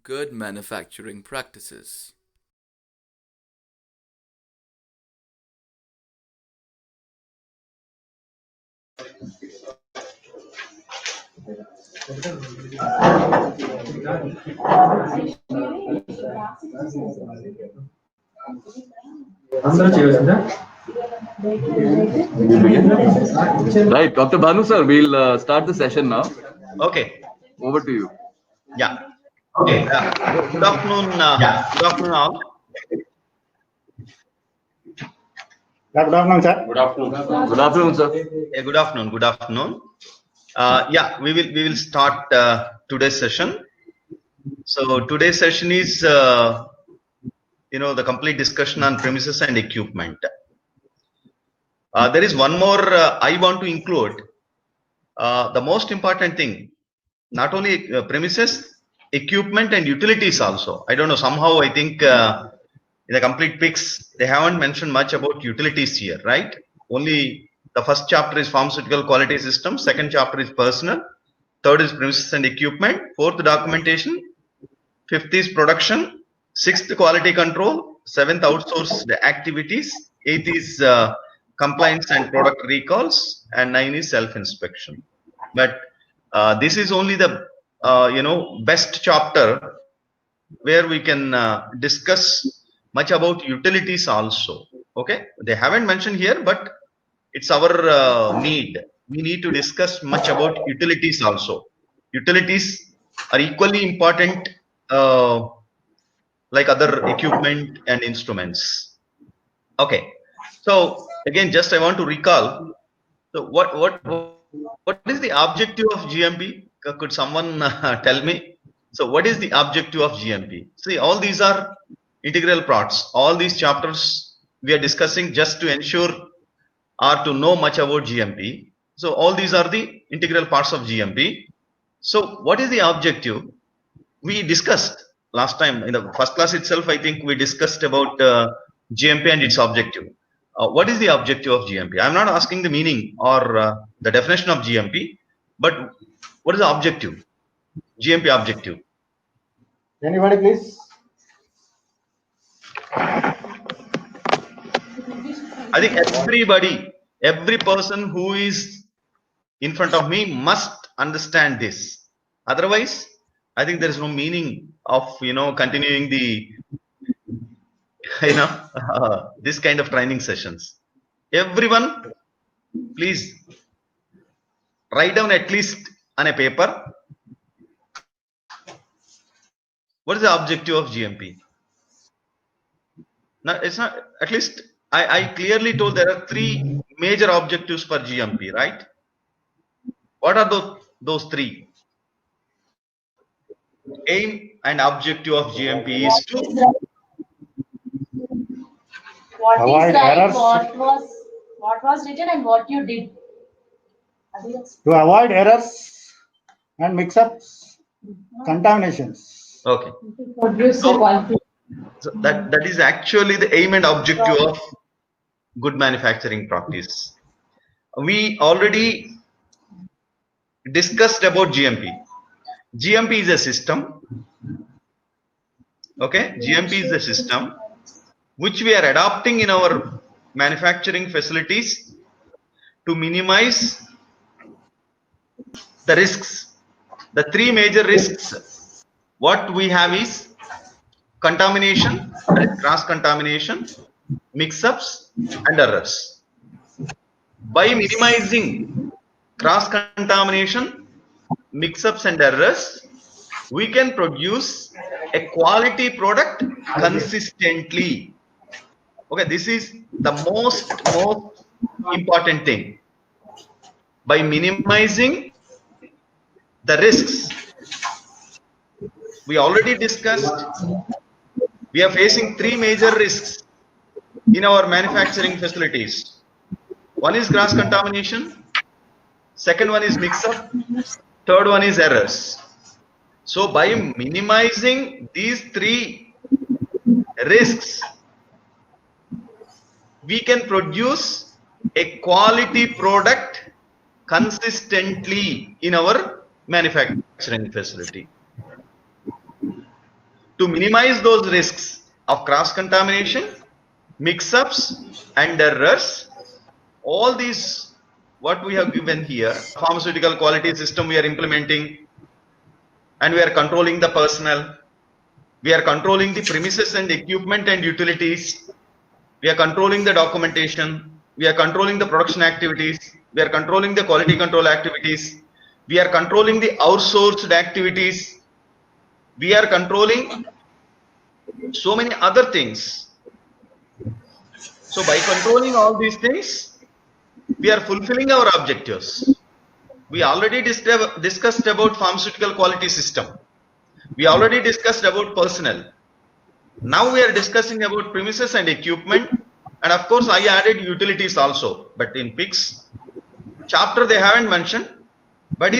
Good manufacturing practices. Right, Dr. Bhanu sir, we'll start the session now. Okay. Over to you. Yeah. Okay. Good afternoon. Good afternoon, all. Good afternoon, sir. Good afternoon, sir. Good afternoon. Good afternoon. Yeah, we will start today's session. So today's session is the complete discussion on premises and equipment. There is one more I want to include. The most important thing, not only premises, equipment and utilities also. I don't know, somehow I think in the complete pics, they haven't mentioned much about utilities here, right? Only the first chapter is pharmaceutical quality system, second chapter is personnel, third is premises and equipment, fourth documentation, fifth is production, sixth quality control, seventh outsourced activities, eighth is compliance and product recalls, and nine is self-inspection. But this is only the best chapter where we can discuss much about utilities also. Okay, they haven't mentioned here, but it's our need. We need to discuss much about utilities also. Utilities are equally important like other equipment and instruments. Okay, so again, just I want to recall. So what is the objective of GMP? Could someone tell me? So what is the objective of GMP? See, all these are integral parts. All these chapters we are discussing just to ensure or to know much about GMP. So all these are the integral parts of GMP. So what is the objective? We discussed last time in the first class itself. I think we discussed about GMP and its objective. What is the objective of GMP? I'm not asking the meaning or the definition of GMP, but what is the objective? GMP objective. Anybody, please? I think everybody, every person who is in front of me must understand this. Otherwise, I think there is no meaning of continuing the this kind of training sessions. Everyone, please write down at least on a paper what is the objective of GMP. Now, it's not, at least I clearly told there are three major objectives for GMP, right? What are those three? Aim and objective of GMP is to Avoid errors. What was written and what you did. To avoid errors and mix-ups, contaminations. okay. Produce the quality. So that is actually the aim and objective of good manufacturing practice. We already discussed about GMP. GMP is a system. Okay, GMP is a system which we are adopting in our manufacturing facilities to minimize the risks. The three major risks what we have is contamination, cross-contamination, mix-ups and errors. By minimizing cross-contamination, mix-ups and errors, we can produce a quality product consistently. Okay, this is the most important thing. By minimizing the risks, we already discussed, we are facing three major risks in our manufacturing facilities. One is cross contamination, second one is mix up, third one is errors. So by minimizing these three risks, we can produce a quality product consistently in our manufacturing facility. to minimize those risks of cross-contamination, mix-ups and errors. All these, what we have given here, pharmaceutical quality system we are implementing, and we are controlling the personnel. We are controlling the premises and equipment and utilities. We are controlling the documentation. We are controlling the production activities. We are controlling the quality control activities. We are controlling the outsourced activities. We are controlling so many other things. So by controlling all these things, we are fulfilling our objectives. We already discussed about pharmaceutical quality system. We already discussed about personnel. Now we are discussing about premises and equipment, and of course I added utilities also. But in PICS chapter they haven't mentioned, but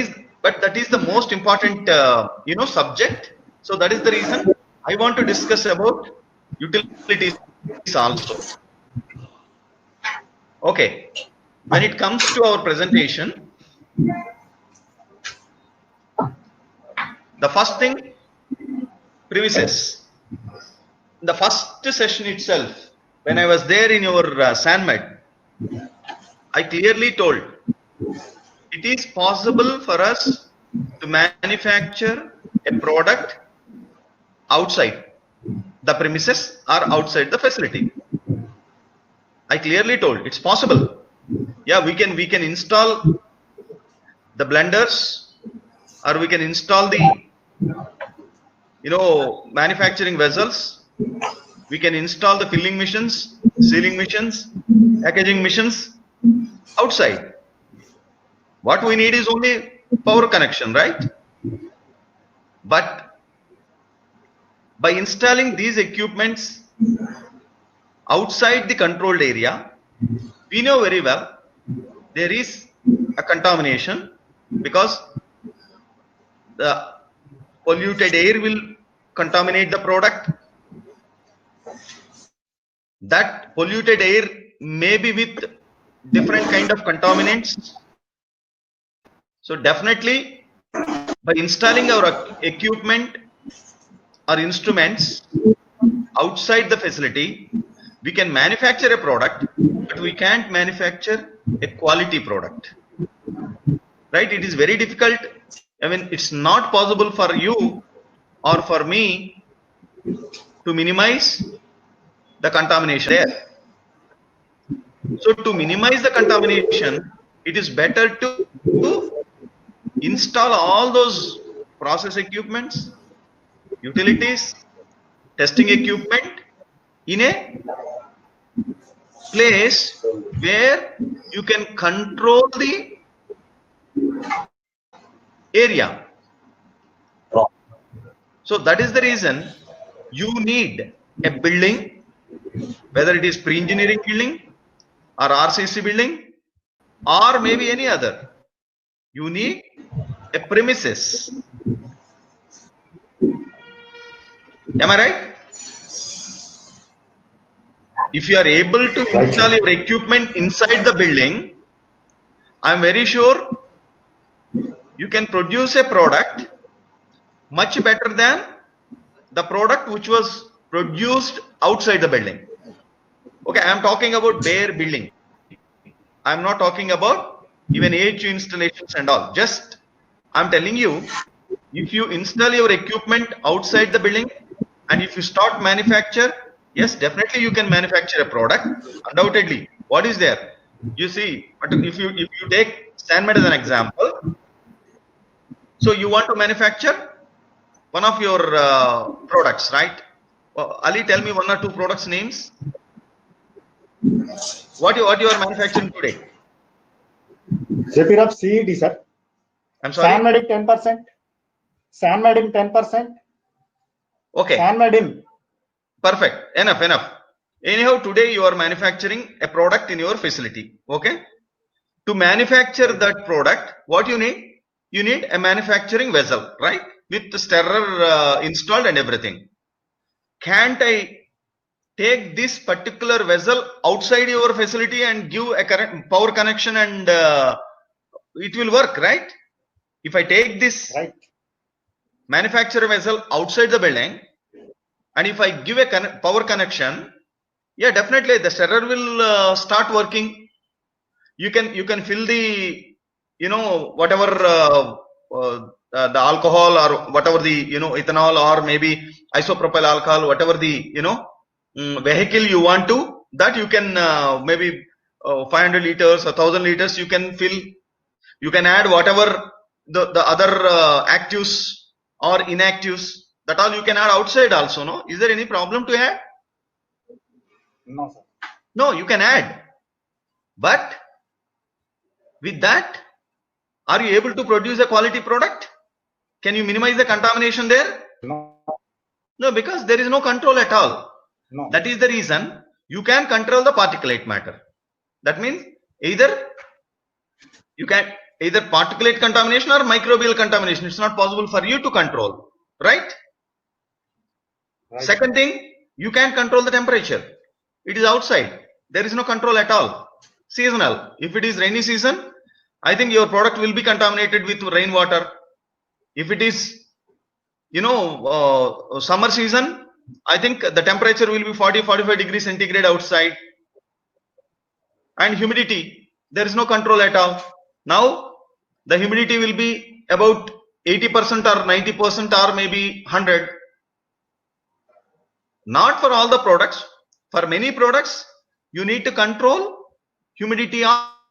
that is the most important subject. So that is the reason I want to discuss about utilities also. Okay, when it comes to our presentation, the first thing, premises. The first session itself, when I was there in your SANMED, I clearly told it is possible for us to manufacture a product outside the premises or outside the facility. I clearly told it's possible. Yeah, we can install the blenders, or we can install the manufacturing vessels. We can install the filling machines, sealing machines, packaging machines outside. What we need is only power connection, right? But by installing these equipments outside the controlled area, we know very well there is a contamination, because the polluted air will contaminate the product. That polluted air may be with different kind of contaminants. So definitely by installing our equipment or instruments outside the facility, we can manufacture a product, but we can't manufacture a quality product, right? It is very difficult. I mean, it's not possible for you or for me to minimize the contamination there. So to minimize the contamination, it is better to install all those process equipments, utilities, testing equipment in a place where you can control the area. So that is the reason you need a building, whether it is pre-engineering building or RCC building or maybe any other. You need a premises. Am I right? If you are able to install your equipment inside the building, I am very sure you can produce a product much better than the product which was produced outside the building. Okay, I am talking about bare building. I am not talking about even AHU installations and all. Just I am telling you, if you install your equipment outside the building and if you start manufacture, yes, definitely you can manufacture a product. Undoubtedly, what is there? You see, but if you take SANMED as an example, so you want to manufacture one of your products, right? Ali, tell me one or two products names. What you are manufacturing today? Zephyr CED, sir. I'm sorry. SANMED 10%. SANMED 10%. Okay. SANMED. Perfect. Enough. Anyhow, today you are manufacturing a product in your facility. Okay. To manufacture that product, what you need? You need a manufacturing vessel, right? With the stirrer installed and everything. Can't I take this particular vessel outside your facility and give a current power connection and it will work, right? If I take this manufacturer vessel outside the building, and if I give a power connection, yeah, definitely the stirrer will start working. You can fill the, you know, whatever the alcohol or whatever the, you know, ethanol or maybe isopropyl alcohol, whatever the, you know, vehicle you want to, that you can maybe 500 liters or 1000 liters you can fill. You can add whatever the other actives or inactives, that all you can add outside also. No, is there any problem to add? No, sir. No, you can add, but with that, are you able to produce a quality product? Can you minimize the contamination there? No. No, because there is no control at all. No. That is the reason you can control the particulate matter. That means either you can either particulate contamination or microbial contamination. It's not possible for you to control, right? Right. Second thing, you can control the temperature. It is outside. There is no control at all. Seasonal. If it is rainy season, I think your product will be contaminated with rainwater. If it is, you know, summer season, I think the temperature will be 40-45 degrees centigrade outside. And humidity, there is no control at all. Now the humidity will be about 80% or 90% or maybe 100. Not for all the products. For many products, you need to control humidity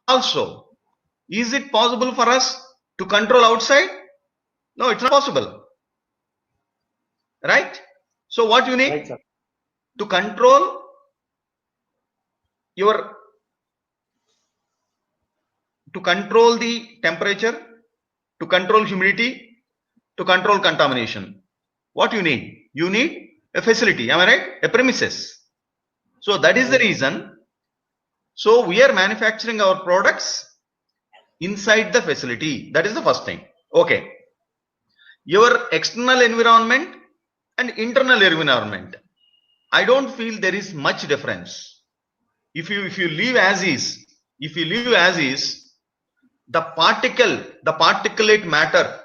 also. Is it possible for us to control outside? No, it's not possible. Right? So what you need Right, sir. to control your, to control the temperature, to control humidity, to control contamination. What you need? You need a facility. Am I right? A premises. So that is the reason. So we are manufacturing our products inside the facility. That is the first thing. Okay. Your external environment and internal environment, I don't feel there is much difference. If you leave as is, the particulate matter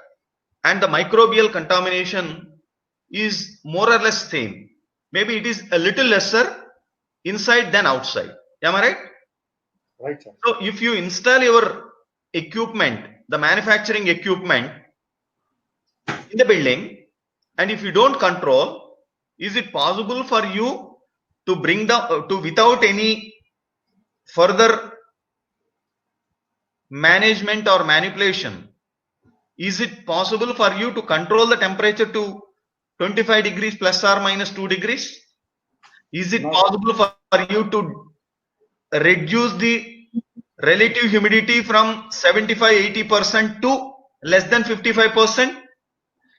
and the microbial contamination is more or less same. Maybe it is a little lesser inside than outside. Am I right? Right, sir. So if you install your equipment, the manufacturing equipment in the building, and if you don't control, is it possible for you to bring the without any further management or manipulation, is it possible for you to control the temperature to 25 degrees plus or minus 2 degrees? Is it No. possible for you to reduce the relative humidity from 75-80% to less than 55%?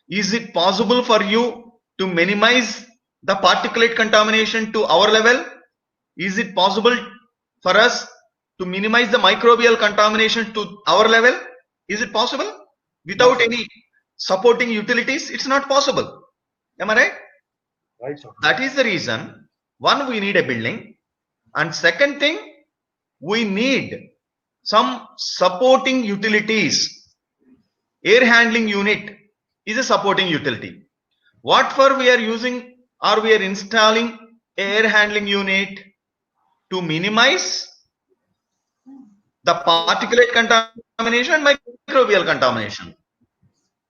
Is it possible for you to minimize the particulate contamination to our level? Is it possible for us to minimize the microbial contamination to our level? Is it possible? Without any supporting utilities, it's not possible. Am I right? Right, sir. That is the reason, one, we need a building, and second thing, we need some supporting utilities. Air handling unit is a supporting utility. What for we are using or we are installing air handling unit? To minimize the particulate contamination and microbial contamination.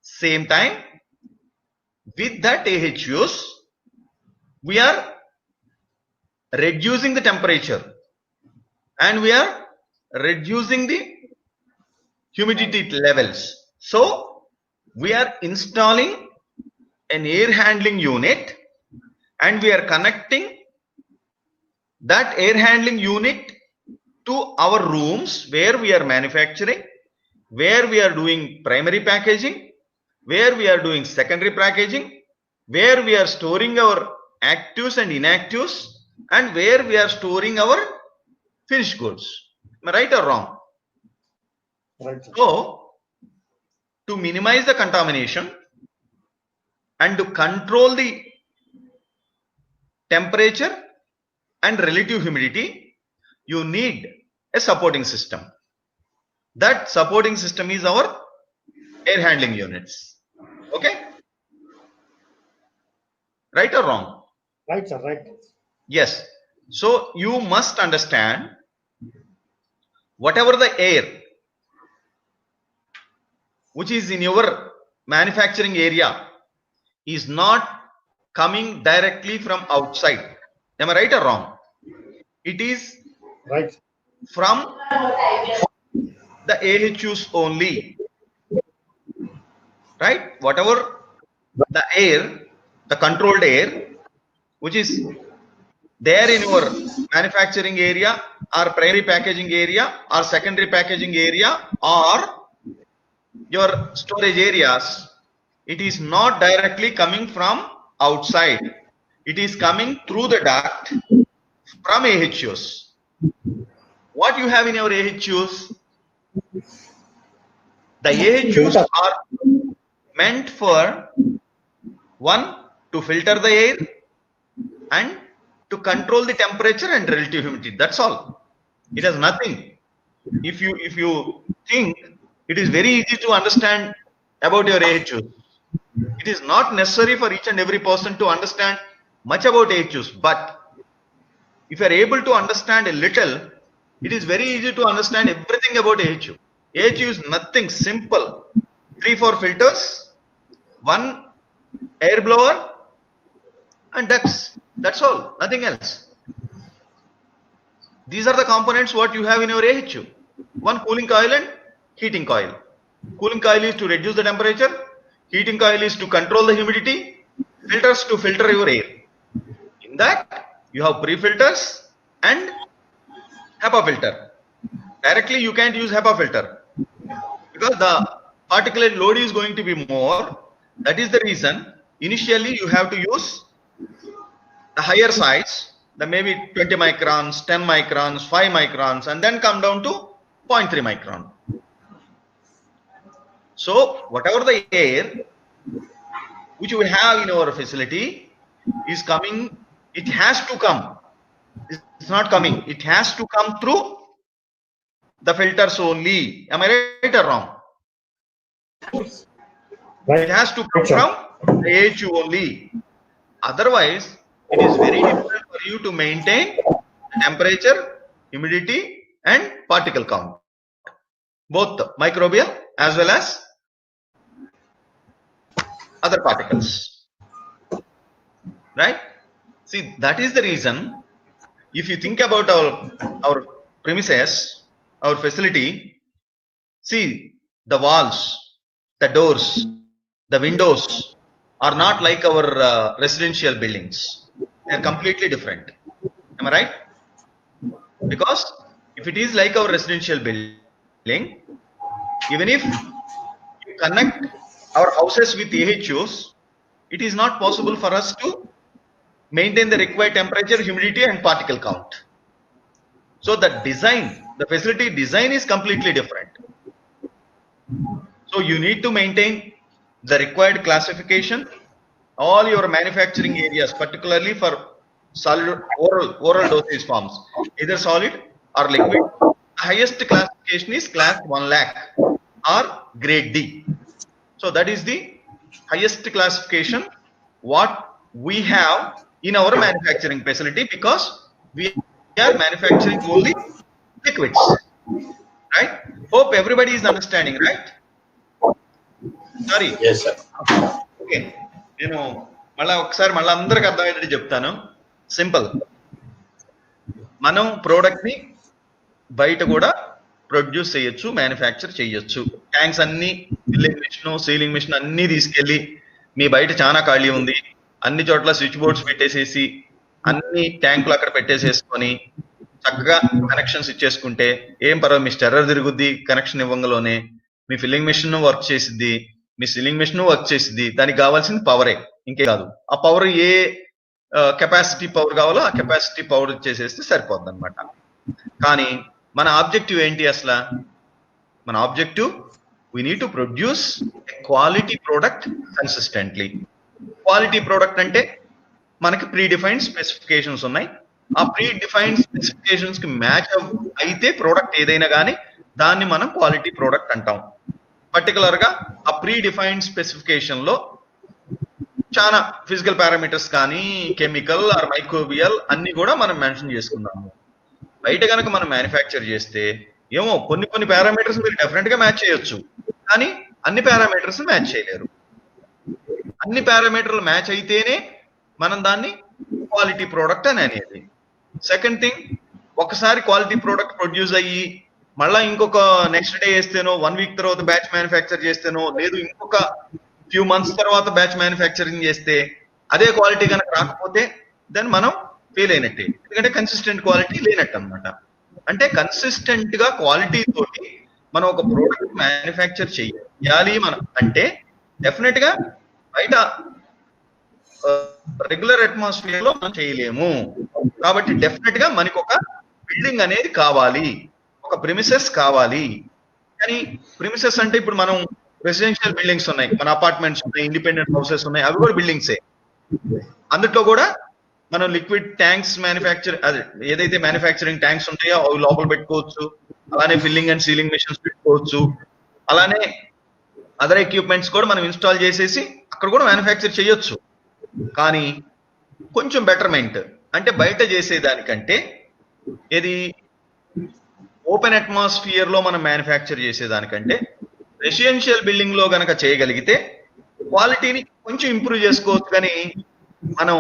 Same time, with that AHUs, we are reducing the temperature and we are reducing the humidity levels. So we are installing an air handling unit and we are connecting that air handling unit to our rooms where we are manufacturing, where we are doing primary packaging, where we are doing secondary packaging, where we are storing our actives and inactives, and where we are storing our finished goods. Am I right or wrong? Right, sir. So, to minimize the contamination and to control the temperature and relative humidity, you need a supporting system. That supporting system is our air handling units. Okay? Right or wrong? Right, sir. Right. Yes. So you must understand whatever the air which is in your manufacturing area is not coming directly from outside. Am I right or wrong? It is Right. from the AHUs only, right? Whatever the air, the controlled air, which is there in your manufacturing area or primary packaging area or secondary packaging area or your storage areas, it is not directly coming from outside. It is coming through the duct from AHUs. What you have in your AHUs? The AHUs are meant for one, to filter the air and to control the temperature and relative humidity. That's all. It has nothing. If you think, it is very easy to understand about your AHUs. It is not necessary for each and every person to understand much about AHUs, but if you are able to understand a little, it is very easy to understand everything about AHU. AHU is nothing, simple. 3-4 filters, 1 air blower and ducts. That's all, nothing else. These are the components what you have in your AHU. 1 cooling coil and heating coil. Cooling coil is to reduce the temperature. Heating coil is to control the humidity. Filters to filter your air. In that, you have pre-filters and HEPA filter. Directly you can't use HEPA filter because the particulate load is going to be more. That is the reason initially you have to use the higher size, the maybe 20 microns, 10 microns, 5 microns, and then come down to 0.3 micron. So whatever the air which we have in our facility is coming, it has to come. It's not coming. It has to come through the filters only. Am I right or wrong? Right. It has to come from the AHU only. Otherwise, it is very difficult for you to maintain temperature, humidity, and particle count. Both microbial as well as other particles. Right? See, that is the reason. If you think about our premises, our facility, see the walls, the doors, the windows are not like our residential buildings. They are completely different. Am I right? Because if it is like our residential building, even if you connect our houses with AHUs, it is not possible for us to maintain the required temperature, humidity, and particle count. So the design, the facility design is completely different. So you need to maintain the required classification, all your manufacturing areas, particularly for solid oral dosage forms, either solid or liquid. The highest classification is class 1 lakh or grade D. So that is the highest classification what we have in our manufacturing facility, because we are manufacturing only liquids, right? Hope everybody is understanding, right? Sorry. Yes, sir. Okay. నేను మళ్ళా ఒకసారి మళ్ళీ అందరికి అర్థమయ్యేటట్టు చెప్తాను. Simple. మనం product ని బయట కూడా ప్రొడ్యూస్ చేయొచ్చు, మ్యానుఫ్యాక్చర్ చేయొచ్చు. ట్యాంక్స్ అన్ని ఫిల్లింగ్ మిషన్, సీలింగ్ మిషన్ అన్ని తీసుకెళ్లి మీ బయట చాలా ఖాళీ ఉంది, అన్ని చోట్ల స్విచ్ బోర్డ్స్ పెట్టేసేసి అన్ని ట్యాంకులు అక్కడ పెట్టేసేసుకొని చక్కగా కనెక్షన్స్ ఇచ్చేసుకుంటే ఏం పర్వాలేదు, మీ స్టెర్రర్ తిరుగుద్ది కనెక్షన్ ఇవ్వంగలోనే, మీ ఫిల్లింగ్ మిషన్ వర్క్ చేసిద్ది, మీ సీలింగ్ మిషన్ వర్క్ చేసిద్ది. దానికి కావాల్సింది పవరే, ఇంకే కాదు. ఆ పవర్ ఏ కెపాసిటీ పవర్ కావాలో ఆ కెపాసిటీ పవర్ చేసేస్తే సరిపోద్ది అనమాట. కానీ మన ఆబ్జెక్టివ్ ఏంటి అసలు? మన objective, we need to produce a quality product consistently. Quality product అంటే మనకి ప్రీ డిఫైన్డ్ స్పెసిఫికేషన్స్ ఉన్నాయి. ఆ ప్రీ డిఫైన్డ్ స్పెసిఫికేషన్స్ కి మ్యాచ్ అయితే ప్రోడక్ట్ ఏదైనా కానీ దాన్ని మనం క్వాలిటీ ప్రోడక్ట్ అంటాం. పర్టికులర్ గా ఆ ప్రీ డిఫైన్డ్ స్పెసిఫికేషన్ లో చాలా ఫిజికల్ పారామీటర్స్ కానీ కెమికల్ ఆర్ మైక్రోబియల్ అన్ని కూడా మనం మెన్షన్ చేసుకున్నాము. బయట కనుక మనం మ్యానుఫ్యాక్చర్ చేస్తే ఏమో కొన్ని పారామీటర్స్ మీరు డెఫినెట్ గా మ్యాచ్ చేయొచ్చు, కానీ అన్ని పారామీటర్స్ మ్యాచ్ చేయలేరు. అన్ని పారామీటర్లు మ్యాచ్ అయితేనే మనం దాన్ని క్వాలిటీ ప్రోడక్ట్ అని అనేది. సెకండ్ థింగ్, ఒకసారి క్వాలిటీ ప్రోడక్ట్ ప్రొడ్యూస్ అయ్యి మళ్ళీ ఇంకొక నెక్స్ట్ డే చేస్తేనో 1 వీక్ తర్వాత బ్యాచ్ మ్యానుఫ్యాక్చర్ చేస్తేనో లేదు ఇంకొక ఫ్యూ మంత్స్ తర్వాత బ్యాచ్ మ్యానుఫ్యాక్చరింగ్ చేస్తే అదే క్వాలిటీ కనుక రాకపోతే దెన్ మనం ఫెయిల్ అయినట్టే, ఎందుకంటే కన్సిస్టెంట్ క్వాలిటీ లేనట్టు అనమాట. అంటే కన్సిస్టెంట్ గా క్వాలిటీ తోటి మనం ఒక ప్రోడక్ట్ మ్యానుఫ్యాక్చర్ చేయాలి మనం అంటే డెఫినెట్ గా బయట రెగ్యులర్ అట్మాస్ఫియర్ లో మనం చేయలేము. కాబట్టి డెఫినెట్ గా మనకి ఒక బిల్డింగ్ అనేది కావాలి, ఒక ప్రిమిసెస్ కావాలి. కానీ ప్రిమిసెస్ అంటే ఇప్పుడు మనం రెసిడెన్షియల్ బిల్డింగ్స్ ఉన్నాయి, మన అపార్ట్మెంట్స్ ఉన్నాయి, ఇండిపెండెంట్ హౌసెస్ ఉన్నాయి, అవి కూడా బిల్డింగ్సే. అందులో కూడా మనం లిక్విడ్ ట్యాంక్స్ మ్యానుఫ్యాక్చర్ అదే ఏదైతే మ్యానుఫ్యాక్చరింగ్ ట్యాంక్స్ ఉంటాయో అవి లోపల పెట్టుకోవచ్చు, అలానే ఫిల్లింగ్ అండ్ సీలింగ్ మెషిన్స్ పెట్టుకోవచ్చు, అలానే అదర్ ఎక్విప్మెంట్స్ కూడా మనం ఇన్స్టాల్ చేసేసి అక్కడ కూడా మ్యానుఫ్యాక్చర్ చేయొచ్చు. కానీ కొంచెం బెటర్మెంట్ అంటే బయట చేసేదానికంటే ఇది ఓపెన్ అట్మాస్ఫియర్ లో మనం మ్యానుఫ్యాక్చర్ చేసేదానికంటే రెసిడెన్షియల్ బిల్డింగ్ లో గనక చేయగలిగితే క్వాలిటీని కొంచెం ఇంప్రూవ్ చేసుకోవచ్చు. కానీ మనం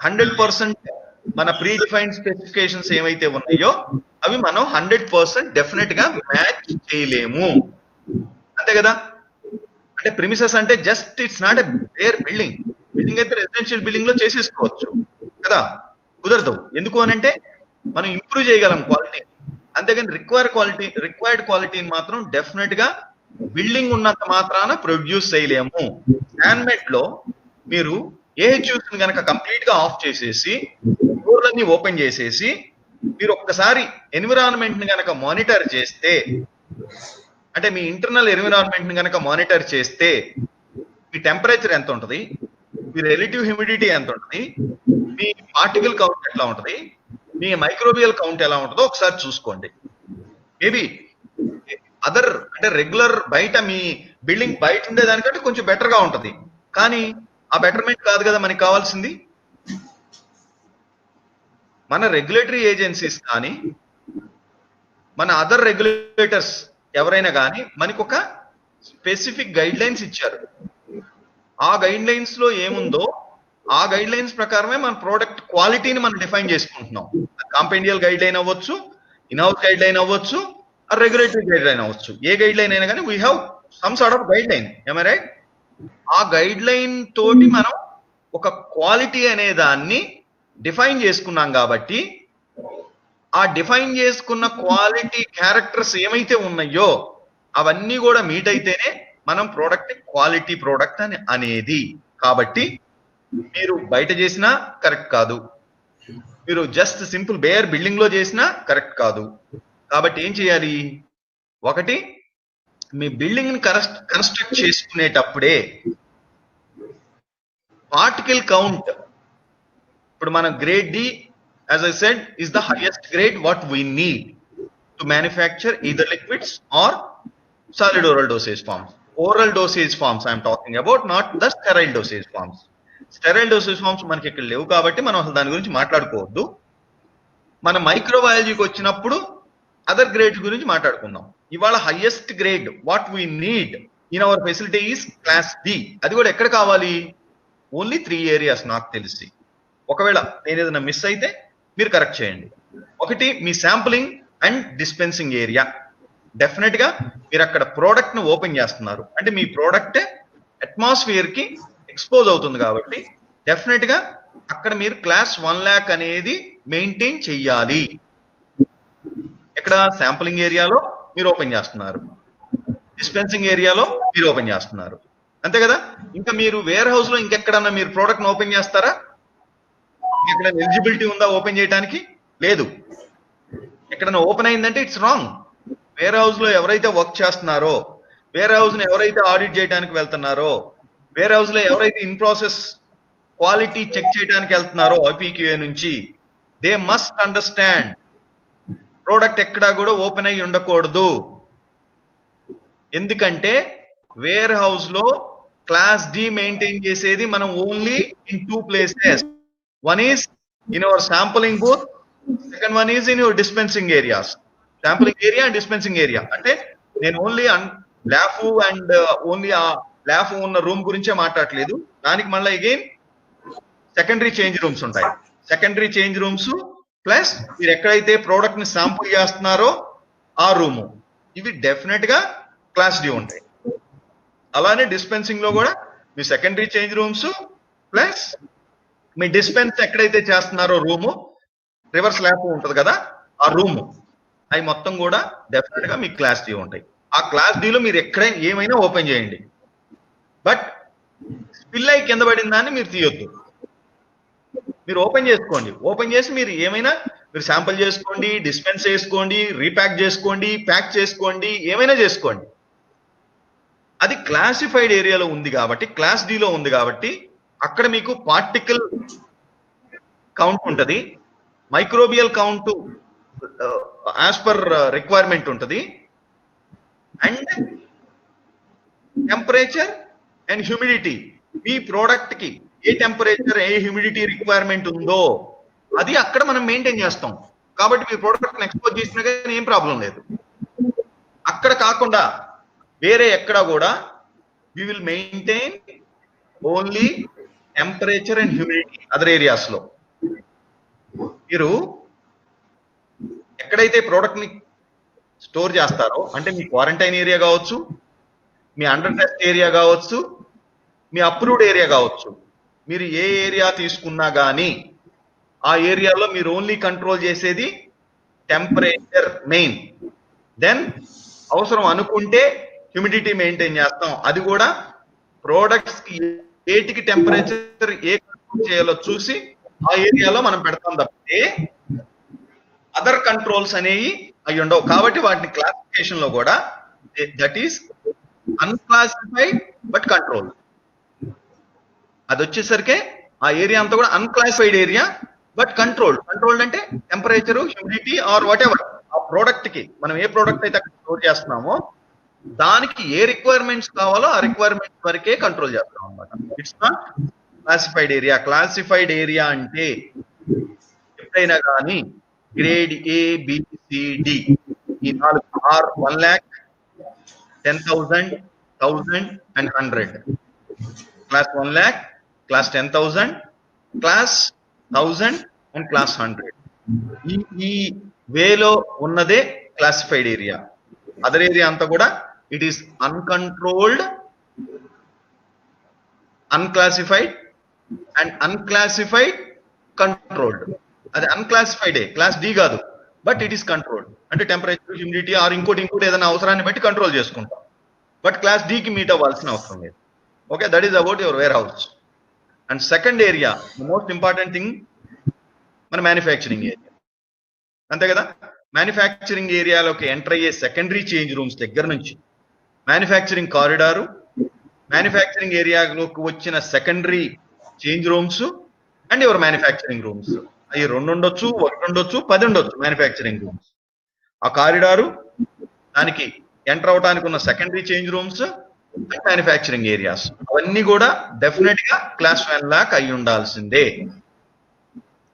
100% మన ప్రీ డిఫైన్డ్ స్పెసిఫికేషన్స్ ఏవైతే ఉన్నాయో అవి మనం 100% డెఫినెట్ గా మ్యాచ్ చేయలేము, అంతే కదా. అంటే ప్రిమిసెస్ అంటే just it's not a bare building. Building అయితే రెసిడెన్షియల్ బిల్డింగ్ లో చేసేసుకోవచ్చు కదా, కుదరదు. ఎందుకు అని అంటే మనం ఇంప్రూవ్ చేయగలం క్వాలిటీ, అంతేగాని రిక్వైర్డ్ క్వాలిటీని మాత్రం డెఫినెట్ గా బిల్డింగ్ ఉన్నంత మాత్రాన ప్రొడ్యూస్ చేయలేము. హ్యాండ్మేడ్ లో మీరు ఏహెచ్యూస్ కనుక కంప్లీట్ గా ఆఫ్ చేసేసి డోర్లన్నీ ఓపెన్ చేసేసి మీరు ఒక్కసారి ఎన్విరాన్మెంట్ ని కనుక మానిటర్ చేస్తే, అంటే మీ ఇంటర్నల్ ఎన్విరాన్మెంట్ ని కనుక మానిటర్ చేస్తే మీ టెంపరేచర్ ఎంత ఉంటుంది, మీ రిలేటివ్ హ్యూమిడిటీ ఎంత ఉంటుంది, మీ పార్టికల్ కౌంట్ ఎట్లా ఉంటుంది, మీ మైక్రోబియల్ కౌంట్ ఎలా ఉంటుందో ఒకసారి చూసుకోండి. మేబీ అదర్ అంటే రెగ్యులర్ బయట మీ బిల్డింగ్ బయట ఉండేదానికంటే కొంచెం బెటర్ గా ఉంటది, కానీ ఆ బెటర్మెంట్ కాదు కదా మనకి కావాల్సింది. మన రెగ్యులేటరీ ఏజెన్సీస్ కానీ మన అదర్ రెగ్యులేటర్స్ ఎవరైనా కానీ మనకు ఒక స్పెసిఫిక్ గైడ్ లైన్స్ ఇచ్చారు. ఆ గైడ్ లైన్స్ లో ఏముందో ఆ గైడ్ లైన్స్ ప్రకారమే మన ప్రోడక్ట్ క్వాలిటీని మనం డిఫైన్ చేసుకుంటున్నాం. కాంపెండియల్ గైడ్ లైన్ అవ్వచ్చు, ఇన్హౌస్ గైడ్ లైన్ అవ్వచ్చు, రెగ్యులేటరీ గైడ్ లైన్ అవ్వచ్చు. ఏ గైడ్ లైన్ అయినా కానీ we have some sort of guide line, ఏమై రైట్? ఆ గైడ్ లైన్ తోటి మనం ఒక క్వాలిటీ అనే దాన్ని డిఫైన్ చేసుకున్నాం కాబట్టి ఆ డిఫైన్ చేసుకున్న క్వాలిటీ క్యారెక్టర్స్ ఏమైతే ఉన్నాయో అవన్నీ కూడా మీట్ అయితేనే మనం ప్రోడక్ట్ క్వాలిటీ ప్రోడక్ట్ అని అనేది. కాబట్టి మీరు బయట చేసినా కరెక్ట్ కాదు, మీరు జస్ట్ సింపుల్ బేర్ బిల్డింగ్ లో చేసినా కరెక్ట్ కాదు. కాబట్టి ఏం చేయాలి, ఒకటి మీ బిల్డింగ్ ని కన్స్ట్రక్ట్ చేసుకునేటప్పుడే పార్టికల్ కౌంట్, ఇప్పుడు మన grade D as I said is the highest grade what we need to manufacture either liquids or solid oral dosage forms. Oral dosage forms I am talking about, not the sterile dosage forms. Sterile dosage forms మనకి ఇక్కడ లేవు కాబట్టి మనం అసలు దాని గురించి మాట్లాడుకోవద్దు. మన మైక్రోబయాలజీకి వచ్చినప్పుడు అదర్ గ్రేడ్ గురించి మాట్లాడుకుందాం. ఇవాళ highest grade what we need in our facility is class D. అది కూడా ఎక్కడ కావాలి, ఓన్లీ 3 ఏరియాస్ నాకు తెలిసి. ఒకవేళ నేను ఏదైనా మిస్ అయితే మీరు కరెక్ట్ చేయండి. ఒకటి మీ sampling and dispensing area. Definite గా మీరు అక్కడ ప్రోడక్ట్ ను ఓపెన్ చేస్తున్నారు అంటే మీ ప్రోడక్ట్ అట్మాస్ఫియర్ కి ఎక్స్పోజ్ అవుతుంది కాబట్టి డెఫినెట్ గా అక్కడ మీరు క్లాస్ 1 lakh అనేది మెయింటైన్ చెయ్యాలి. ఇక్కడ శాంపులింగ్ ఏరియాలో మీరు ఓపెన్ చేస్తున్నారు, డిస్పెన్సింగ్ ఏరియాలో మీరు ఓపెన్ చేస్తున్నారు, అంతే కదా. ఇంకా మీరు వేర్ హౌస్ లో ఇంకెక్కడన్నా మీరు ప్రోడక్ట్ ను ఓపెన్ చేస్తారా? ఇక్కడ ఎలిజిబిలిటీ ఉందా ఓపెన్ చేయడానికి? లేదు. ఎక్కడైనా ఓపెన్ అయిందంటే ఇట్స్ రాంగ్. వేర్ హౌస్ లో ఎవరైతే వర్క్ చేస్తున్నారో, వేర్ హౌస్ ని ఎవరైతే ఆడిట్ చేయడానికి వెళ్తున్నారో, వేర్ హౌస్ లో ఎవరైతే ఇన్ ప్రాసెస్ క్వాలిటీ చెక్ చేయడానికి వెళ్తున్నారో ఐపీక్యూఏ నుంచి, దే మస్ట్ అండర్స్టాండ్ ప్రోడక్ట్ ఎక్కడా కూడా ఓపెన్ అయ్యి ఉండకూడదు. ఎందుకంటే వేర్ హౌస్ లో క్లాస్ డి మెయింటైన్ చేసేది మనం only in 2 places. One is in our sampling booth, second one is in your dispensing areas. Sampling area and dispensing area అంటే నేను ఓన్లీ ల్యాబ్ అండ్ ఓన్లీ ఆ lab ఉన్న room గురించే మాట్లాడట్లేదు. దానికి మళ్ళీ అగైన్ సెకండరీ చేంజ్ రూమ్స్ ఉంటాయి. Secondary change rooms plus మీరు ఎక్కడైతే ప్రోడక్ట్ ని శాంపుల్ చేస్తున్నారో ఆ రూము, ఇవి డెఫినెట్ గా క్లాస్ డి ఉంటాయి. అలానే డిస్పెన్సింగ్ లో కూడా మీ సెకండరీ చేంజ్ రూమ్స్ ప్లస్ మీ డిస్పెన్స్ ఎక్కడైతే చేస్తున్నారో రూము, రివర్స్ ల్యాబ్ ఉంటది కదా ఆ రూము, అవి మొత్తం కూడా డెఫినెట్ గా మీకు క్లాస్ డి ఉంటాయి. ఆ క్లాస్ డిలో మీరు ఎక్కడైనా ఏమైనా ఓపెన్ చేయండి, బట్ స్పిల్ అయి కింద పడిన దాన్ని మీరు తీయొద్దు. మీరు ఓపెన్ చేసుకోండి, ఓపెన్ చేసి మీరు ఏమైనా మీరు శాంపుల్ చేసుకోండి, డిస్పెన్స్ చేసుకోండి, రీప్యాక్ చేసుకోండి, ప్యాక్ చేసుకోండి, ఏమైనా చేసుకోండి. అది క్లాసిఫైడ్ ఏరియాలో ఉంది కాబట్టి, క్లాస్ డిలో ఉంది కాబట్టి అక్కడ మీకు పార్టికల్ కౌంట్ ఉంటుంది, microbial count as per requirement ఉంటుంది, అండ్ టెంపరేచర్ అండ్ హ్యూమిడిటీ. మీ ప్రోడక్ట్ కి ఏ టెంపరేచర్ ఏ హ్యూమిడిటీ రిక్వైర్మెంట్ ఉందో అది అక్కడ మనం మెయింటైన్ చేస్తాం. కాబట్టి మీ ప్రోడక్ట్ ఎక్స్పోజ్ చేసినా కానీ ఏం ప్రాబ్లం లేదు. అక్కడ కాకుండా వేరే ఎక్కడ కూడా we will maintain only temperature and humidity other areas లో. మీరు ఎక్కడైతే ప్రోడక్ట్ ని స్టోర్ చేస్తారో, అంటే మీ క్వారంటైన్ ఏరియా కావచ్చు, మీ అండర్ టెస్ట్ ఏరియా కావచ్చు, మీ అప్రూవ్డ్ ఏరియా కావచ్చు, మీరు ఏ ఏరియా తీసుకున్నా కానీ ఆ ఏరియాలో మీరు ఓన్లీ కంట్రోల్ చేసేది టెంపరేచర్ మెయిన్. దెన్ అవసరం అనుకుంటే హ్యూమిడిటీ మెయింటైన్ చేస్తాం. అది కూడా ప్రోడక్ట్స్ కి ఏటికి టెంపరేచర్ ఏ కంట్రోల్ చేయాలో చూసి ఆ ఏరియాలో మనం పెడతాం తప్పితే అదర్ కంట్రోల్స్ అనేవి అవి ఉండవు. కాబట్టి వాటిని క్లాసిఫికేషన్ లో కూడా that is unclassified but control. అది వచ్చేసరికి ఆ ఏరియా అంతా కూడా unclassified area but controlled. Controlled అంటే temperature, humidity or whatever ఆ ప్రోడక్ట్ కి మనం ఏ ప్రోడక్ట్ అయితే అక్కడ స్టోర్ చేస్తున్నామో దానికి ఏ రిక్వైర్మెంట్స్ కావాలో ఆ రిక్వైర్మెంట్స్ వరకే కంట్రోల్ చేస్తాం అన్నమాట. It's not classified area. Classified area అంటే ఎప్పుడైనా కానీ grade A, B, C, D ఈ 4 are 1 lakh, 10,000, 1,000 and 100. Class 1 lakh, class 10,000, class 1,000 and class 100. ఈ వేలో ఉన్నదే క్లాసిఫైడ్ ఏరియా. అదర్ ఏరియా అంతా కూడా it is uncontrolled, unclassified and unclassified controlled. అది అన్క్లాసిఫైడ్ క్లాస్ డి కాదు, బట్ ఇట్ ఈస్ కంట్రోల్డ్. అంటే temperature, humidity are ఇంకోటి ఏదైనా అవసరాన్ని బట్టి కంట్రోల్ చేసుకుంటాం, బట్ క్లాస్ డికి మీట్ అవ్వాల్సిన అవసరం లేదు. Okay, that is about your warehouse. And second area, the most important thing మన మ్యానుఫ్యాక్చరింగ్ ఏరియా, అంతే కదా. మ్యానుఫ్యాక్చరింగ్ ఏరియాలోకి ఎంటర్ అయ్యే సెకండరీ చేంజ్ రూమ్స్ దగ్గర నుంచి మ్యానుఫ్యాక్చరింగ్ కారిడారు, మ్యానుఫ్యాక్చరింగ్ ఏరియాలోకి వచ్చిన secondary change rooms and your manufacturing rooms, అవి 2 ఉండొచ్చు, 1 ఉండొచ్చు, 10 ఉండొచ్చు మ్యానుఫ్యాక్చరింగ్ రూమ్స్. ఆ కారిడారు, దానికి ఎంటర్ అవడానికి ఉన్న secondary change rooms and manufacturing areas, అవన్నీ కూడా డెఫినెట్ గా క్లాస్ 1 lakh అయి ఉండాల్సిందే.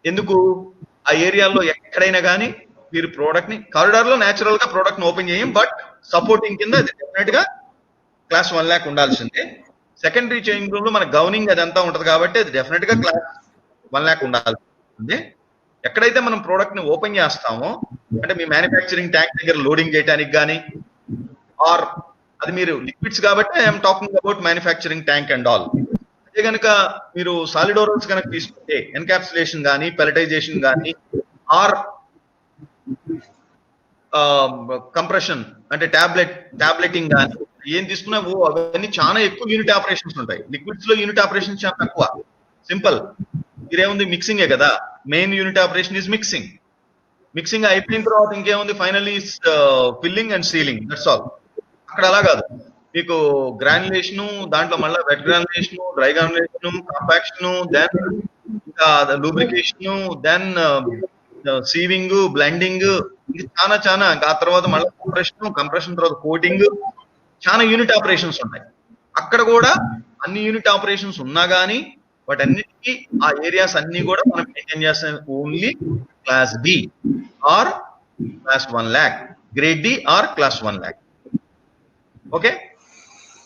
ఎందుకు? ఆ ఏరియాలో ఎక్కడైనా కానీ మీరు ప్రోడక్ట్ ని, కారిడార్ లో న్యాచురల్ గా ప్రోడక్ట్ ని ఓపెన్ చేయం, బట్ సపోర్టింగ్ కింద అది డెఫినెట్ గా క్లాస్ 1 lakh ఉండాల్సిందే. సెకండరీ చేంజ్ రూమ్ లో మన గవర్నింగ్ అదంతా ఉంటది కాబట్టి అది డెఫినెట్ గా క్లాస్ 1 lakh ఉండాల్సిందే. ఎక్కడైతే మనం ప్రోడక్ట్ ని ఓపెన్ చేస్తామో, అంటే మీ మ్యానుఫ్యాక్చరింగ్ ట్యాంక్ దగ్గర లోడింగ్ చేయడానికి కానీ, ఆర్ అది మీరు లిక్విడ్స్ కాబట్టి I'm talking about manufacturing tank and all. అదే కనుక మీరు సాలిడ్ ఓరల్స్ కనుక తీసుకుంటే ఎన్కాప్సులేషన్ కానీ, పెలటైజేషన్ కానీ, ఆర్ కంప్రెషన్ అంటే టాబ్లెటింగ్ కానీ ఏం తీసుకున్నా అవన్నీ చాలా ఎక్కువ యూనిట్ ఆపరేషన్స్ ఉంటాయి. లిక్విడ్స్ లో యూనిట్ ఆపరేషన్స్ చాలా తక్కువ, సింపుల్. ఇదేముంది, మిక్సింగే కదా. Main unit operation is mixing. Mixing అయిపోయిన తర్వాత ఇంకేముంది, finally filling and sealing, that's all. అక్కడ అలా కాదు, మీకు గ్రాన్యులేషన్, దాంట్లో మళ్ళీ wet granulation, dry granulation, compaction, then ఇంకా లూబ్రికేషన్, దెన్ సీవింగ్, బ్లెండింగ్, ఇది చాలా ఆ తర్వాత మళ్ళీ కంప్రెషన్ తర్వాత కోటింగ్, చాలా యూనిట్ ఆపరేషన్స్ ఉంటాయి. అక్కడ కూడా అన్ని యూనిట్ ఆపరేషన్స్ ఉన్నా కానీ వాటన్నిటికీ ఆ ఏరియాస్ అన్ని కూడా మనం మెయింటైన్ చేస్తాం only class B or class 1 lakh, grade D or class 1 lakh. Okay,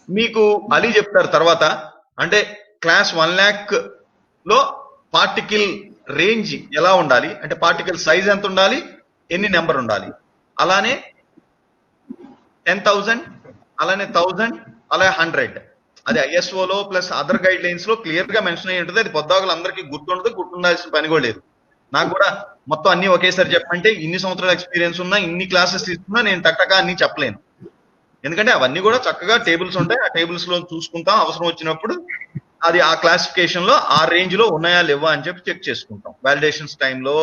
మీకు అలీ చెప్తారు తర్వాత. అంటే క్లాస్ 1 lakh లో పార్టికల్ రేంజ్ ఎలా ఉండాలి, అంటే పార్టికల్ సైజ్ ఎంత ఉండాలి, ఎన్ని నెంబర్ ఉండాలి, అలానే 10,000, అలానే 1000, అలాగే 100. అది ఐఎస్ఓలో ప్లస్ అదర్ గైడ్ లైన్స్ లో క్లియర్ గా మెన్షన్ అయ్యి ఉంటుంది. అది పొద్దాకులు అందరికీ గుర్తుండదు, గుర్తుండాల్సిన పని కూడా లేదు. నాకు కూడా మొత్తం అన్ని ఒకేసారి చెప్పంటే ఇన్ని సంవత్సరాల ఎక్స్పీరియన్స్ ఉన్నా, ఇన్ని క్లాసెస్ తీసుకున్నా నేను టక్టగా అన్ని చెప్పలేను. ఎందుకంటే అవన్నీ కూడా చక్కగా టేబుల్స్ ఉంటాయి, ఆ టేబుల్స్ లో చూసుకుంటాం. అవసరం వచ్చినప్పుడు అది ఆ క్లాసిఫికేషన్ లో ఆ రేంజ్ లో ఉన్నాయా లేవా అని చెప్పి చెక్ చేసుకుంటాం. వాలిడేషన్స్ టైంలో,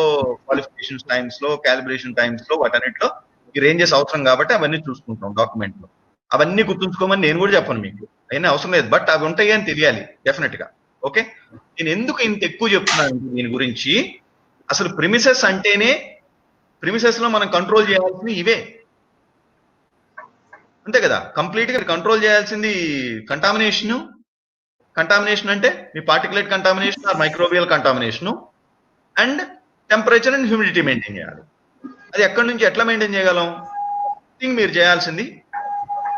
క్వాలిఫికేషన్స్ టైమ్స్ లో, క్యాలిబ్రేషన్ టైమ్స్ లో, వాటన్నిటిలో ఈ రేంజెస్ అవసరం కాబట్టి అవన్నీ చూసుకుంటాం డాక్యుమెంట్ లో. అవన్నీ గుర్తుంచుకోమని నేను కూడా చెప్పను మీకు, అయినా అవసరం లేదు, బట్ అవి ఉంటాయి అని తెలియాలి డెఫినెట్ గా. ఓకే, నేను ఎందుకు ఇంత ఎక్కువ చెప్తున్నాను దీని గురించి, అసలు ప్రిమిసెస్ అంటేనే, ప్రిమిసెస్ లో మనం కంట్రోల్ చేయాల్సింది ఇవే, అంతే కదా. కంప్లీట్ గా కంట్రోల్ చేయాల్సింది కంటామినేషన్. కంటామినేషన్ అంటే మీ particulate contamination or microbial contamination, and temperature and humidity maintain చేయాలి. అది ఎక్కడి నుంచి ఎట్లా మెయింటైన్ చేయగలం? మీరు చేయాల్సింది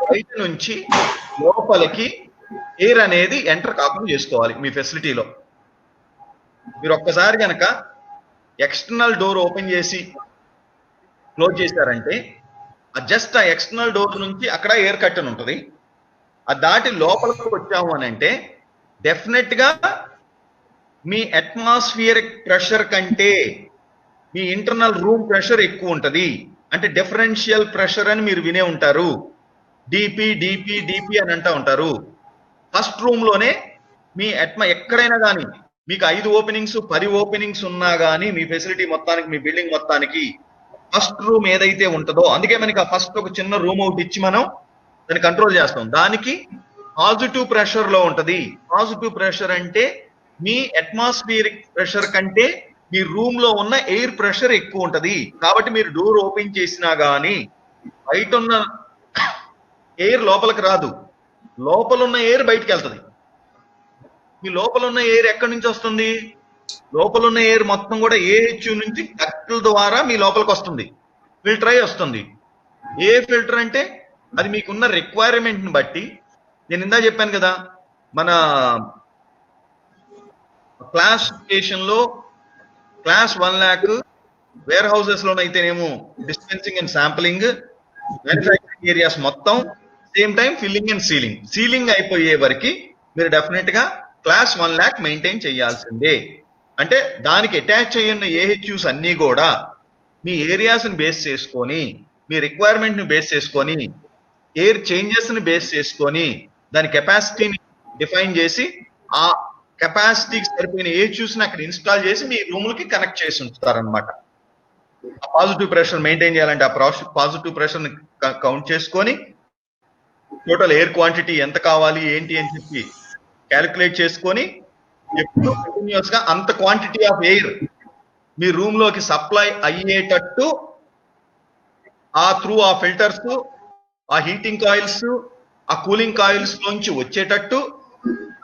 బయట నుంచి లోపలికి ఎయిర్ అనేది ఎంటర్ కాకుండా చేసుకోవాలి మీ ఫెసిలిటీలో. మీరు ఒక్కసారి కనుక ఎక్స్టర్నల్ డోర్ ఓపెన్ చేసి క్లోజ్ చేశారంటే జస్ట్ ఆ ఎక్స్టర్నల్ డోర్ నుంచి అక్కడ ఎయిర్ కర్టెన్ ఉంటుంది, అది దాటి లోపలికి వచ్చాము అని అంటే డెఫినెట్ గా మీ అట్మాస్ఫియరిక్ ప్రెషర్ కంటే మీ ఇంటర్నల్ రూమ్ ప్రెషర్ ఎక్కువ ఉంటది. అంటే డిఫరెన్షియల్ ప్రెషర్ అని మీరు వినే ఉంటారు, డిపి డిపి డిపి అని అంటూ ఉంటారు. ఫస్ట్ రూమ్ లోనే మీ ఎక్కడైనా కానీ మీకు 5 ఓపెనింగ్స్ 10 ఓపెనింగ్స్ ఉన్నా కానీ మీ ఫెసిలిటీ మొత్తానికి, మీ బిల్డింగ్ మొత్తానికి ఫస్ట్ రూమ్ ఏదైతే ఉంటుందో, అందుకే మనకి ఆ ఫస్ట్ ఒక చిన్న రూమ్ ఒకటి ఇచ్చి మనం దాన్ని కంట్రోల్ చేస్తాం. దానికి పాజిటివ్ ప్రెషర్ లో ఉంటది. పాజిటివ్ ప్రెషర్ అంటే మీ అట్మాస్ఫియరిక్ ప్రెషర్ కంటే మీ రూమ్ లో ఉన్న ఎయిర్ ప్రెషర్ ఎక్కువ ఉంటది. కాబట్టి మీరు డోర్ ఓపెన్ చేసినా గానీ బయట ఉన్న ఎయిర్ లోపలికి రాదు, లోపల ఉన్న ఎయిర్ బయటికి వెళ్తుంది. మీ లోపల ఉన్న ఎయిర్ ఎక్కడి నుంచి వస్తుంది? లోపల ఉన్న ఎయిర్ మొత్తం కూడా ఏహెచ్యు నుంచి డక్ట్ల ద్వారా మీ లోపలికి వస్తుంది, ఫిల్టర్ అయి వస్తుంది. ఏ ఫిల్టర్ అంటే అది మీకున్న రిక్వైర్మెంట్ ని బట్టి. నేను ఇందా చెప్పాను కదా, మన క్లాసిఫికేషన్ లో క్లాస్ 1 lakh, వేర్ హౌసెస్ లోనైతేనేమో dispensing and sampling, manufacturing areas మొత్తం, same time filling and sealing. Sealing అయిపోయే వరకు మీరు డెఫినెట్ గా క్లాస్ 1 lakh మెయింటైన్ చేయాల్సిందే. అంటే దానికి అటాచ్ అయ్యున్న ఏహెచ్యూస్ అన్ని కూడా మీ ఏరియాస్ ని బేస్ చేసుకొని, మీ రిక్వైర్మెంట్ ని బేస్ చేసుకొని, ఎయిర్ చేంజెస్ ని బేస్ చేసుకొని, దాని కెపాసిటీని డిఫైన్ చేసి ఆ కెపాసిటీకి సరిపోయిన ఏహెచ్యూస్ ని అక్కడ ఇన్స్టాల్ చేసి మీ రూములకి కనెక్ట్ చేసి ఉంచుతారనమాట. పాజిటివ్ ప్రెషర్ మెయింటైన్ చేయాలంటే ఆ పాజిటివ్ ప్రెషర్ ని కౌంట్ చేసుకొని టోటల్ ఎయిర్ క్వాంటిటీ ఎంత కావాలి ఏంటి అని చెప్పి క్యాలిక్యులేట్ చేసుకొని ఎప్పుడు కంటిన్యూస్ గా అంత quantity of air me room లోకి సప్లై అయ్యేటట్టు త్రూ ఆ ఫిల్టర్స్, ఆ హీటింగ్ కాయిల్స్, ఆ కూలింగ్ కాయిల్స్ నుంచి వచ్చేటట్టు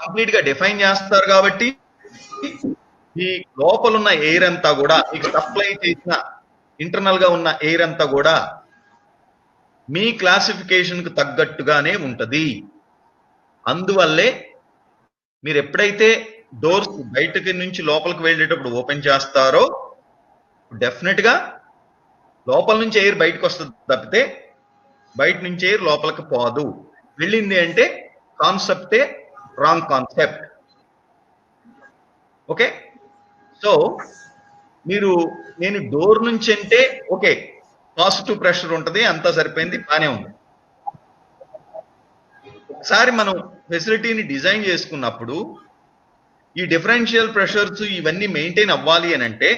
కంప్లీట్ గా డిఫైన్ చేస్తారు. కాబట్టి ఈ లోపల ఉన్న ఎయిర్ అంతా కూడా మీకు సప్లై చేసిన ఇంటర్నల్ గా ఉన్న ఎయిర్ అంతా కూడా మీ క్లాసిఫికేషన్ కు తగ్గట్టుగానే ఉంటది. అందువల్లే మీరు ఎప్పుడైతే డోర్స్ బయటకి నుంచి లోపలికి వెళ్ళేటప్పుడు ఓపెన్ చేస్తారో డెఫినెట్ గా లోపల నుంచి ఎయిర్ బయటకు వస్తుంది తప్పితే బయట నుంచి ఎయిర్ లోపలికి పోదు. వెళ్ళింది అంటే కాన్సెప్టే రాంగ్ కాన్సెప్ట్. ఓకే, సో మీరు నేను డోర్ నుంచి అంటే ఓకే పాజిటివ్ ప్రెషర్ ఉంటుంది, అంతా సరిపోయింది, బానే ఉంది. ఒకసారి మనం ఫెసిలిటీని డిజైన్ చేసుకున్నప్పుడు ఈ డిఫరెన్షియల్ ప్రెషర్స్ ఇవన్నీ మెయింటైన్ అవ్వాలి అని అంటే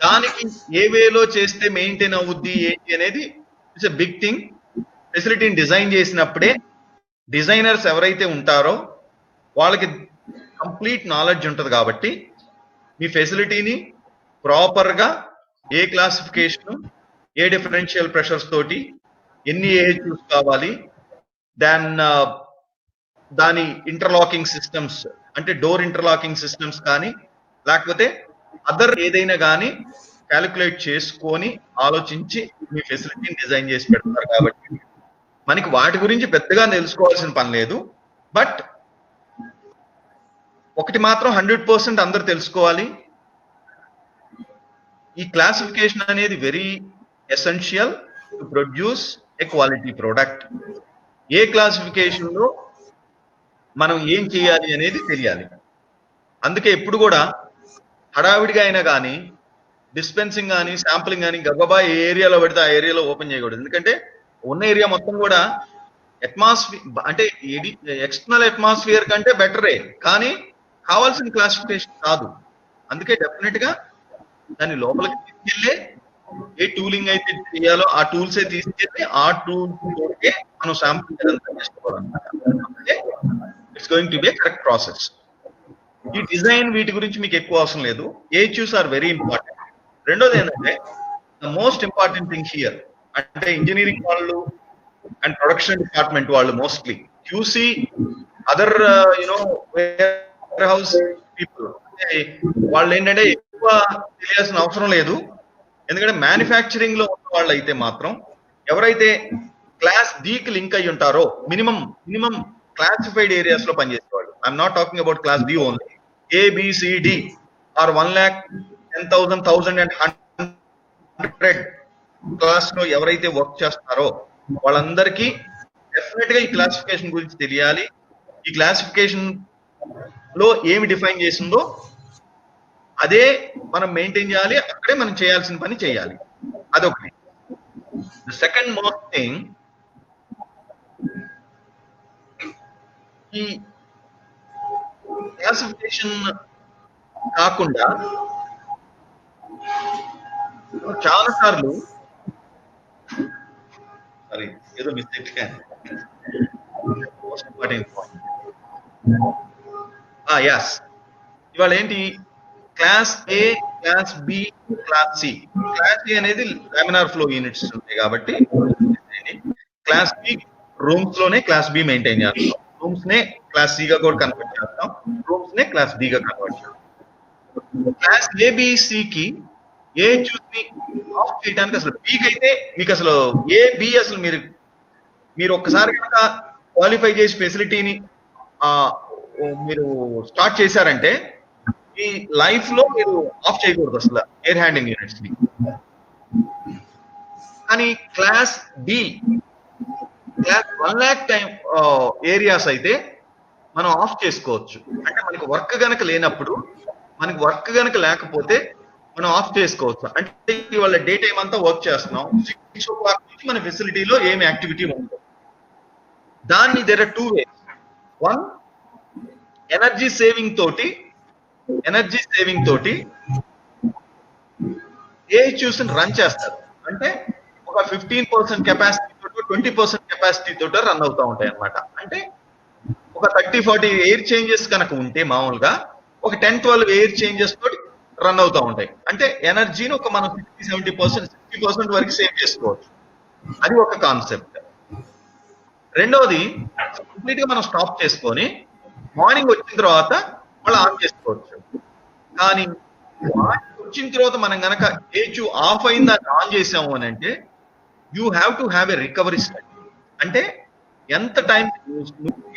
దానికి ఏ వేలో చేస్తే మెయింటైన్ అవుద్ది ఏంటి అనేది ఇట్స్ ఎ బిగ్ థింగ్. ఫెసిలిటీని డిజైన్ చేసినప్పుడే డిజైనర్స్ ఎవరైతే ఉంటారో వాళ్ళకి కంప్లీట్ నాలెడ్జ్ ఉంటుంది. కాబట్టి మీ ఫెసిలిటీని ప్రాపర్ గా ఏ క్లాసిఫికేషన్, ఏ డిఫరెన్షియల్ ప్రెషర్స్ తోటి, ఎన్ని ఏహెచ్యూస్ కావాలి, దాన్ దాని ఇంటర్లాకింగ్ సిస్టమ్స్ అంటే డోర్ ఇంటర్లాకింగ్ సిస్టమ్స్ కానీ లేకపోతే అదర్ ఏదైనా కానీ క్యాలిక్యులేట్ చేసుకొని ఆలోచించి మీ ఫెసిలిటీని డిజైన్ చేసి పెడతారు కాబట్టి మనకి వాటి గురించి పెద్దగా తెలుసుకోవాల్సిన పని లేదు. బట్ ఒకటి మాత్రం 100% అందరు తెలుసుకోవాలి, ఈ క్లాసిఫికేషన్ అనేది very essential to produce A quality product. A classification లో మనం ఏం చేయాలి అనేది తెలియాలి. అందుకే ఎప్పుడు కూడా హడావిడిగా అయినా కానీ డిస్పెన్సింగ్ కానీ శాంప్లింగ్ కానీ గబగబా ఏ ఏరియాలో పెడితే ఆ ఏరియాలో ఓపెన్ చేయకూడదు. ఎందుకంటే ఉన్న ఏరియా మొత్తం కూడా అట్మాస్ఫియర్ అంటే ఎక్స్టర్నల్ అట్మాస్ఫియర్ కంటే బెటరే, కానీ కావాల్సిన క్లాసిఫికేషన్ కాదు. అందుకే డెఫినెట్ గా దాని లోపలికి తీసుకెళ్ళే ఏ టూలింగ్ అయితే చేయాలో ఆ టూల్సే తీసుకెళ్ళి ఆ టూల్స్ మనం శాంపుల్ చేసుకోవాలన్నమాట. It's going to be correct process. ఈ డిజైన్ వీటి గురించి మీకు ఎక్కువ అవసరం లేదు. AHUs are very important. రెండోది ఏంటంటే the most important thing here అంటే ఇంజనీరింగ్ వాళ్ళు అండ్ ప్రొడక్షన్ డిపార్ట్మెంట్ వాళ్ళు mostly QC other warehouse people వాళ్ళు ఏంటంటే ఎక్కువ తెలియాల్సిన అవసరం లేదు. ఎందుకంటే మ్యానుఫ్యాక్చరింగ్ లో ఉన్న వాళ్ళు అయితే మాత్రం ఎవరైతే క్లాస్ D కి లింక్ అయ్యి ఉంటారో మినిమం క్లాసిఫైడ్ ఏరియాస్ లో పనిచేసేవాళ్ళు. I'm not talking about class D only. ABCD or 1,10,000, 1,000 and 100 class లో ఎవరైతే వర్క్ చేస్తారో వాళ్ళందరికీ డెఫినెట్ గా ఈ క్లాసిఫికేషన్ గురించి తెలియాలి. ఈ క్లాసిఫికేషన్ లో ఏమి డిఫైన్ చేసిందో అదే మనం మెయింటైన్ చేయాలి, అక్కడే మనం చేయాల్సిన పని చేయాలి. అదొకటి. ద సెకండ్ మోస్ట్ థింగ్, ఈ క్లాసిఫికేషన్ కాకుండా చాలా సార్లు సారీ ఏదో మిస్టేక్ యాస్ ఇవాళ ఏంటి class A, class B, class C. Class A అనేది లామినార్ ఫ్లో యూనిట్స్ ఉంటాయి కాబట్టి క్లాస్ B రూమ్స్ లోనే క్లాస్ B మెయింటైన్ చేస్తాం, రూమ్స్ నే క్లాస్ C గా కూడా కన్వర్ట్ చేస్తాం, రూమ్స్ నే క్లాస్ D గా కన్వర్ట్ చేస్తాం. క్లాస్ ABC కి AHUs ని ఆఫ్ చేయడానికి అసలు B కి అయితే మీకు అసలు B అసలు మీరు ఒక్కసారి కనుక క్వాలిఫై చేసి ఫెసిలిటీని మీరు స్టార్ట్ చేశారంటే ఈ లైఫ్ లో మీరు ఆఫ్ చేయకూడదు అసలు ఎయిర్ హ్యాండింగ్ యూనిట్స్ ని. కానీ class D class 1 lakh time areas అయితే మనం ఆఫ్ చేసుకోవచ్చు. అంటే మనకి వర్క్ గనక లేనప్పుడు, మనకి వర్క్ గనక లేకపోతే మనం ఆఫ్ చేసుకోవచ్చు. అంటే ఇవాళ డే టైం అంతా వర్క్ చేస్తున్నాం, 6 o'clock నుంచి మన ఫెసిలిటీలో ఏమి యాక్టివిటీ ఉండదు. దాన్ని there are 2 ways. 1, energy saving తోటి AHUs రన్ చేస్తారు. అంటే ఒక 15% కెపాసిటీ తోటి 20% కెపాసిటీ తోటి రన్ అవుతూ ఉంటాయి అన్నమాట. అంటే ఒక 30-40 ఎయిర్ చేంజెస్ కనుక ఉంటే మామూలుగా ఒక 10-12 ఎయిర్ చేంజెస్ తోటి రన్ అవుతూ ఉంటాయి. అంటే ఎనర్జీని ఒక మనం 60% వరకు సేవ్ చేసుకోవచ్చు. అది ఒక కాన్సెప్ట్. రెండవది కంప్లీట్ గా మనం స్టాప్ చేసుకొని మార్నింగ్ వచ్చిన తర్వాత మళ్ళీ ఆన్ చేసుకోవచ్చు. కానీ మార్నింగ్ వచ్చిన తర్వాత మనం గనక AHU ఆఫ్ అయిందని ఆన్ చేసాము అని అంటే you have to have a recovery study. అంటే ఎంత టైం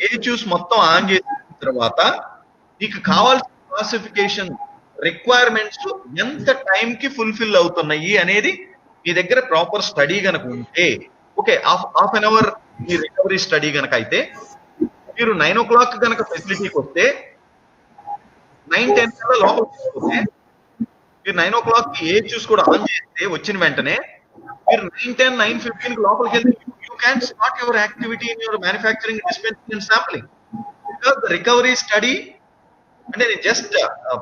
AHUs మొత్తం ఆన్ చేసిన తర్వాత నీకు కావాల్సిన క్లాసిఫికేషన్ రిక్వైర్మెంట్స్ ఎంత టైం కి ఫుల్ఫిల్ అవుతున్నాయి అనేది మీ దగ్గర ప్రాపర్ స్టడీ కనుక ఉంటే, ఓకే హాఫ్ అన్ అవర్ మీ రికవరీ స్టడీ కనుక అయితే మీరు 9 o'clock కనుక ఫెసిలిటీకి వస్తే 9-10 కల్లా లోపలికి వస్తే మీరు 9 o'clock AHUs కూడా ఆన్ చేస్తే వచ్చిన వెంటనే మీరు 9:10, 9:15 లోపలికి వెళ్తే you can start your activity in your manufacturing, dispensing and sampling. Because the recovery study అంటే నేను జస్ట్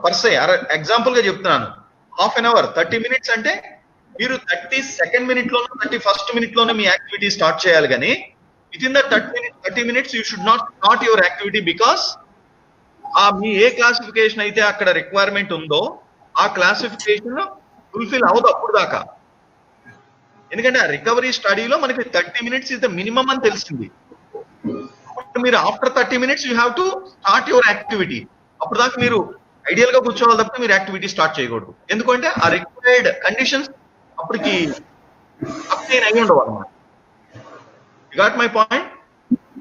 పర్సే ఎగ్జాంపుల్ గా చెప్తున్నాను. హాఫ్ అన్ అవర్ 30 minutes అంటే మీరు 32nd minute లోనో 31st minute లోనే మీ యాక్టివిటీ స్టార్ట్ చేయాలి. కానీ with in the 30 minutes you should not start your activity. Because me A classification అయితే అక్కడ రిక్వైర్మెంట్ ఉందో ఆ క్లాసిఫికేషన్ ఫుల్ఫిల్ అవ్వదు అప్పుడు దాకా. ఎందుకంటే ఆ రికవరీ స్టడీలో మనకి 30 minutes ఇస్ ద మినిమం అని తెలిసింది. మీరు after 30 minutes you have to start your activity. అప్పుడు దాకా మీరు ఐడియల్ గా కూర్చోవాలి తప్ప మీరు యాక్టివిటీ స్టార్ట్ చేయకూడదు. ఎందుకంటే ఆ రిక్వైర్డ్ కండిషన్స్ అప్పటికి అప్లైన్ అయి ఉండవు అన్నమాట. You got my point?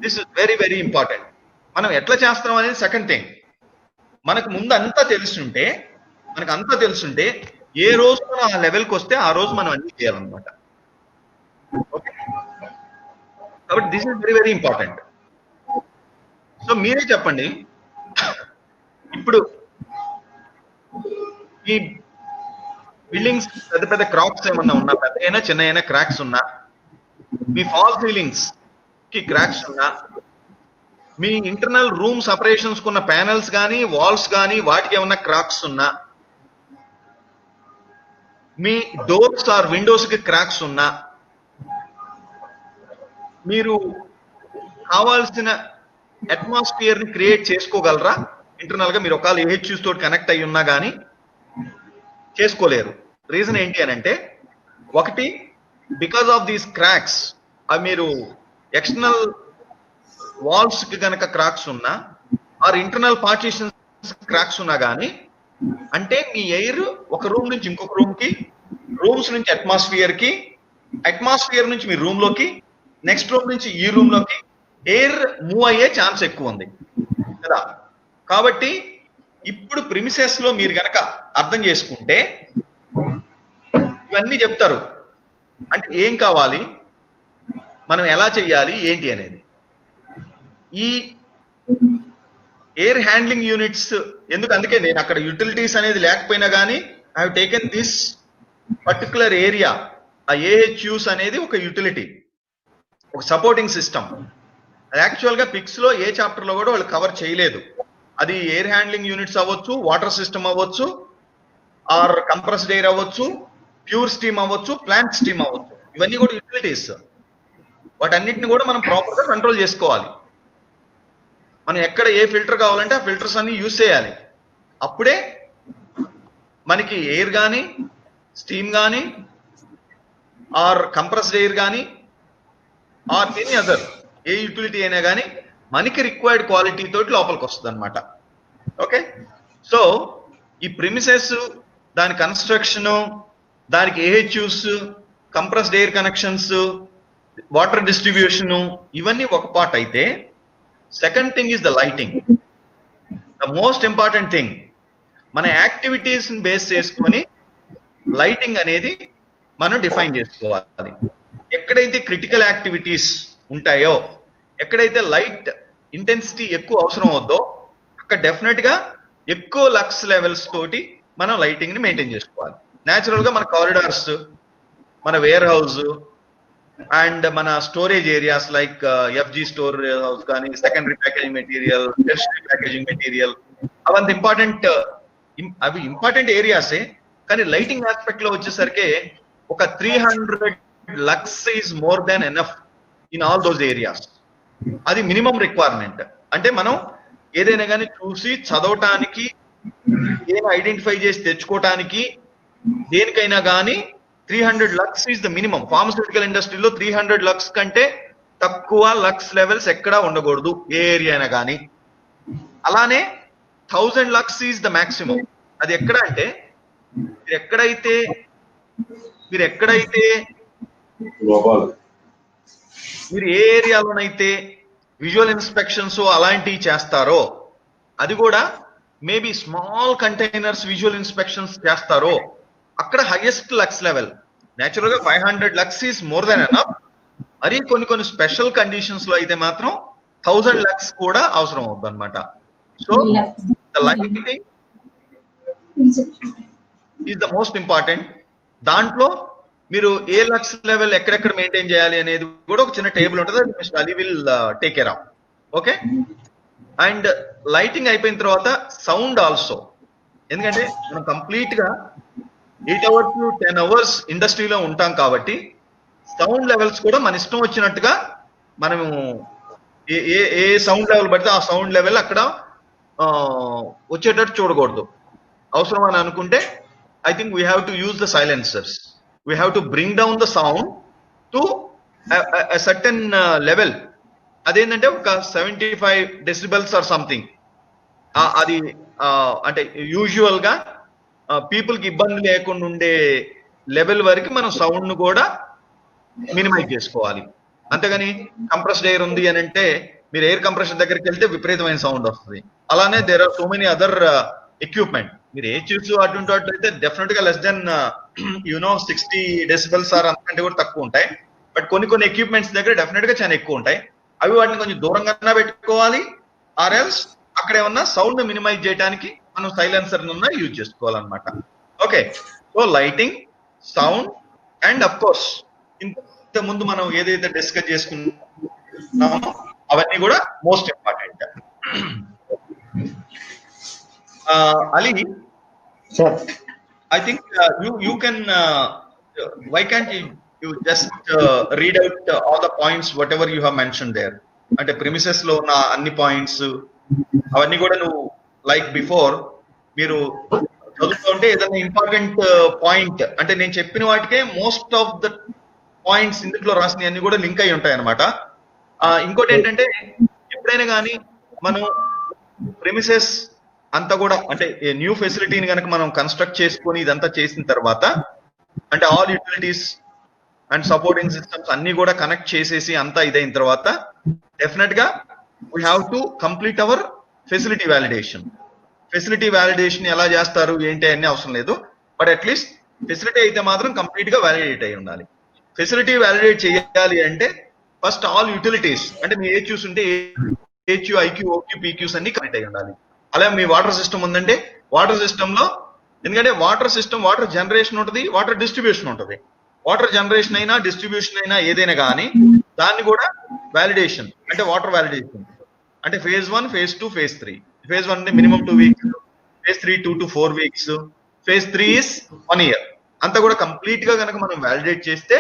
This is very very important. మనం ఎట్లా చేస్తాం అనేది సెకండ్ థింగ్. మనకు ముందు అంతా తెలుసుంటే ఏ రోజు మనం ఆ లెవెల్కి వస్తే ఆ రోజు మనం అన్ని చేయాలన్నమాట. ఓకే, కాబట్టి this is very very important. So మీరే చెప్పండి, ఇప్పుడు ఈ బిల్డింగ్స్ పెద్ద పెద్ద క్రాక్స్ ఏమన్నా ఉన్నా, పెద్ద అయినా చిన్న అయినా క్రాక్స్ ఉన్నా, మీ ఫాల్ సీలింగ్స్ కి క్రాక్స్ ఉన్నా, మీ ఇంటర్నల్ రూమ్ సపరేషన్స్ కున్న ప్యానల్స్ కానీ వాల్స్ కానీ వాటికి ఏమన్నా క్రాక్స్ ఉన్నా, మీ డోర్స్ ఆర్ విండోస్ కి క్రాక్స్ ఉన్నా, మీరు కావాల్సిన అట్మాస్ఫియర్ ని క్రియేట్ చేసుకోగలరా? ఇంటర్నల్ గా మీరు ఒకవేళ ఏహెచ్యూస్ తోటి కనెక్ట్ అయి ఉన్నా కానీ చేసుకోలేరు. రీజన్ ఏంటి అని అంటే, ఒకటి బికాస్ ఆఫ్ దీస్ క్రాక్స్, అవి మీరు ఎక్స్టర్నల్ వాల్స్ కి కనుక క్రాక్స్ ఉన్నా ఆర్ ఇంటర్నల్ పార్టీషన్స్ క్రాక్స్ ఉన్నా కానీ, అంటే మీ ఎయిర్ ఒక రూమ్ నుంచి ఇంకొక రూమ్ కి, రూమ్స్ నుంచి అట్మాస్ఫియర్ కి, అట్మాస్ఫియర్ నుంచి మీ రూమ్ లోకి, నెక్స్ట్ రూమ్ నుంచి ఈ రూమ్ లోకి ఎయిర్ మూవ్ అయ్యే ఛాన్స్ ఎక్కువ ఉంది కదా. కాబట్టి ఇప్పుడు ప్రిమిసెస్ లో మీరు గనక అర్థం చేసుకుంటే ఇవన్నీ చెప్తారు. అంటే ఏం కావాలి, మనం ఎలా చెయ్యాలి, ఏంటి అనేది. ఈ ఎయిర్ హ్యాండ్లింగ్ యూనిట్స్ ఎందుకు, అందుకే నేను అక్కడ యూటిలిటీస్ అనేది లేకపోయినా కానీ I have taken this particular area. ఆ ఏహెచ్యూస్ అనేది ఒక యూటిలిటీ, ఒక సపోర్టింగ్ సిస్టమ్. యాక్చువల్ గా పిక్స్ లో ఏ చాప్టర్ లో కూడా వాళ్ళు కవర్ చేయలేదు. అది ఎయిర్ హ్యాండ్లింగ్ యూనిట్స్ అవ్వచ్చు, వాటర్ సిస్టమ్ అవ్వచ్చు, ఆర్ కంప్రెస్డ్ ఎయిర్ అవ్వచ్చు, ప్యూర్ స్టీమ్ అవ్వచ్చు, ప్లాంట్ స్టీమ్ అవ్వచ్చు. ఇవన్నీ కూడా యూటిలిటీస్. వాటన్నిటిని కూడా మనం ప్రాపర్ గా కంట్రోల్ చేసుకోవాలి. మనం ఎక్కడ ఏ ఫిల్టర్ కావాలంటే ఆ ఫిల్టర్స్ అన్ని యూజ్ చేయాలి. అప్పుడే మనకి ఎయిర్ కానీ, స్టీమ్ కానీ, ఆర్ కంప్రెస్డ్ ఎయిర్ కానీ, ఆర్ ఎనీ అదర్ ఏ యూటిలిటీ అయినా కానీ మనకి రిక్వైర్డ్ క్వాలిటీ తోటి లోపలికి వస్తుంది అనమాట. ఓకే, సో ఈ ప్రిమిసెస్, దాని కన్స్ట్రక్షన్, దానికి AHUs, compressed air connections, water distribution, ఇవన్నీ ఒక పార్ట్ అయితే, second thing is the lighting. The most important thing. మన యాక్టివిటీస్ బేస్ చేసుకొని లైటింగ్ అనేది మనం డిఫైన్ చేసుకోవాలి. ఎక్కడైతే క్రిటికల్ యాక్టివిటీస్ ఉంటాయో, ఎక్కడైతే లైట్ ఇంటెన్సిటీ ఎక్కువ అవసరం అవుద్దో, అక్కడ డెఫినెట్ గా ఎక్కువ లక్స్ లెవెల్స్ తోటి మనం లైటింగ్ ని మెయింటైన్ చేసుకోవాలి. న్యాచురల్ గా మన కారిడార్స్, మన వేర్ హౌస్ అండ్ మన storage areas like FG store house కానీ, secondary packaging material, tertiary packaging material, అవంత అవి ఇంపార్టెంట్ ఏరియాసే. కానీ లైటింగ్ ఆస్పెక్ట్ లో వచ్చేసరికి ఒక 300 lux is more than enough in all those areas. అది మినిమం రిక్వైర్మెంట్. అంటే మనం ఏదైనా కానీ చూసి చదవటానికి, ఏదైనా ఐడెంటిఫై చేసి తెచ్చుకోవటానికి, దేనికైనా కానీ 300 lux is the minimum. Pharmaceutical ఇండస్ట్రీలో 300 లక్స్ కంటే తక్కువ లక్స్ లెవెల్స్ ఎక్కడా ఉండకూడదు, ఏ ఏరియా అయినా కానీ. అలానే 1000 లక్స్ ఈజ్ ద మాక్సిమం. అది ఎక్కడ అంటే, మీరు ఎక్కడైతే మీరు ఏ ఏరియాలోనైతే విజువల్ ఇన్స్పెక్షన్స్ అలాంటివి చేస్తారో, అది కూడా maybe small containers visual inspections చేస్తారో, అక్కడ హైయెస్ట్ లక్స్ లెవెల్. న్యాచురల్ గా 500 lux is more than enough. మరి కొన్ని స్పెషల్ కండిషన్స్ లో అయితే మాత్రం 1000 లక్స్ కూడా అవసరం అవుతుంది అనమాట. So the lighting is the most important. దాంట్లో మీరు ఏ లక్స్ లెవెల్ ఎక్కడెక్కడ మెయింటైన్ చేయాలి అనేది కూడా ఒక చిన్న టేబుల్ ఉంటుంది, mister Ali will take care of. Okay, and lighting అయిపోయిన తర్వాత సౌండ్ ఆల్సో. ఎందుకంటే మనం కంప్లీట్ గా 8 hours to 10 hours ఇండస్ట్రీలో ఉంటాం కాబట్టి సౌండ్ లెవెల్స్ కూడా మన ఇష్టం వచ్చినట్టుగా మనము ఏ సౌండ్ లెవెల్ పడితే ఆ సౌండ్ లెవెల్ అక్కడ వచ్చేటట్టు చూడకూడదు. అవసరం అని అనుకుంటే I think we have to use the silencers. We have to bring down the sound to a certain level. అదేంటంటే ఒక 75 డెసిబెల్స్ ఆర్ సంథింగ్. అది అంటే యూజువల్ గా పీపుల్ కి ఇబ్బంది లేకుండా ఉండే లెవెల్ వరకు మనం సౌండ్ ను కూడా మినిమైజ్ చేసుకోవాలి. అంతేగాని కంప్రెస్డ్ ఎయిర్ ఉంది అని అంటే మీరు ఎయిర్ కంప్రెషన్ దగ్గరికి వెళ్తే విపరీతమైన సౌండ్ వస్తుంది. అలానే there are so many other equipment. మీరు ఏ చూసి అటువంటి అయితే డెఫినెట్ గా లెస్ దెన్ 60 డెసిబెల్స్ ఆర్ అంతకంటే కూడా తక్కువ ఉంటాయి. బట్ కొన్ని ఎక్విప్మెంట్స్ దగ్గర డెఫినెట్ గా చాలా ఎక్కువ ఉంటాయి. అవి వాటిని కొంచెం దూరంగా పెట్టుకోవాలి. ఆర్ ఎల్స్ అక్కడ ఏమన్నా సౌండ్ మినిమైజ్ చేయడానికి మనం సైలెన్సర్ యూజ్ చేసుకోవాలన్నమాట. Okay, so lighting, sound and of course ఇంత ముందు మనం ఏదైతే డిస్కస్ చేసుకున్నామో అవన్నీ కూడా most important. Ali, Sir. I think you can why can't you just read out all the points whatever you have mentioned there. అంటే premises లో ఉన్న అన్ని పాయింట్స్ అవన్నీ కూడా నువ్వు లైక్ బిఫోర్ మీరు చదువుతుంటే ఏదైనా ఇంపార్టెంట్ పాయింట్ అంటే నేను చెప్పిన వాటికే మోస్ట్ ఆఫ్ ద పాయింట్స్ ఇందులో రాసినవి అన్ని కూడా లింక్ అయి ఉంటాయి అనమాట. ఇంకోటి ఏంటంటే ఎప్పుడైనా కానీ మనం ప్రిమిసెస్ అంతా కూడా అంటే న్యూ ఫెసిలిటీని కనుక మనం కన్స్ట్రక్ట్ చేసుకొని ఇదంతా చేసిన తర్వాత అంటే all utilities and supporting systems అన్ని కూడా కనెక్ట్ చేసేసి అంతా ఇదైన తర్వాత డెఫినెట్ గా we have to complete hour facility validation. Facility validation ఎలా చేస్తారు ఏంటి అన్ని అవసరం లేదు, బట్ అట్లీస్ట్ ఫెసిలిటీ అయితే మాత్రం కంప్లీట్ గా వ్యాలిడేట్ అయి ఉండాలి. ఫెసిలిటీ వ్యాలిడేట్ చేయాలి అంటే ఫస్ట్ ఆల్ యూటిలిటీస్ అంటే మీ ఏ చూస్తుంటే హెచ్యూ, ఐక్యూ, ఓక్యూ, పీక్యూస్ అన్ని కనెక్ట్ అయి ఉండాలి. అలాగే మీ వాటర్ సిస్టమ్ ఉందంటే వాటర్ సిస్టమ్ లో ఎందుకంటే వాటర్ సిస్టమ్ వాటర్ జనరేషన్ ఉంటుంది, వాటర్ డిస్ట్రిబ్యూషన్ ఉంటుంది. వాటర్ జనరేషన్ అయినా డిస్ట్రిబ్యూషన్ అయినా ఏదైనా కానీ దాన్ని కూడా వ్యాలిడేషన్ అంటే వాటర్ వ్యాలిడేషన్ అంటే phase 1, phase 2, phase 3. phase 1 అంటే minimum 2 weeks, phase 3 2 to 4 weeks, phase 3 is 1 year. అంతా కూడా కంప్లీట్ గా కనుక మనం వ్యాలిడేట్ చేస్తే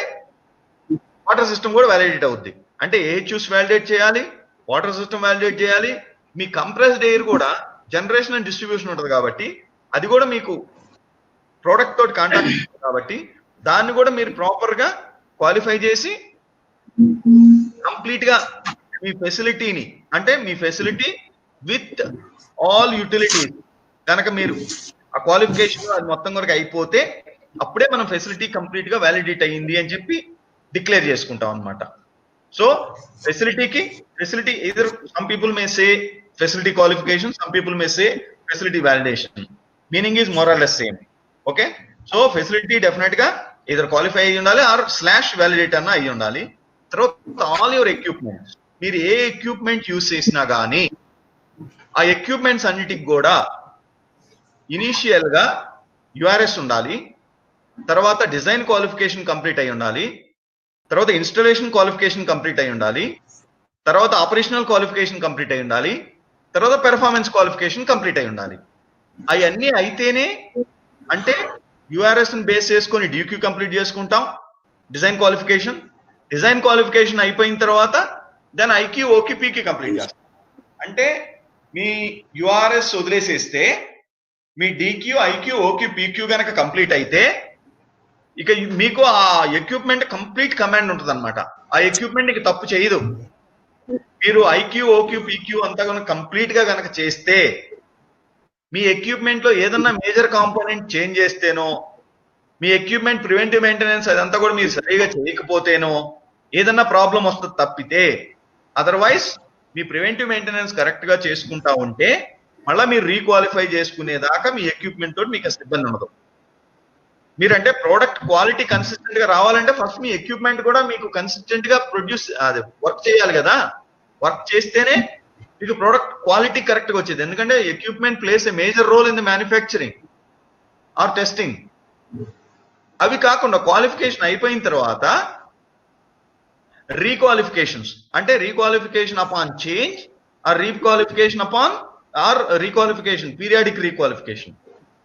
వాటర్ సిస్టమ్ కూడా వ్యాలిడేట్ అవుద్ది. అంటే ఏ చూస్ వ్యాలిడేట్ చేయాలి, వాటర్ సిస్టమ్ వ్యాలిడేట్ చేయాలి, మీ కంప్రెస్డ్ ఎయిర్ కూడా జనరేషన్ అండ్ డిస్ట్రిబ్యూషన్ ఉంటుంది కాబట్టి అది కూడా మీకు ప్రోడక్ట్ తోటి కాంటాక్ట్ కాబట్టి దాన్ని కూడా మీరు ప్రాపర్ గా క్వాలిఫై చేసి కంప్లీట్ గా మీ ఫెసిలిటీని అంటే మీ ఫెసిలిటీ విత్ ఆల్ యూటిలిటీస్ కనుక మీరు ఆ క్వాలిఫికేషన్ అది మొత్తం వరకు అయిపోతే అప్పుడే మనం ఫెసిలిటీ కంప్లీట్ గా వ్యాలిడేట్ అయ్యింది అని చెప్పి డిక్లేర్ చేసుకుంటాం అనమాట. So facility either some people may say facility qualification, some people may say facility validation. Meaning is more or less same. Okay, so facility definitely గా either qualify అయ్యి ఉండాలి or /validate అన్న అయ్యి ఉండాలి. తర్వాత ఆల్ యువర్ ఎక్విప్మెంట్స్ మీరు ఏ equipment use చేసినా కానీ ఆ ఎక్విప్మెంట్స్ అన్నిటికి కూడా ఇనీషియల్ గా యుఆర్ఎస్ ఉండాలి, తర్వాత డిజైన్ క్వాలిఫికేషన్ కంప్లీట్ అయి ఉండాలి, తర్వాత ఇన్స్టాలేషన్ క్వాలిఫికేషన్ కంప్లీట్ అయి ఉండాలి, తర్వాత ఆపరేషనల్ క్వాలిఫికేషన్ కంప్లీట్ అయి ఉండాలి, తర్వాత పెర్ఫార్మెన్స్ క్వాలిఫికేషన్ కంప్లీట్ అయి ఉండాలి. అవన్నీ అయితేనే అంటే యుఆర్ఎస్ ని బేస్ చేసుకొని డిక్యూ కంప్లీట్ చేసుకుంటాం, డిజైన్ క్వాలిఫికేషన్ అయిపోయిన తర్వాత దాని ఐక్యూ, ఓక్యూ, పీక్యూ కంప్లీట్ చేస్తాం. అంటే మీ యుఆర్ఎస్ వదిలేసేస్తే మీ డిక్యూ, ఐక్యూ, ఓక్యూ, పీక్యూ కనుక కంప్లీట్ అయితే ఇక మీకు ఆ ఎక్విప్మెంట్ కంప్లీట్ కమాండ్ ఉంటుంది అనమాట. ఆ ఎక్విప్మెంట్ నీకు తప్పు చేయదు. మీరు ఐక్యూ, ఓక్యూ, పీక్యూ అంతా కనుక కంప్లీట్ గా కనుక చేస్తే మీ ఎక్విప్మెంట్ లో ఏదన్నా మేజర్ కాంపోనెంట్ చేంజ్ చేస్తేనో మీ ఎక్విప్మెంట్ ప్రివెంటివ్ మెయింటెనెన్స్ అదంతా కూడా మీరు సరిగా చేయకపోతేనో ఏదన్నా ప్రాబ్లం వస్తుంది తప్పితే అదర్వైజ్ మీ ప్రివెంటివ్ మెయింటెనెన్స్ కరెక్ట్ గా చేసుకుంటా ఉంటే మళ్ళీ మీరు రీక్వాలిఫై చేసుకునేదాకా మీ ఎక్విప్మెంట్ తోటి మీకు ఇబ్బంది ఉండదు. మీరంటే ప్రోడక్ట్ క్వాలిటీ కన్సిస్టెంట్ గా రావాలంటే ఫస్ట్ మీ ఎక్విప్మెంట్ కూడా మీకు కన్సిస్టెంట్ గా ప్రొడ్యూస్ అది వర్క్ చేయాలి కదా. వర్క్ చేస్తేనే మీకు ప్రోడక్ట్ క్వాలిటీ కరెక్ట్ గా వచ్చేది. ఎందుకంటే equipment plays a major role in the manufacturing or testing. అవి కాకుండా క్వాలిఫికేషన్ అయిపోయిన తర్వాత రీక్వాలిఫికేషన్స్ అంటే requalification upon change or requalification upon or requalification periodic requalification.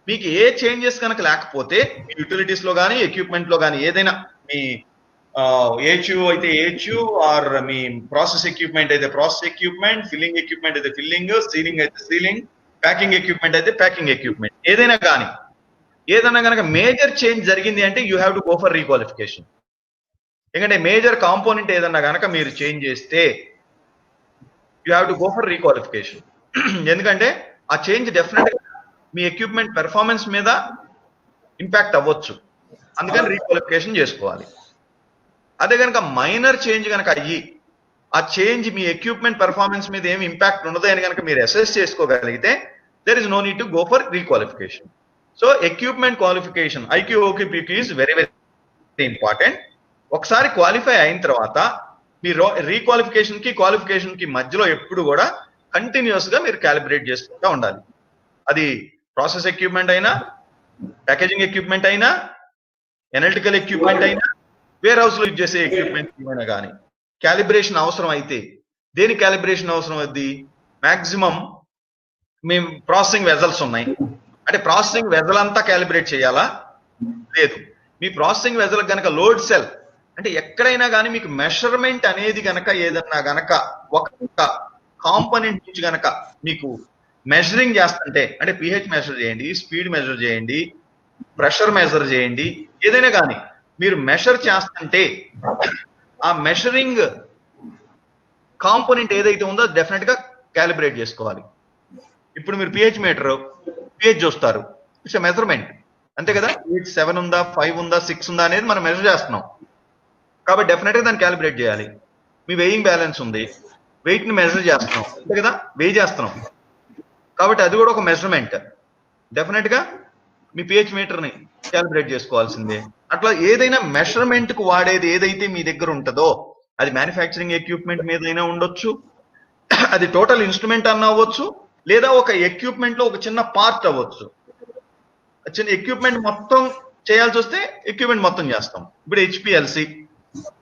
మీకు ఏ చేంజెస్ కనుక లేకపోతే మీ యూటిలిటీస్ లో కానీ ఎక్విప్మెంట్ లో కానీ ఏదైనా మీ ఏహెచ్యూ అయితే ఏహెచ్యూ ఆర్ మీ ప్రాసెస్ ఎక్విప్మెంట్ అయితే ప్రాసెస్ ఎక్విప్మెంట్, ఫిల్లింగ్ ఎక్విప్మెంట్ అయితే ఫిల్లింగ్, సీలింగ్ అయితే సీలింగ్, ప్యాకింగ్ ఎక్విప్మెంట్ అయితే ప్యాకింగ్ ఎక్విప్మెంట్ ఏదైనా కానీ ఏదైనా కనుక మేజర్ చేంజ్ జరిగింది అంటే you have to go for requalification. ఎందుకంటే మేజర్ కాంపోనెంట్ ఏదన్నా కనుక మీరు చేంజ్ చేస్తే you have to go for requalification. ఎందుకంటే ఆ చేంజ్ డెఫినెట్ గా మీ ఎక్విప్మెంట్ పెర్ఫార్మెన్స్ మీద ఇంపాక్ట్ అవ్వచ్చు, అందుకని రీక్వాలిఫికేషన్ చేసుకోవాలి. అదే కనుక మైనర్ చేంజ్ కనుక అయ్యి ఆ చేంజ్ మీ ఎక్విప్మెంట్ పెర్ఫార్మెన్స్ మీద ఏమి ఇంపాక్ట్ ఉండదు అని కనుక మీరు అసెస్ చేసుకోగలిగితే there is no need to go for requalification. So equipment qualification IQ OQ PQ is very very important. ఒకసారి క్వాలిఫై అయిన తర్వాత మీ రీక్వాలిఫికేషన్ కి క్వాలిఫికేషన్ కి మధ్యలో ఎప్పుడు కూడా కంటిన్యూస్ గా మీరు క్యాలిబ్రేట్ చేసుకుంటూ ఉండాలి. అది ప్రాసెస్ ఎక్విప్మెంట్ అయినా, ప్యాకేజింగ్ ఎక్విప్మెంట్ అయినా, ఎనలిటికల్ ఎక్విప్మెంట్ అయినా, వేర్ హౌస్ లో యూజ్ చేసే ఎక్విప్మెంట్ ఏమైనా కానీ క్యాలిబ్రేషన్ అవసరం అయితే, దేని క్యాలిబ్రేషన్ అవసరం అవుద్ది? మాక్సిమం మేము ప్రాసెసింగ్ వెజల్స్ ఉన్నాయి అంటే ప్రాసెసింగ్ వెజల్ అంతా క్యాలిబ్రేట్ చేయాలా? లేదు. మీ ప్రాసెసింగ్ వెజల్ కనుక లోడ్ సెల్ అంటే ఎక్కడైనా కానీ మీకు మెషర్మెంట్ అనేది గనక ఏదన్నా గనక ఒక కాంపోనెంట్ నుంచి గనక మీకు మెజరింగ్ చేస్తుంటే, అంటే పిహెచ్ మెజర్ చేయండి, స్పీడ్ మెజర్ చేయండి, ప్రెషర్ మెజర్ చేయండి, ఏదైనా కానీ మీరు మెషర్ చేస్తుంటే ఆ మెషరింగ్ కాంపోనెంట్ ఏదైతే ఉందో డెఫినెట్ గా క్యాలిబ్రేట్ చేసుకోవాలి. ఇప్పుడు మీరు పిహెచ్ మీటర్ పిహెచ్ చూస్తారు, ఇట్స్ మెజర్మెంట్ అంతే కదా. 7 ఉందా, 5 ఉందా, 6 ఉందా అనేది మనం మెజర్ చేస్తున్నాం కాబట్టి డెఫినెట్ గా దాన్ని క్యాలిబ్రేట్ చేయాలి. మీ వెయింగ్ బ్యాలెన్స్ ఉంది, వెయిట్ ని మెజర్ చేస్తున్నాం అంతే కదా, వెయి చేస్తున్నాం కాబట్టి అది కూడా ఒక మెజర్మెంట్. డెఫినెట్ గా మీ పిహెచ్ మీటర్ ని క్యాలిబ్రేట్ చేసుకోవాల్సిందే. అట్లా ఏదైనా మెషర్మెంట్ కు వాడేది ఏదైతే మీ దగ్గర ఉంటుందో అది మ్యానుఫ్యాక్చరింగ్ ఎక్విప్మెంట్ మీదైనా ఉండొచ్చు, అది టోటల్ ఇన్స్ట్రుమెంట్ అన్న అవ్వచ్చు, లేదా ఒక ఎక్విప్మెంట్ లో ఒక చిన్న పార్ట్ అవ్వచ్చు. చిన్న ఎక్విప్మెంట్ మొత్తం చేయాల్సి వస్తే ఎక్విప్మెంట్ మొత్తం చేస్తాం. ఇప్పుడు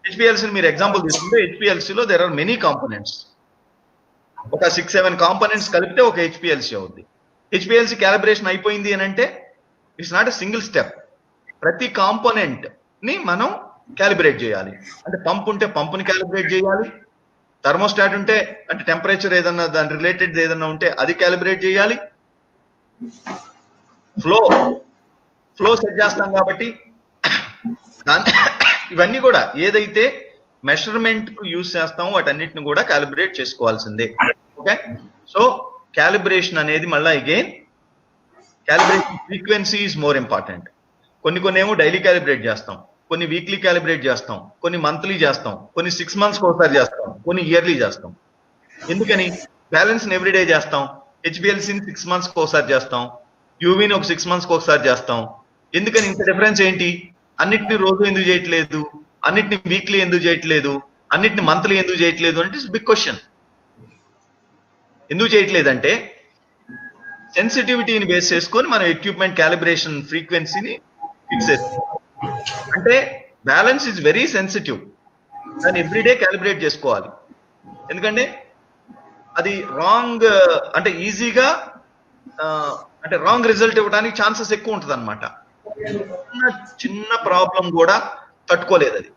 హెచ్పిఎల్సీని మీరు ఎగ్జాంపుల్ తీసుకుంటే హెచ్పిఎల్సీలో దేర్ ఆర్ మెనీ కాంపోనెంట్స్. ఒక 6-7 కాంపోనెంట్స్ కలిపితే ఒక హెచ్పిఎల్సీ అవుద్ది. హెచ్పిఎల్సీ క్యాలిబ్రేషన్ అయిపోయింది అని అంటే it's not a single step. ప్రతి కాంపోనెంట్ ని మనం క్యాలిబ్రేట్ చేయాలి. అంటే పంప్ ఉంటే పంపుని క్యాలిబ్రేట్ చేయాలి, థర్మోస్టాట్ ఉంటే అంటే టెంపరేచర్ ఏదన్నా దాని రిలేటెడ్ ఏదన్నా ఉంటే అది క్యాలిబ్రేట్ చేయాలి, ఫ్లో సెట్ చేస్తాం కాబట్టి ఇవన్నీ కూడా ఏదైతే మెషర్మెంట్ కు యూజ్ చేస్తామో వాటన్నిటిని కూడా క్యాలిబ్రేట్ చేసుకోవాల్సిందే. ఓకే, సో క్యాలిబ్రేషన్ అనేది మళ్ళీ again calibration frequency is more important. కొన్ని ఏమో డైలీ క్యాలిబ్రేట్ చేస్తాం, కొన్ని వీక్లీ క్యాలిబ్రేట్ చేస్తాం, కొన్ని మంత్లీ చేస్తాం, కొన్ని 6 months ఒకసారి చేస్తాం, కొన్ని ఇయర్లీ చేస్తాం. ఎందుకని? బ్యాలెన్స్ ఎవ్రీడే చేస్తాం, హెచ్పిఎల్సీని 6 months ఒకసారి చేస్తాం, యూవీని ఒక 6 months ఒకసారి చేస్తాం. ఎందుకని ఇంత డిఫరెన్స్ ఏంటి? అన్నిటిని రోజు ఎందుకు చేయట్లేదు, అన్నిటిని వీక్లీ ఎందుకు చేయట్లేదు, అన్నిటిని మంత్లీ ఎందుకు చేయట్లేదు అంటే ఇట్స్ బిగ్ క్వశ్చన్. ఎందుకు చేయట్లేదంటే సెన్సిటివిటీని బేస్ చేసుకొని మనం ఎక్విప్మెంట్ క్యాలిబ్రేషన్ ఫ్రీక్వెన్సీని ఫిక్స్ చేస్తాం. అంటే బ్యాలెన్స్ ఇస్ వెరీ సెన్సిటివ్, దాన్ని ఎవ్రీడే క్యాలిబ్రేట్ చేసుకోవాలి. ఎందుకంటే అది రాంగ్ అంటే ఈజీగా అంటే రాంగ్ రిజల్ట్ ఇవ్వడానికి ఛాన్సెస్ ఎక్కువ ఉంటుంది అనమాట. చిన్న ప్రాబ్లం కూడా తట్టుకోలేదు అది,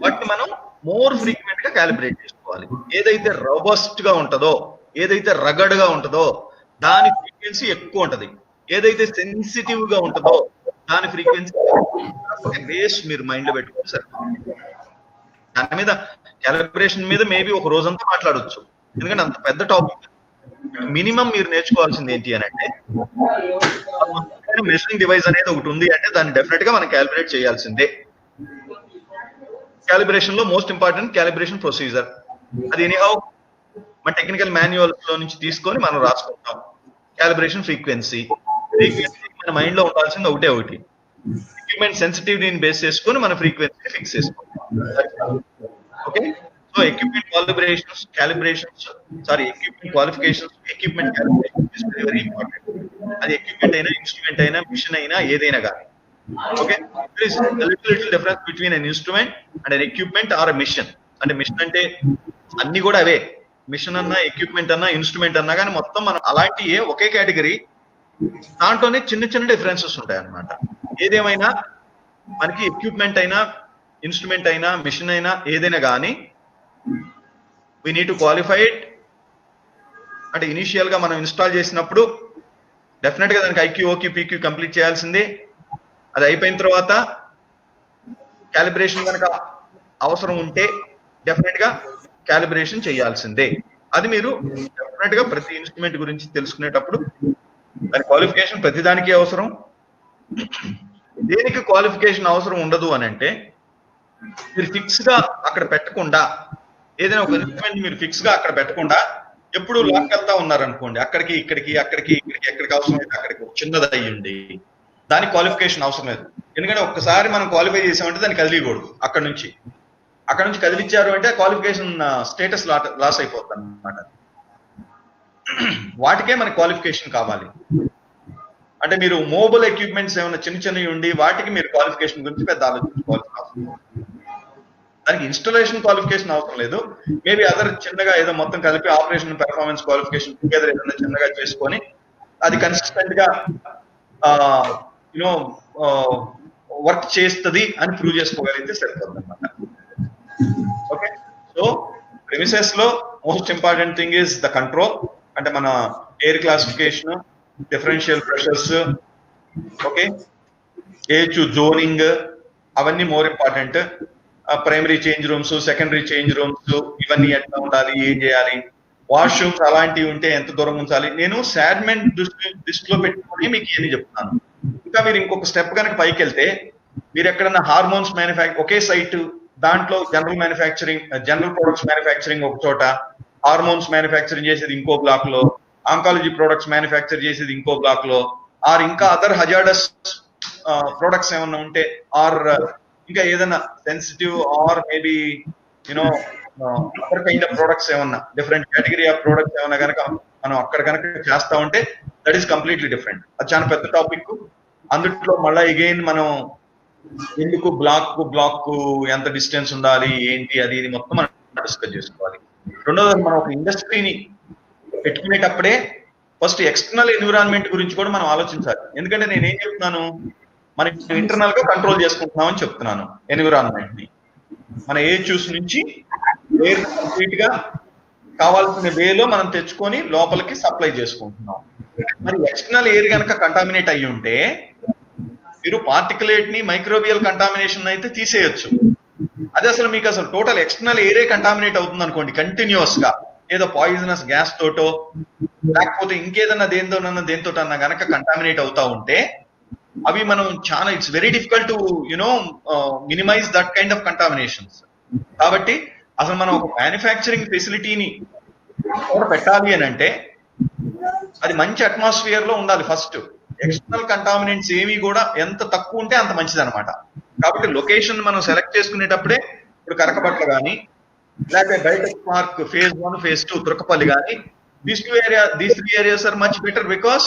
బట్ మనం మోర్ ఫ్రీక్వెంట్ గా క్యాలిబ్రేట్ చేసుకోవాలి. ఏదైతే రోబస్ట్ గా ఉంటుందో, ఏదైతే రగడ్ గా ఉంటుందో దాని ఫ్రీక్వెన్సీ ఎక్కువ ఉంటది, ఏదైతే సెన్సిటివ్ గా ఉంటుందో దాని ఫ్రీక్వెన్సీ బేస్ మీరు మైండ్ లో పెట్టుకోండి సార్. దాని మీద క్యాలిబ్రేషన్ మీద మేబీ ఒక రోజంతా మాట్లాడొచ్చు, ఎందుకంటే అంత పెద్ద టాపిక్. మినిమం మీరు నేర్చుకోవాల్సింది ఏంటి అని అంటే మెషరింగ్ డివైస్ అనేది ఒకటి ఉంది అంటే దాన్ని డెఫినెట్ గా మనం క్యాలిబ్రేట్ చేయాల్సిందే. క్యాలిబ్రేషన్ లో మోస్ట్ ఇంపార్టెంట్ క్యాలిబ్రేషన్ ప్రొసీజర్. అది ఎనీహౌ మన టెక్నికల్ మాన్యువల్స్ లో నుంచి తీసుకొని మనం రాసుకుంటాం. క్యాలిబ్రేషన్ ఫ్రీక్వెన్సీ మన మైండ్ లో ఉండాల్సింది ఒకటి. ఎక్విప్మెంట్ సెన్సిటివిటీని బేస్ చేసుకొని మన ఫ్రీక్వెన్సీ ఫిక్స్ చేసుకుంటాం. Okay, so equipment equipment qualifications, equipment calibration is very important. అది ఎక్విప్మెంట్ అయినా, ఇన్స్ట్రుమెంట్ అయినా, మిషన్ అయినా, ఏదైనా కానీ. Okay, there is a little difference between an instrument and an equipment or a mission. అంటే మిషన్ అంటే అన్ని కూడా అవే, మిషన్ అన్నా, ఎక్విప్మెంట్ అన్నా, ఇన్స్ట్రుమెంట్ అన్నా కానీ మొత్తం మనం అలాంటి ఒకే కేటగిరీ, దాంట్లోనే చిన్న డిఫరెన్సెస్ ఉంటాయి అన్నమాట. ఏదేమైనా మనకి ఎక్విప్మెంట్ అయినా, ఇన్స్ట్రుమెంట్ అయినా, మిషన్ అయినా, ఏదైనా కానీ we need to qualify it. అంటే ఇనిషియల్ గా మనం ఇన్స్టాల్ చేసినప్పుడు డెఫినెట్ గా దానికి ఐక్యూ, ఓక్యూ, పీక్యూ కంప్లీట్ చేయాల్సిందే. అది అయిపోయిన తర్వాత క్యాలిబ్రేషన్ కనుక అవసరం ఉంటే డెఫినెట్ గా క్యాలిబ్రేషన్ చేయాల్సిందే. అది మీరు డెఫినెట్ గా ప్రతి ఇన్స్ట్రుమెంట్ గురించి తెలుసుకునేటప్పుడు దాని క్వాలిఫికేషన్ ప్రతిదానికి అవసరం. దేనికి క్వాలిఫికేషన్ అవసరం ఉండదు అని అంటే, మీరు ఫిక్స్ గా అక్కడ పెట్టకుండా, ఏదైనా ఒక ఇన్స్ట్రుమెంట్ మీరు ఫిక్స్ గా అక్కడ పెట్టకుండా ఎప్పుడు లాక్కెళ్తా ఉన్నారనుకోండి, అక్కడికి ఇక్కడికి ఎక్కడికి అవసరం అయితే అక్కడికి చిన్నది అయ్యింది, దానికి క్వాలిఫికేషన్ అవసరం లేదు. ఎందుకంటే ఒక్కసారి మనం క్వాలిఫై చేసామంటే దాన్ని కదిలియకూడదు. అక్కడ నుంచి కదిలించారు అంటే క్వాలిఫికేషన్ స్టేటస్ లాస్ అయిపోతుంది అన్నమాట. వాటికే మనకి క్వాలిఫికేషన్ కావాలి. అంటే మీరు మొబైల్ ఎక్విప్మెంట్స్ ఏమైనా చిన్నవి ఉండి వాటికి మీరు క్వాలిఫికేషన్ గురించి పెద్ద ఆలోచించుకోవాల్సిన అవసరం లేదు. దానికి ఇన్స్టాలేషన్ క్వాలిఫికేషన్ అవసరం లేదు. మేబీ అదర్ చిన్నగా ఏదో మొత్తం కలిపి ఆపరేషన్ పెర్ఫార్మెన్స్ క్వాలిఫికేషన్ టుగెదర్ ఏదైనా చిన్నగా చేసుకొని అది కన్సిస్టెంట్ గా వర్క్ చేస్తుంది అని ప్రూవ్ చేసుకోగలిగితే సరిపోతుంది అన్నమాట. ఓకే, సో ప్రెమిసెస్ లో most important thing is the control. అంటే మన air classification, differential pressures, okay, age zoning, అవన్నీ more important. Primary change rooms, secondary change rooms, ఇవన్నీ ఎట్లా ఉండాలి, ఏం చేయాలి, వాష్రూమ్స్ అలాంటివి ఉంటే ఎంత దూరం ఉంచాలి. నేను శాడ్మెంట్ దృష్టిలో పెట్టుకొని మీకు ఏమి చెప్తున్నాను. ఇంకా మీరు ఇంకొక స్టెప్ కనుక పైకి వెళ్తే, మీరు ఎక్కడన్నా హార్మోన్స్ ఒకే సైట్, దాంట్లో జనరల్ ప్రొడక్ట్స్ మ్యానుఫ్యాక్చరింగ్ ఒక చోట, హార్మోన్స్ మ్యానుఫ్యాక్చరింగ్ చేసేది ఇంకో బ్లాక్ లో, ఆంకాలజీ ప్రొడక్ట్స్ మ్యానుఫ్యాక్చర్ చేసేది ఇంకో బ్లాక్ లో, ఆర్ ఇంకా అదర్ హజార్డస్ ప్రొడక్ట్స్ ఏమన్నా ఉంటే, ఆర్ ఇంకా ఏదైనా sensitive or maybe other kind of products ఏమన్నా, డిఫరెంట్ కేటగిరీ ఆఫ్ ప్రొడక్ట్స్ ఏమన్నా కనుక మనం అక్కడ కనుక చేస్తా ఉంటే దట్ ఈస్ కంప్లీట్లీ డిఫరెంట్. అది చాలా పెద్ద టాపిక్. అందుట్లో మళ్ళీ అగైన్ మనం ఎందుకు బ్లాక్ ఎంత డిస్టెన్స్ ఉండాలి, ఏంటి, అది ఇది మొత్తం మనం డిస్కస్ చేసుకోవాలి. రెండోది, మనం ఒక ఇండస్ట్రీని పెట్టుకునేటప్పుడే ఫస్ట్ ఎక్స్టర్నల్ ఎన్విరాన్మెంట్ గురించి కూడా మనం ఆలోచించాలి. ఎందుకంటే నేనేం చెప్తున్నాను, మనకి ఇంటర్నల్ గా కంట్రోల్ చేసుకుంటున్నాం అని చెప్తున్నాను. ఎన్విరాన్మెంట్ ని మన చూస్ నుంచి ఎయిర్ కంప్లీట్ గా కావాల్సిన వేలో మనం తెచ్చుకొని లోపలికి సప్లై చేసుకుంటున్నాం. మరి ఎక్స్టర్నల్ ఎయిర్ కనుక కంటామినేట్ అయ్యి ఉంటే మీరు పార్టికులేట్ ని, మైక్రోబియల్ కంటామినేషన్ అయితే తీసేయొచ్చు. అదే అసలు మీకు అసలు టోటల్ ఎక్స్టర్నల్ ఎయిరే కంటామినేట్ అవుతుంది అనుకోండి, కంటిన్యూస్ గా ఏదో పాయిజనస్ గ్యాస్ తోటో లేకపోతే ఇంకేదన్నా దేంతోటన్నా గనక కంటామినేట్ అవుతా ఉంటే అవి మనం చాలా, it's very difficult to minimise that kind of contaminations. కాబట్టి అసలు మనం ఒక మ్యానుఫ్యాక్చరింగ్ ఫెసిలిటీని పెట్టాలి అని అంటే అది మంచి అట్మాస్ఫియర్ లో ఉండాలి. ఫస్ట్ ఎక్స్టర్నల్ కంటామినెంట్స్ ఏవి కూడా ఎంత తక్కువ ఉంటే అంత మంచిది అనమాట. కాబట్టి లొకేషన్ మనం సెలెక్ట్ చేసుకునేటప్పుడే, ఇప్పుడు కరకపట్ల కానీ లేకపోతే biotech park phase 1, phase 2 Turakapally కానీ, these 3 areas are much better. Because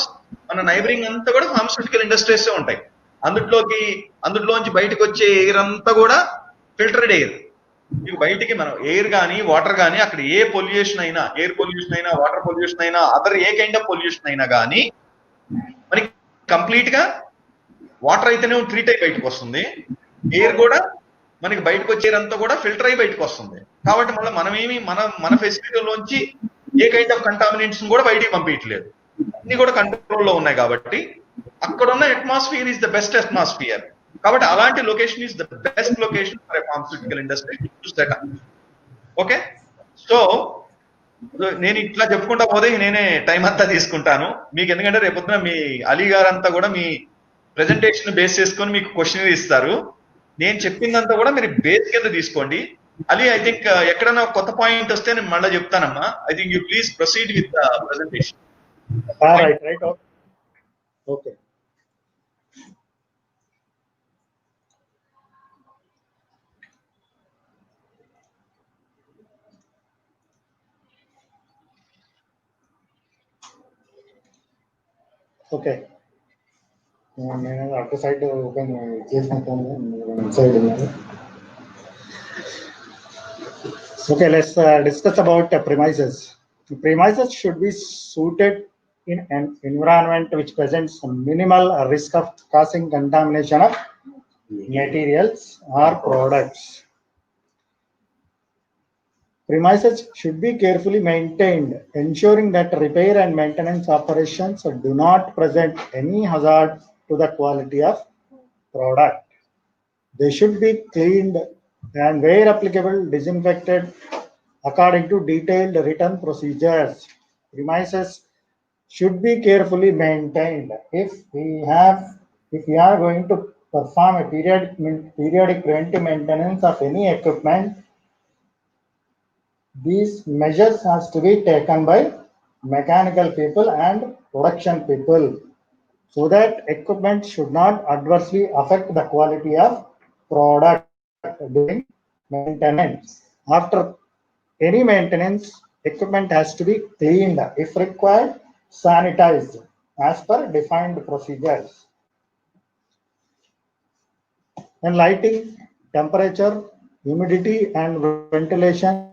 మన నైబరింగ్ అంతా కూడా ఫార్మస్యూటికల్ ఇండస్ట్రీస్ ఉంటాయి. అందులోంచి బయటకు వచ్చే ఎయిర్ అంతా కూడా ఫిల్టర్డ్ ఎయిర్. మీకు బయటికి మనం ఎయిర్ కానీ వాటర్ కానీ అక్కడ ఏ పొల్యూషన్ అయినా, ఎయిర్ పొల్యూషన్ అయినా, వాటర్ పొల్యూషన్ అయినా, other A kind of pollution అయినా కానీ మనకి కంప్లీట్ గా వాటర్ అయితేనే ట్రీట్ అయి బయటకు వస్తుంది, ఎయిర్ కూడా మనకి బయటకు వచ్చేదంతా కూడా ఫిల్టర్ అయి బయటకు వస్తుంది. కాబట్టి మళ్ళీ మనమేమి మన ఫెసిలిటీలోంచి ఏ కైండ్ ఆఫ్ కంటామినెంట్స్ కూడా బయటికి పంపించలేదు, అన్ని కూడా కంట్రోల్లో ఉన్నాయి. కాబట్టి అక్కడ ఉన్న atmosphere is the best atmosphere. కాబట్టి అలాంటి location is the best location for a pharmaceutical industry to set up. Okay, so నేను ఇట్లా చెప్పుకుంటా పోతే నేనే టైం అంతా తీసుకుంటాను మీకు. ఎందుకంటే రేపొద్దున మీ అలీ గారంతా కూడా మీ ప్రెజెంటేషన్ బేస్ చేసుకొని మీకు క్వశ్చన్ ఇస్తారు. నేను చెప్పిందంతా కూడా మీరు బేస్ కింద తీసుకోండి. అలీ, ఐ థింక్ ఎక్కడైనా కొత్త పాయింట్ వస్తే నేను మళ్ళీ చెప్తానమ్మా. I think you please proceed with the presentation. Right. Okay. Okay. నేను అటు సైడ్ ఓపెన్ చేసినట్టు సైడ్ ఉన్నారు. Okay, let's discuss about premises. Premises should be suited in an environment which presents a minimal risk of causing contamination of materials or products. Premises should be carefully maintained, ensuring that repair and maintenance operations do not present any hazard to the quality of product. They should be cleaned and, where applicable, disinfected according to detailed written procedures. Premises should be carefully maintained. If we are going to perform a periodic preventive maintenance of any equipment, these measures has to be taken by mechanical people and production people, so that equipment should not adversely affect the quality of product during maintenance. After any maintenance, equipment has to be cleaned, if required, sanitized as per defined procedures. And lighting, temperature, humidity, and ventilation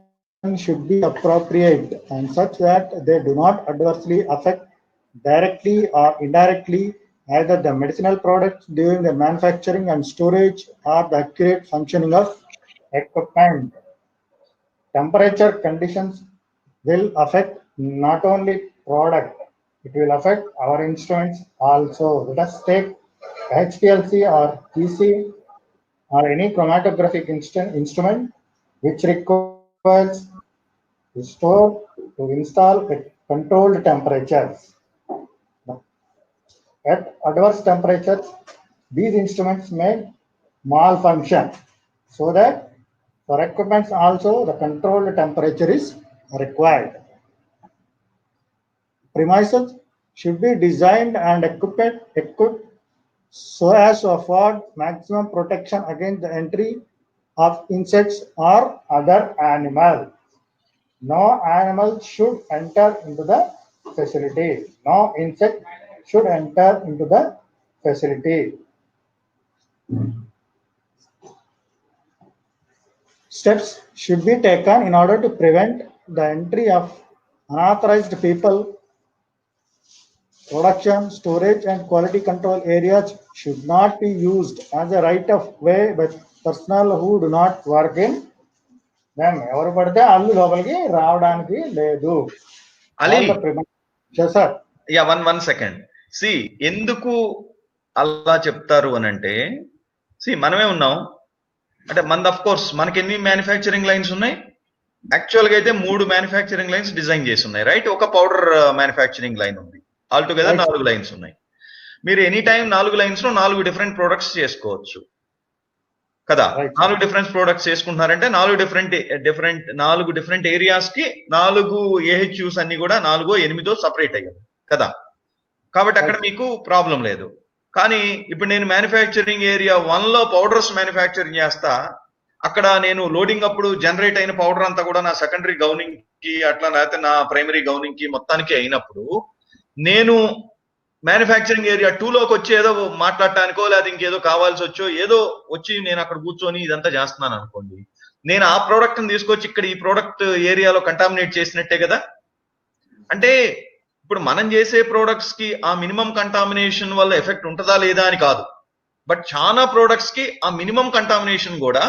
should be appropriate and such that they do not adversely affect directly or indirectly either the medicinal products during the manufacturing and storage or the accurate functioning of equipment. Temperature conditions will affect not only product, it will affect our instruments also. Let us take HPLC or PC or any chromatographic instrument which requires to store to install at controlled temperatures. At adverse temperatures, these instruments may malfunction, so that for equipment also the controlled temperature is required. Premises should be designed and equipped so as to afford maximum protection against the entry of insects or other animals. No animal should enter into the facility. No insect should enter into the facility. Steps should be taken in order to prevent the entry of unauthorized people. Production, storage, and quality control areas should not be used as a right of way by personnel who do not work in them. ఎవరు పడితే అల్లు లోపలికి రావడానికి లేదు. Ali, sir yeah, one second. See, ఎందుకు అలా చెప్తారు అని అంటే, మనమే ఉన్నాం అంటే మనది ఆఫ్ కోర్స్ మనకి ఎన్ని మ్యానుఫ్యాక్చరింగ్ లైన్స్ ఉన్నాయి? యాక్చువల్ గా అయితే 3 మ్యానుఫ్యాక్చరింగ్ లైన్స్ డిజైన్ చేసి ఉన్నాయి, రైట్? ఒక పౌడర్ మ్యానుఫ్యాక్చరింగ్ లైన్ ఉంది. ఆల్ టుగెదర్ 4 లైన్స్ ఉన్నాయి. మీరు ఎనీ టైం 4 లైన్స్ లో 4 డిఫరెంట్ ప్రొడక్ట్స్ చేసుకోవచ్చు కదా. 4 డిఫరెంట్ ప్రొడక్ట్స్ చేసుకుంటున్నారంటే 4 డిఫరెంట్ ఏరియాస్ కి 4 ఏహెచ్యూస్ అన్ని కూడా 4-8 సపరేట్ అయ్యాయి కదా. కాబట్టి అక్కడ మీకు ప్రాబ్లం లేదు. కానీ ఇప్పుడు నేను మ్యానుఫ్యాక్చరింగ్ ఏరియా 1 లో పౌడర్స్ మ్యానుఫ్యాక్చరింగ్ చేస్తా. అక్కడ నేను లోడింగ్ అప్పుడు జనరేట్ అయిన పౌడర్ అంతా కూడా నా సెకండరీ గౌనింగ్ కి అట్లా లేకపోతే నా ప్రైమరీ గౌనింగ్ కి మొత్తానికి అయినప్పుడు, నేను మ్యానుఫ్యాక్చరింగ్ ఏరియా 2 లోకి వచ్చి ఏదో మాట్లాడటానికో లేదా ఇంకేదో కావాల్సి వచ్చో ఏదో వచ్చి నేను అక్కడ కూర్చొని ఇదంతా చేస్తున్నాను అనుకోండి, నేను ఆ ప్రోడక్ట్ ని తీసుకొచ్చి ఇక్కడ ఈ ప్రోడక్ట్ ఏరియాలో కంటామినేట్ చేసినట్టే కదా. అంటే ఇప్పుడు మనం చేసే ప్రోడక్ట్స్ కి ఆ మినిమం కంటామినేషన్ వల్ల ఎఫెక్ట్ ఉంటుందా లేదా అని కాదు, బట్ చాలా ప్రోడక్ట్స్ కి ఆ మినిమం కంటామినేషన్ కూడా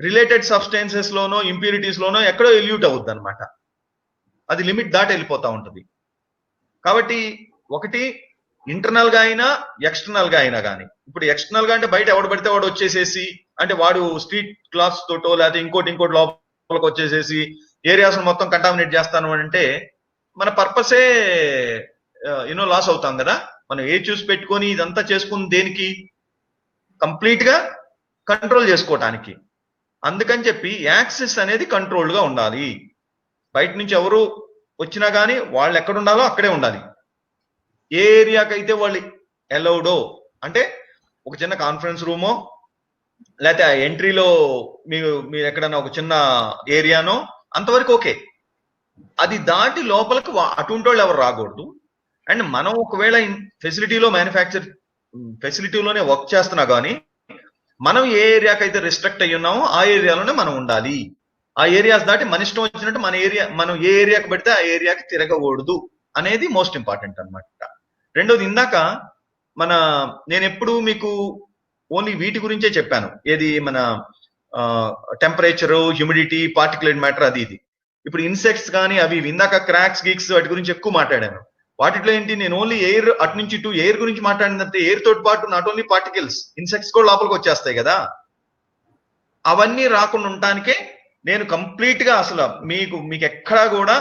రిలేటెడ్ సబ్స్టెన్సెస్ లోనో ఇంప్యూరిటీస్ లోనో ఎక్కడో ఎల్యూట్ అవుద్ది అనమాట. అది లిమిట్ దాటి వెళ్ళిపోతా ఉంటుంది. కాబట్టి ఒకటి ఇంటర్నల్ గా అయినా ఎక్స్టర్నల్ గా అయినా కానీ, ఇప్పుడు ఎక్స్టర్నల్ గా అంటే బయట ఎవడు పడితే వాడు వచ్చేసేసి, అంటే వాడు స్ట్రీట్ క్లాత్స్ తోటో లేకపోతే ఇంకోటి లోపలికి వచ్చేసేసి ఏరియాస్ మొత్తం కంటామినేట్ చేస్తాను అంటే మన పర్పసే లాస్ అవుతాం కదా. మనం ఏ చూసి పెట్టుకొని ఇదంతా చేసుకుని దేనికి? కంప్లీట్ గా కంట్రోల్ చేసుకోవటానికి. అందుకని చెప్పి యాక్సెస్ అనేది కంట్రోల్డ్ గా ఉండాలి. బయట నుంచి ఎవరు వచ్చినా కానీ వాళ్ళు ఎక్కడ ఉండాలో అక్కడే ఉండాలి. ఏ ఏరియాకైతే వాళ్ళు అలౌడో, అంటే ఒక చిన్న కాన్ఫరెన్స్ రూమో లేకపోతే ఎంట్రీలో మీరు ఎక్కడన్నా ఒక చిన్న ఏరియానో అంతవరకు ఓకే. అది దాటి లోపలికి అటువంటి వాళ్ళు ఎవరు రాకూడదు. అండ్ మనం ఒకవేళ ఫెసిలిటీలోనే వర్క్ చేస్తున్నా కానీ మనం ఏ ఏరియాకైతే రిస్ట్రిక్ట్ అయ్యి ఉన్నామో ఆ ఏరియాలోనే మనం ఉండాలి. ఆ ఏరియాస్ దాటి మన ఇష్టం వచ్చినట్టు మనం ఏ ఏరియాకి పెడితే ఆ ఏరియాకి తిరగకూడదు అనేది మోస్ట్ ఇంపార్టెంట్ అనమాట. రెండోది, ఇందాక నేను ఎప్పుడు మీకు ఓన్లీ వీటి గురించే చెప్పాను, ఏది మన టెంపరేచరు, హ్యూమిడిటీ, పార్టికులేట్ మ్యాటర్, అది ఇది. ఇప్పుడు ఇన్సెక్ట్స్ కానీ అవి ఇందాక క్రాక్స్, గీక్స్ వాటి గురించి ఎక్కువ మాట్లాడాను. వాటిలో ఏంటి, నేను ఓన్లీ ఎయిర్ అటు నుంచి ఇటు ఎయిర్ గురించి మాట్లాడినంతే, ఎయిర్ తోటి పాటు నాట్ ఓన్లీ పార్టికల్స్, ఇన్సెక్ట్స్ కూడా లోపలికి వచ్చేస్తాయి కదా. అవన్నీ రాకుండా ఉండటానికే నేను కంప్లీట్ గా అసలు మీకు ఎక్కడా కూడా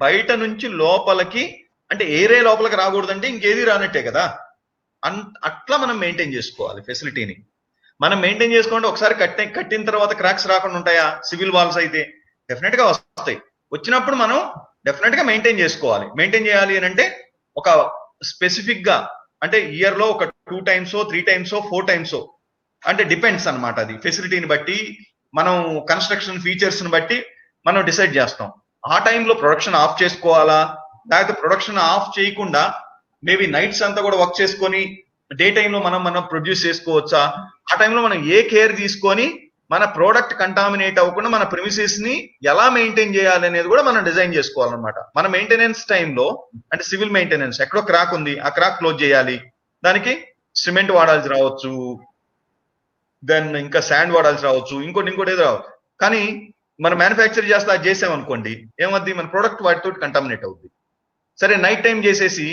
బయట నుంచి లోపలికి అంటే ఏరే లోపలికి రాకూడదంటే ఇంకేది రానట్టే కదా. అట్లా మనం మెయింటైన్ చేసుకోవాలి ఫెసిలిటీని. మనం మెయింటైన్ చేసుకుంటే ఒకసారి కట్టిన తర్వాత క్రాక్స్ రాకుండా ఉంటాయా? సివిల్ వాల్స్ అయితే డెఫినెట్ గా వస్తాయి. వచ్చినప్పుడు మనం డెఫినెట్ గా మెయింటైన్ చేసుకోవాలి. మెయింటైన్ చేయాలి అని అంటే ఒక స్పెసిఫిక్ గా అంటే ఇయర్ లో ఒక 2 times 3 times 4 times అంటే డిపెండ్స్ అన్నమాట. అది ఫెసిలిటీని బట్టి మనం కన్స్ట్రక్షన్ ఫీచర్స్ ని బట్టి మనం డిసైడ్ చేస్తాం. ఆ టైంలో ప్రొడక్షన్ ఆఫ్ చేసుకోవాలా, లేకపోతే ప్రొడక్షన్ ఆఫ్ చేయకుండా మేబీ నైట్స్ అంతా కూడా వర్క్ చేసుకొని డే టైంలో మనం ప్రొడ్యూస్ చేసుకోవచ్చా? ఆ టైంలో మనం ఏ కేర్ తీసుకొని మన ప్రోడక్ట్ కంటామినేట్ అవ్వకుండా మన ప్రిమిసెస్ ని ఎలా మెయింటైన్ చేయాలి అనేది కూడా మనం డిజైన్ చేసుకోవాలన్నమాట. మన మెయింటెనెన్స్ టైంలో అంటే సివిల్ మెయింటెనెన్స్ ఎక్కడో క్రాక్ ఉంది, ఆ క్రాక్ క్లోజ్ చేయాలి. దానికి సిమెంట్ వాడాల్సి రావచ్చు, దెన్ ఇంకా శాండ్ వాడాల్సి రావచ్చు, ఇంకోటి ఏదో రావచ్చు. కానీ మనం మ్యానుఫ్యాక్చర్ చేస్తే అది చేసామనుకోండి ఏమవుద్ది, మన ప్రోడక్ట్ వాటితో కంటామినేట్ అవుద్ది. సరే నైట్ టైం చేసేసి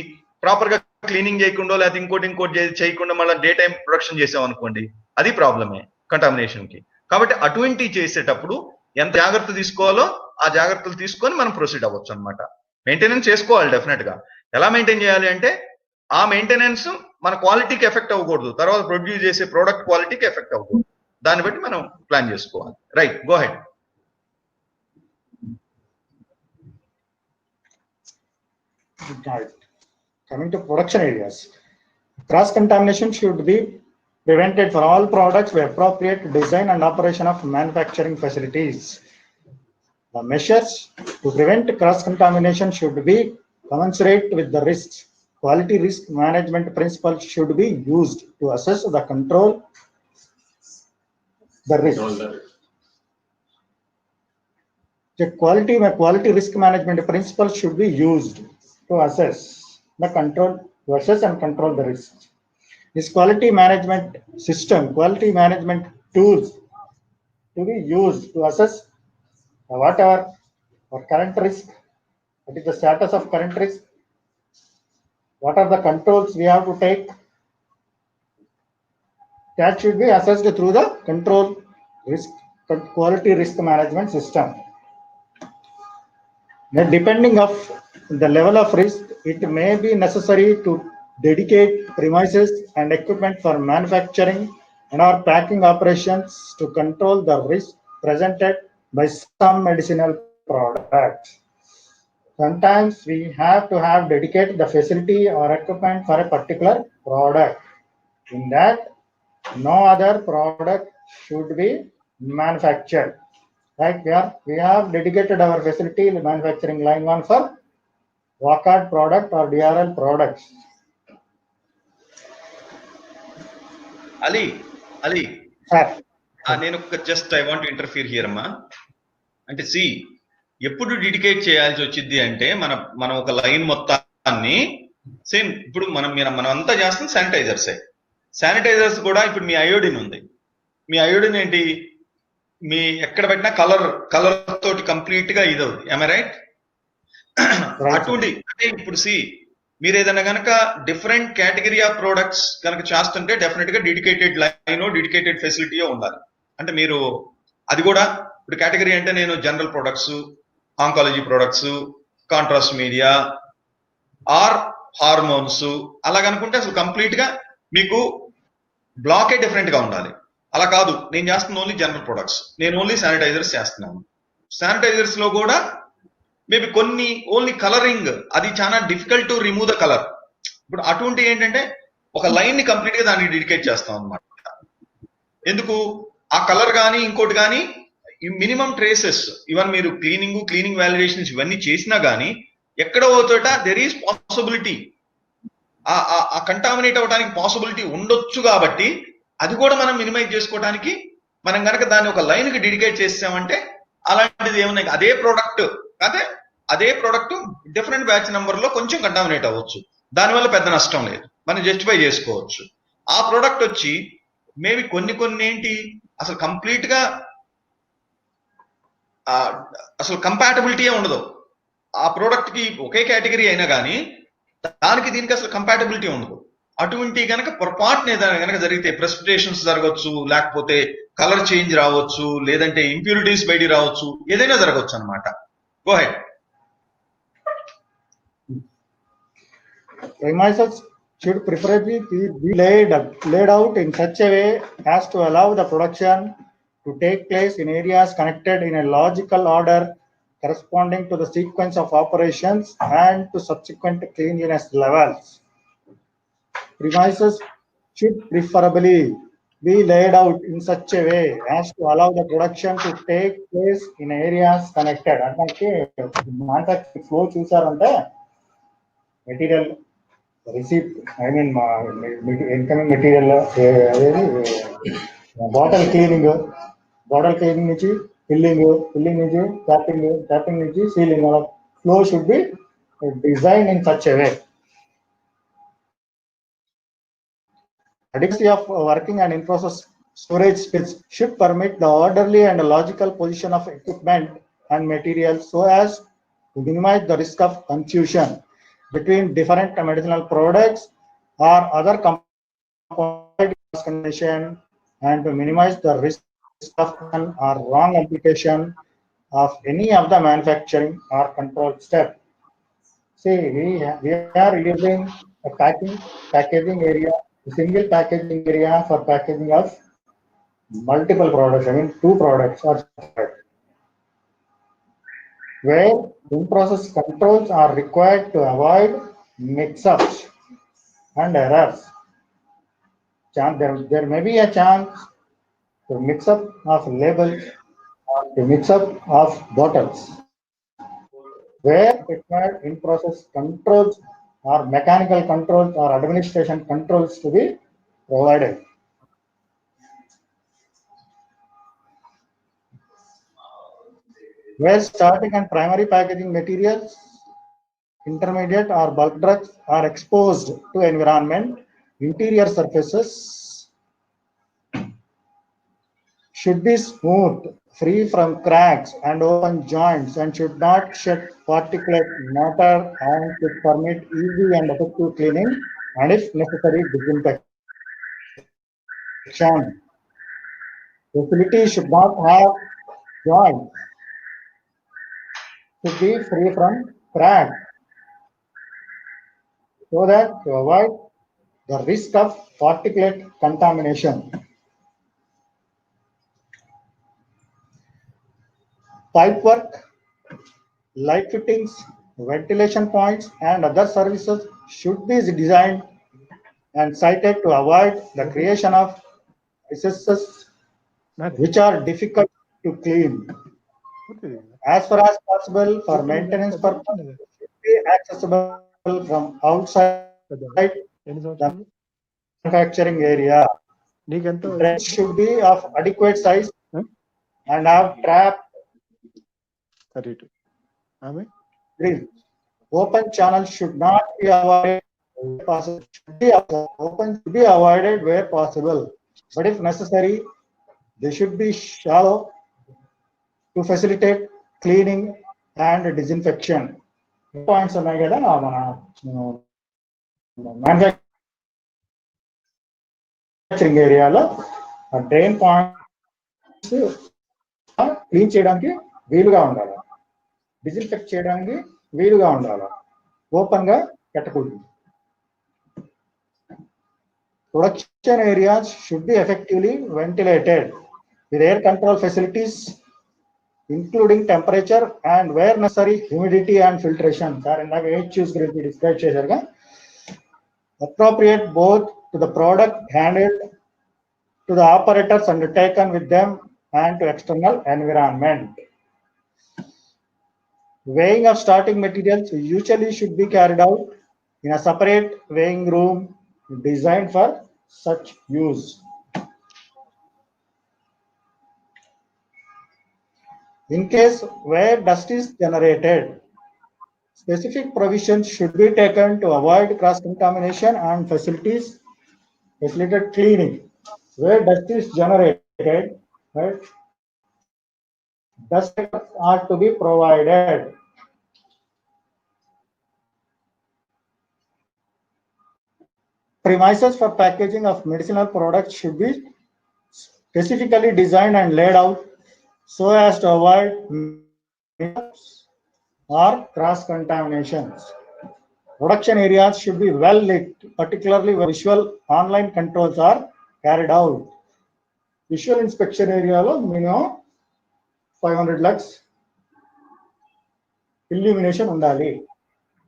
ప్రాపర్ గా క్లీనింగ్ చేయకుండా లేకపోతే ఇంకోటి చేయకుండా మళ్ళీ డే టైం ప్రొడక్షన్ చేసామనుకోండి అది ప్రాబ్లమే కంటామినేషన్ కి. కాబట్టి అటువంటి చేసేటప్పుడు ఎంత జాగ్రత్త తీసుకోవాలో ఆ జాగ్రత్తలు తీసుకొని మనం ప్రొసీడ్ అవ్వచ్చు అనమాట. మెయింటెనెన్స్ చేసుకోవాలి డెఫినెట్ గా. ఎలా మెయింటైన్ చేయాలి అంటే ఆ మెయింటెనెన్స్ మన క్వాలిటీకి ఎఫెక్ట్ అవ్వకూడదు, తర్వాత ప్రొడ్యూస్ చేసే ప్రోడక్ట్ క్వాలిటీకి ఎఫెక్ట్ అవ్వకూడదు. దాన్ని బట్టి మనం ప్లాన్ చేసుకోవాలి. Right, go head. Coming to production areas, cross contamination should be prevented for all products by appropriate design and operation of manufacturing facilities. The measures to prevent cross contamination should be commensurate with the risks. Quality risk management principles should be used to assess the control the risk. The quality risk management principles should be used to assess and control the risks. This quality management system, quality management tools to be used to assess whatever our current risk, what is the status of current risk, what are the controls we have to take. That should be assessed through the quality risk management system. Now, depending of the level of risk, it may be necessary to dedicate premises and equipment for manufacturing and or packing operations to control the risk presented by some medicinal products. Sometimes we have to have dedicated the facility or equipment for a particular product. In that, no other product should be manufactured. Like we have dedicated our facility manufacturing line 1 for WACAD product or DRL products. Ali, Sir. నేను just I want interfere here అమ్మా. అంటే C ఎప్పుడు dedicate చేయాల్సి వచ్చింది అంటే మనం ఒక line మొత్తాన్ని సేమ్ ఇప్పుడు మనం అంతా చేస్తాం శానిటైజర్స్ కూడా. ఇప్పుడు మీ అయోడిన్ ఉంది, మీ అయోడిన్ ఏంటి, మీ ఎక్కడ పెట్టినా కలర్ తోటి కంప్లీట్ గా ఇది అవుతుంది. am I right? అటువంటి అంటే ఇప్పుడు మీరు ఏదైనా కనుక డిఫరెంట్ కేటగిరీ ఆఫ్ ప్రొడక్ట్స్ కనుక చేస్తుంటే డెఫినెట్ గా డెడికేటెడ్ లైన్ డెడికేటెడ్ ఫెసిలిటీయో ఉండాలి. అంటే మీరు అది కూడా ఇప్పుడు కేటగిరీ అంటే నేను general products, oncology products, contrast media or hormones అలాగనుకుంటే అసలు కంప్లీట్ గా మీకు బ్లాకే డిఫరెంట్ గా ఉండాలి. అలా కాదు, నేను చేస్తున్న ఓన్లీ జనరల్ ప్రొడక్ట్స్, నేను ఓన్లీ శానిటైజర్స్ చేస్తున్నాను. శానిటైజర్స్ లో కూడా మేబీ కొన్ని ఓన్లీ కలరింగ్, అది చాలా difficult to remove the colour. ఇప్పుడు అటువంటి ఏంటంటే ఒక లైన్ ని కంప్లీట్ గా దానికి డెడికేట్ చేస్తాం అనమాట. ఎందుకు ఆ కలర్ కానీ ఇంకోటి కానీ మినిమం ట్రేసెస్ ఈవెన్ మీరు క్లీనింగ్ వాలిడేషన్స్ ఇవన్నీ చేసినా కానీ ఎక్కడో చోట దెర్ ఈస్ పాసిబిలిటీ ఆ కంటామినేట్ అవ్వడానికి పాసిబిలిటీ ఉండొచ్చు. కాబట్టి అది కూడా మనం మినిమైజ్ చేసుకోవడానికి మనం కనుక దాన్ని ఒక లైన్ కి డెడికేట్ చేసామంటే అలాంటిది ఏమున్నాయి, అదే ప్రోడక్ట్ డిఫరెంట్ బ్యాచ్ నెంబర్ లో కొంచెం కంటామినేట్ అవ్వచ్చు, దానివల్ల పెద్ద నష్టం లేదు, మనం జస్టిఫై చేసుకోవచ్చు. ఆ ప్రోడక్ట్ వచ్చి మేబీ కొన్ని ఏంటి అసలు కంప్లీట్ గా అసలు కంపాటబిలిటీయే ఉండదు. ఆ ప్రోడక్ట్ కి ఒకే కేటగిరీ అయినా కానీ దానికి దీనికి అసలు కంపాటబిలిటీ ఉండదు. అటువంటి కనుక పొరపాటున ఏదైనా కనుక జరిగితే ప్రెసిపిటేషన్స్ జరగవచ్చు, లేకపోతే కలర్ చేంజ్ రావచ్చు, లేదంటే ఇంప్యూరిటీస్ బయటికి రావచ్చు, ఏదైనా జరగవచ్చు అన్నమాట. Go head. Premises should preferably be laid out in such a way as to allow the production to take place in areas connected in a logical order corresponding to the sequence of operations and to subsequent cleanliness levels. Premises should preferably be laid out in such a way as to allow the production to take place in areas connected. అంటే manufacturing flow చూసారంటే material receipt మా incoming material అదేది bottle cleaning నుంచి filling నుంచి tapping నుంచి ceiling flow should be design in such a way. Adequacy of working and in-process storage space should permit the orderly and logical position of equipment and materials so as to minimize the risk of confusion between different medicinal products or other component combination, and to minimize the risk of or wrong application of any of the manufacturing or control step. See, we are using a packaging area, a single packaging area for packaging of multiple products, 2 products or where in-process controls are required to avoid mix-ups and errors. There may be a chance to mix-up of labels or to mix-up of bottles, where required in-process controls or mechanical controls or administration controls to be provided. Where starting and primary packaging materials, intermediate or bulk drugs are exposed to environment, interior surfaces should be smooth, free from cracks and open joints, and should not shed particulate matter, and should permit easy and effective cleaning and, if necessary, disinfection. Facility should not have joints, should be free from cracks, so that to avoid the risk of particulate contamination. Pipe work, light fittings, ventilation points, and other services should be designed and sited to avoid the creation of recesses which are difficult to clean. As far as possible, for maintenance purposes, should be accessible from outside the manufacturing area. Drains should be of adequate size and have trap drains. Open channels should not be avoided. Should be avoided where possible, but if necessary, they should be shallow to facilitate cleaning and disinfection. Points ఉన్నాయి కదా మన manufacturing ఏరియాలో drain points clean చేయడానికి వీలుగా ఉండాలి, disinfect చేయడానికి వీలుగా ఉండాలి, ఓపెన్ గా పెట్టకూడదు. Production areas should be effectively ventilated with air control facilities, including temperature and, where necessary, humidity and filtration. Describe చేశారుగా. Appropriate both to the product handled, to the operators undertaken with them, and to external environment. Weighing of starting materials usually should be carried out in a separate weighing room designed for such use. In case where dust is generated, specific provisions should be taken to avoid cross-contamination and facilitate cleaning. Where dust is generated, right, dust are to be provided. Premises for packaging of medicinal products should be specifically designed and laid out so as to avoid mishaps or cross contaminations. Production areas should be well lit, particularly where visual online controls are carried out. Visual inspection area lo minimum 500 lux illumination undali.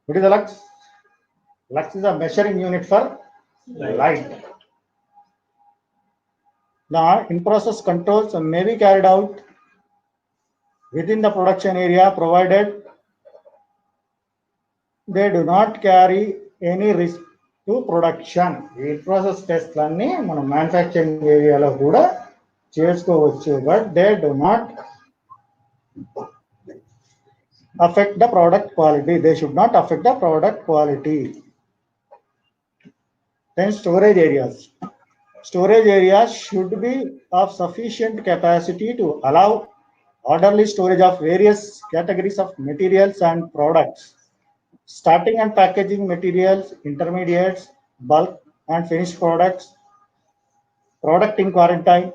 What is the lux? Lux is a measuring unit for light. The in-process controls may be carried out within the production area provided they do not carry any risk to production. In-process tests lani mana manufacturing area lo kuda chesukovachu, but they do not affect the product quality. They should not affect the product quality. Then storage areas. Storage areas should be of sufficient capacity to allow orderly storage of various categories of materials and products. Starting and packaging materials, intermediates, bulk and finished products, product in quarantine,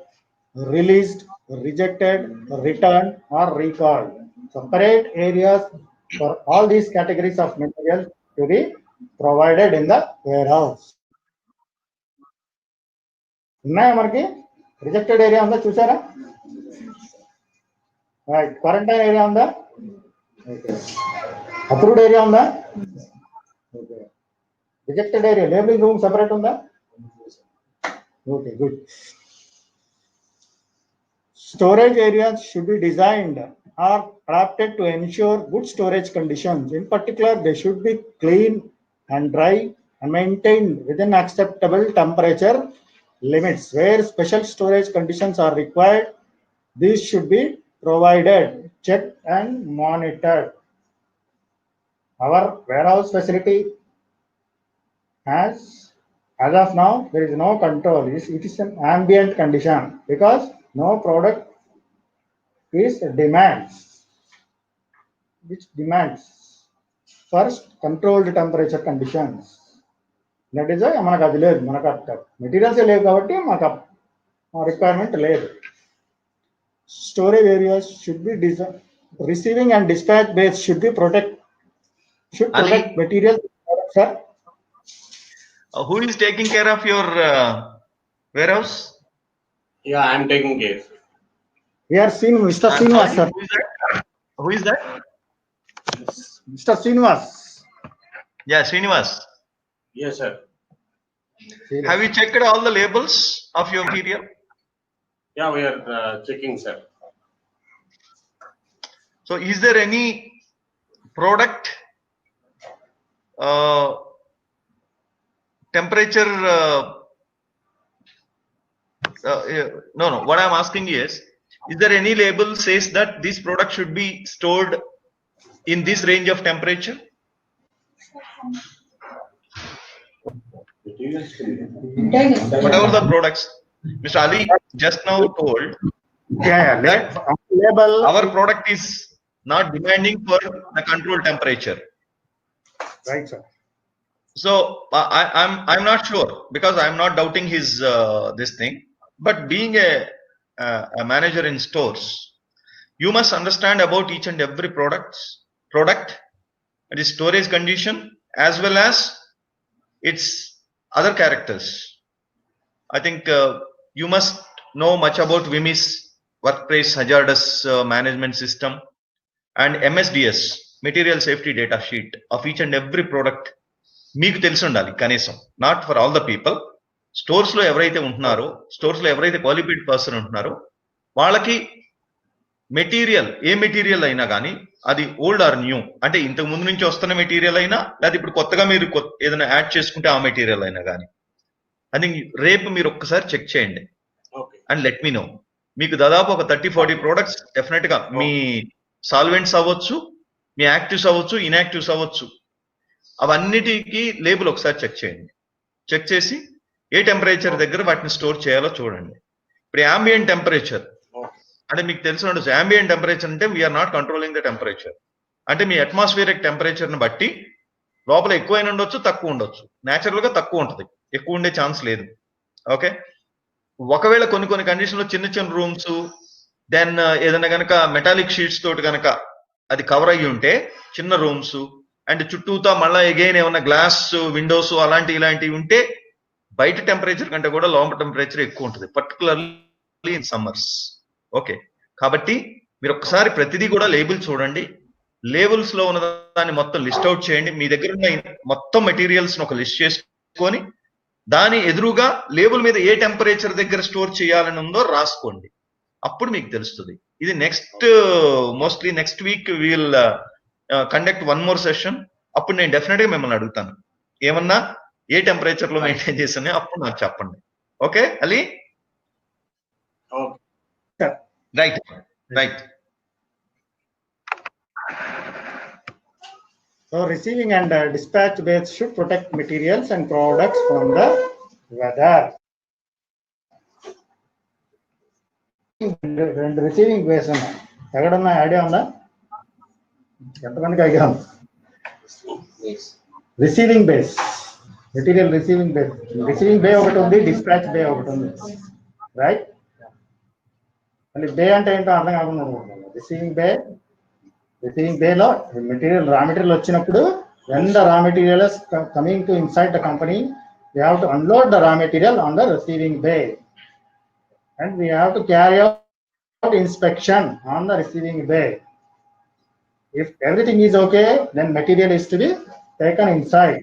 released, rejected, returned or recalled. Separate areas for all these categories of materials to be provided in the warehouse. ఉన్నాయా మనకి? Rejected area ఉందా చూసారా? Right. Quarantine area ఉందా? Okay. Approved area ఉందా? Okay. Rejected area labelling room separate ఉందా? Okay, good. Storage areas should be designed or adapted to ensure good storage conditions. In particular, they should be clean and dry and maintained within acceptable temperature limits. Where special storage conditions are required, these should be provided, checked and monitored. Our warehouse facility has, as of now, there is no control. It is an ambient condition because no product is which demands first controlled temperature conditions. That is why మనకు అది లేదు, మనకు materials లేవు కాబట్టి మనకు requirement లేదు. Storage areas should be designed. Receiving and dispatch base should protect materials. Sir, Who is taking care of your warehouse? Yeah, I am taking care. we are seeing Mr. Srinivas, sir. Who is that? Mr. Srinivas. Yeah, Srinivas. Yes, sir. Have you checked all the labels of your material? Yeah, we are checking, sir. So is there any product temperature no, what I'm asking is there any label says that this product should be stored in this range of temperature? Whatever the products, Mr. Ali just now told, Label. our product is not demanding for the control temperature. Right, sir. So I'm not sure, because I'm not doubting his this thing, but being a manager in stores, you must understand about each and every product, and its storage condition as well as its other characters. I think you must know much about WMIS, Workplace Hazardous Management System, and MSDS, Material Safety Data Sheet of each and every product. మీకు తెలిసి ఉండాలి కనీసం, not for all the people. Stores లో ఎవరైతే ఉంటున్నారో, stores లో ఎవరైతే qualified person ఉంటున్నారో, వాళ్ళకి మెటీరియల్ ఏ మెటీరియల్ అయినా కానీ అది ఓల్డ్ ఆర్ న్యూ, అంటే ఇంతకు ముందు నుంచి వస్తున్న మెటీరియల్ అయినా, లేదా ఇప్పుడు కొత్తగా మీరు ఏదైనా యాడ్ చేసుకుంటే ఆ మెటీరియల్ అయినా కానీ, ఐ థింక్ రేపు మీరు ఒక్కసారి చెక్ చేయండి అండ్ లెట్ మీ నో. మీకు దాదాపు ఒక 30-40 ప్రొడక్ట్స్ డెఫినెట్ గా మీ సాల్వెంట్స్ అవ్వచ్చు, మీ యాక్టివ్స్ అవ్వచ్చు, ఇన్యాక్టివ్స్ అవ్వచ్చు, అవన్నిటికీ లేబుల్ ఒకసారి చెక్ చేయండి. చెక్ చేసి ఏ టెంపరేచర్ దగ్గర వాటిని స్టోర్ చేయాలో చూడండి. ఇప్పుడు యాంబియంట్ టెంపరేచర్ అంటే మీకు తెలిసి ఉండొచ్చు. యాంబియంట్ టెంపరేచర్ అంటే we're not controlling the temperature, అంటే మీ అట్మాస్ఫియరిక్ టెంపరేచర్ ని బట్టి లోపల ఎక్కువైనా ఉండొచ్చు, తక్కువ ఉండొచ్చు. న్యాచురల్ గా తక్కువ ఉంటుంది, ఎక్కువ ఉండే ఛాన్స్ లేదు. ఓకే, ఒకవేళ కొన్ని కండిషన్ లో చిన్న రూమ్స్, దెన్ ఏదైనా కనుక మెటాలిక్ షీట్స్ తోటి కనుక అది కవర్ అయ్యి ఉంటే చిన్న రూమ్స్ అండ్ చుట్టూతా మళ్ళీ ఎగైన్ ఏమన్నా గ్లాస్ విండోస్ ఇలాంటివి ఉంటే బయట టెంపరేచర్ కంటే కూడా లోపల టెంపరేచర్ ఎక్కువ ఉంటుంది, పర్టికులర్లీ ఇన్ సమ్మర్స్. ఓకే, కాబట్టి మీరు ఒక్కసారి ప్రతిదీ కూడా లేబుల్ చూడండి, లేబుల్స్ లో ఉన్న దాన్ని మొత్తం లిస్ట్ అవుట్ చేయండి. మీ దగ్గర ఉన్న మొత్తం మెటీరియల్స్ ఒక లిస్ట్ చేసుకొని దాని ఎదురుగా లేబుల్ మీద ఏ టెంపరేచర్ దగ్గర స్టోర్ చేయాలని ఉందో రాసుకోండి. అప్పుడు మీకు తెలుస్తుంది. ఇది mostly next week will conduct one more session. అప్పుడు నేను డెఫినెట్ గా మిమ్మల్ని అడుగుతాను, ఏమన్నా ఏ టెంపరేచర్ లో మెయింటైన్ చేసానే అప్పుడు నాకు చెప్పండి. Okay Ali? Right. So receiving and dispatch base should protect materials and products from the weather. And receiving base ఎక్కడున్నా ఐడియా ఉందా? ఎంతమందికి ఐడియా ఉంది? రిసీవింగ్ బేస్, మెటీరియల్ రిసీవింగ్ బే ఒకటి ఉంది, డిస్పాచ్ బే ఒకటి ఉంది, రైట్? మళ్ళీ బే అంటే ఏంటో అర్థం కాకుండా రిసీవింగ్ బేలో రా మెటీరియల్ వచ్చినప్పుడు when the raw material is coming to inside the company, we have to unload the raw material on the receiving bay and we have to carry out inspection on the receiving bay. If everything is okay, then material is to be taken inside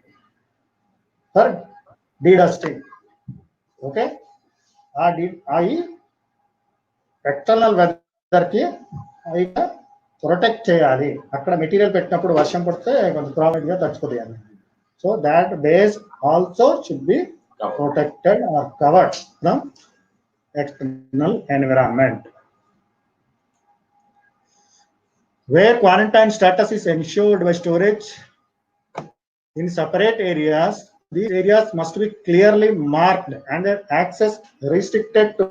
for dedusting. Okay, external weather కి protect చేయాలి. అక్కడ material పెట్టినప్పుడు వర్షం పడితే కొంచెం problem గా తడిచిపోతాయి. So that base also should be protected or covered from external environment. Where quarantine status is ensured by storage in separate areas, these areas must be clearly marked and their access restricted to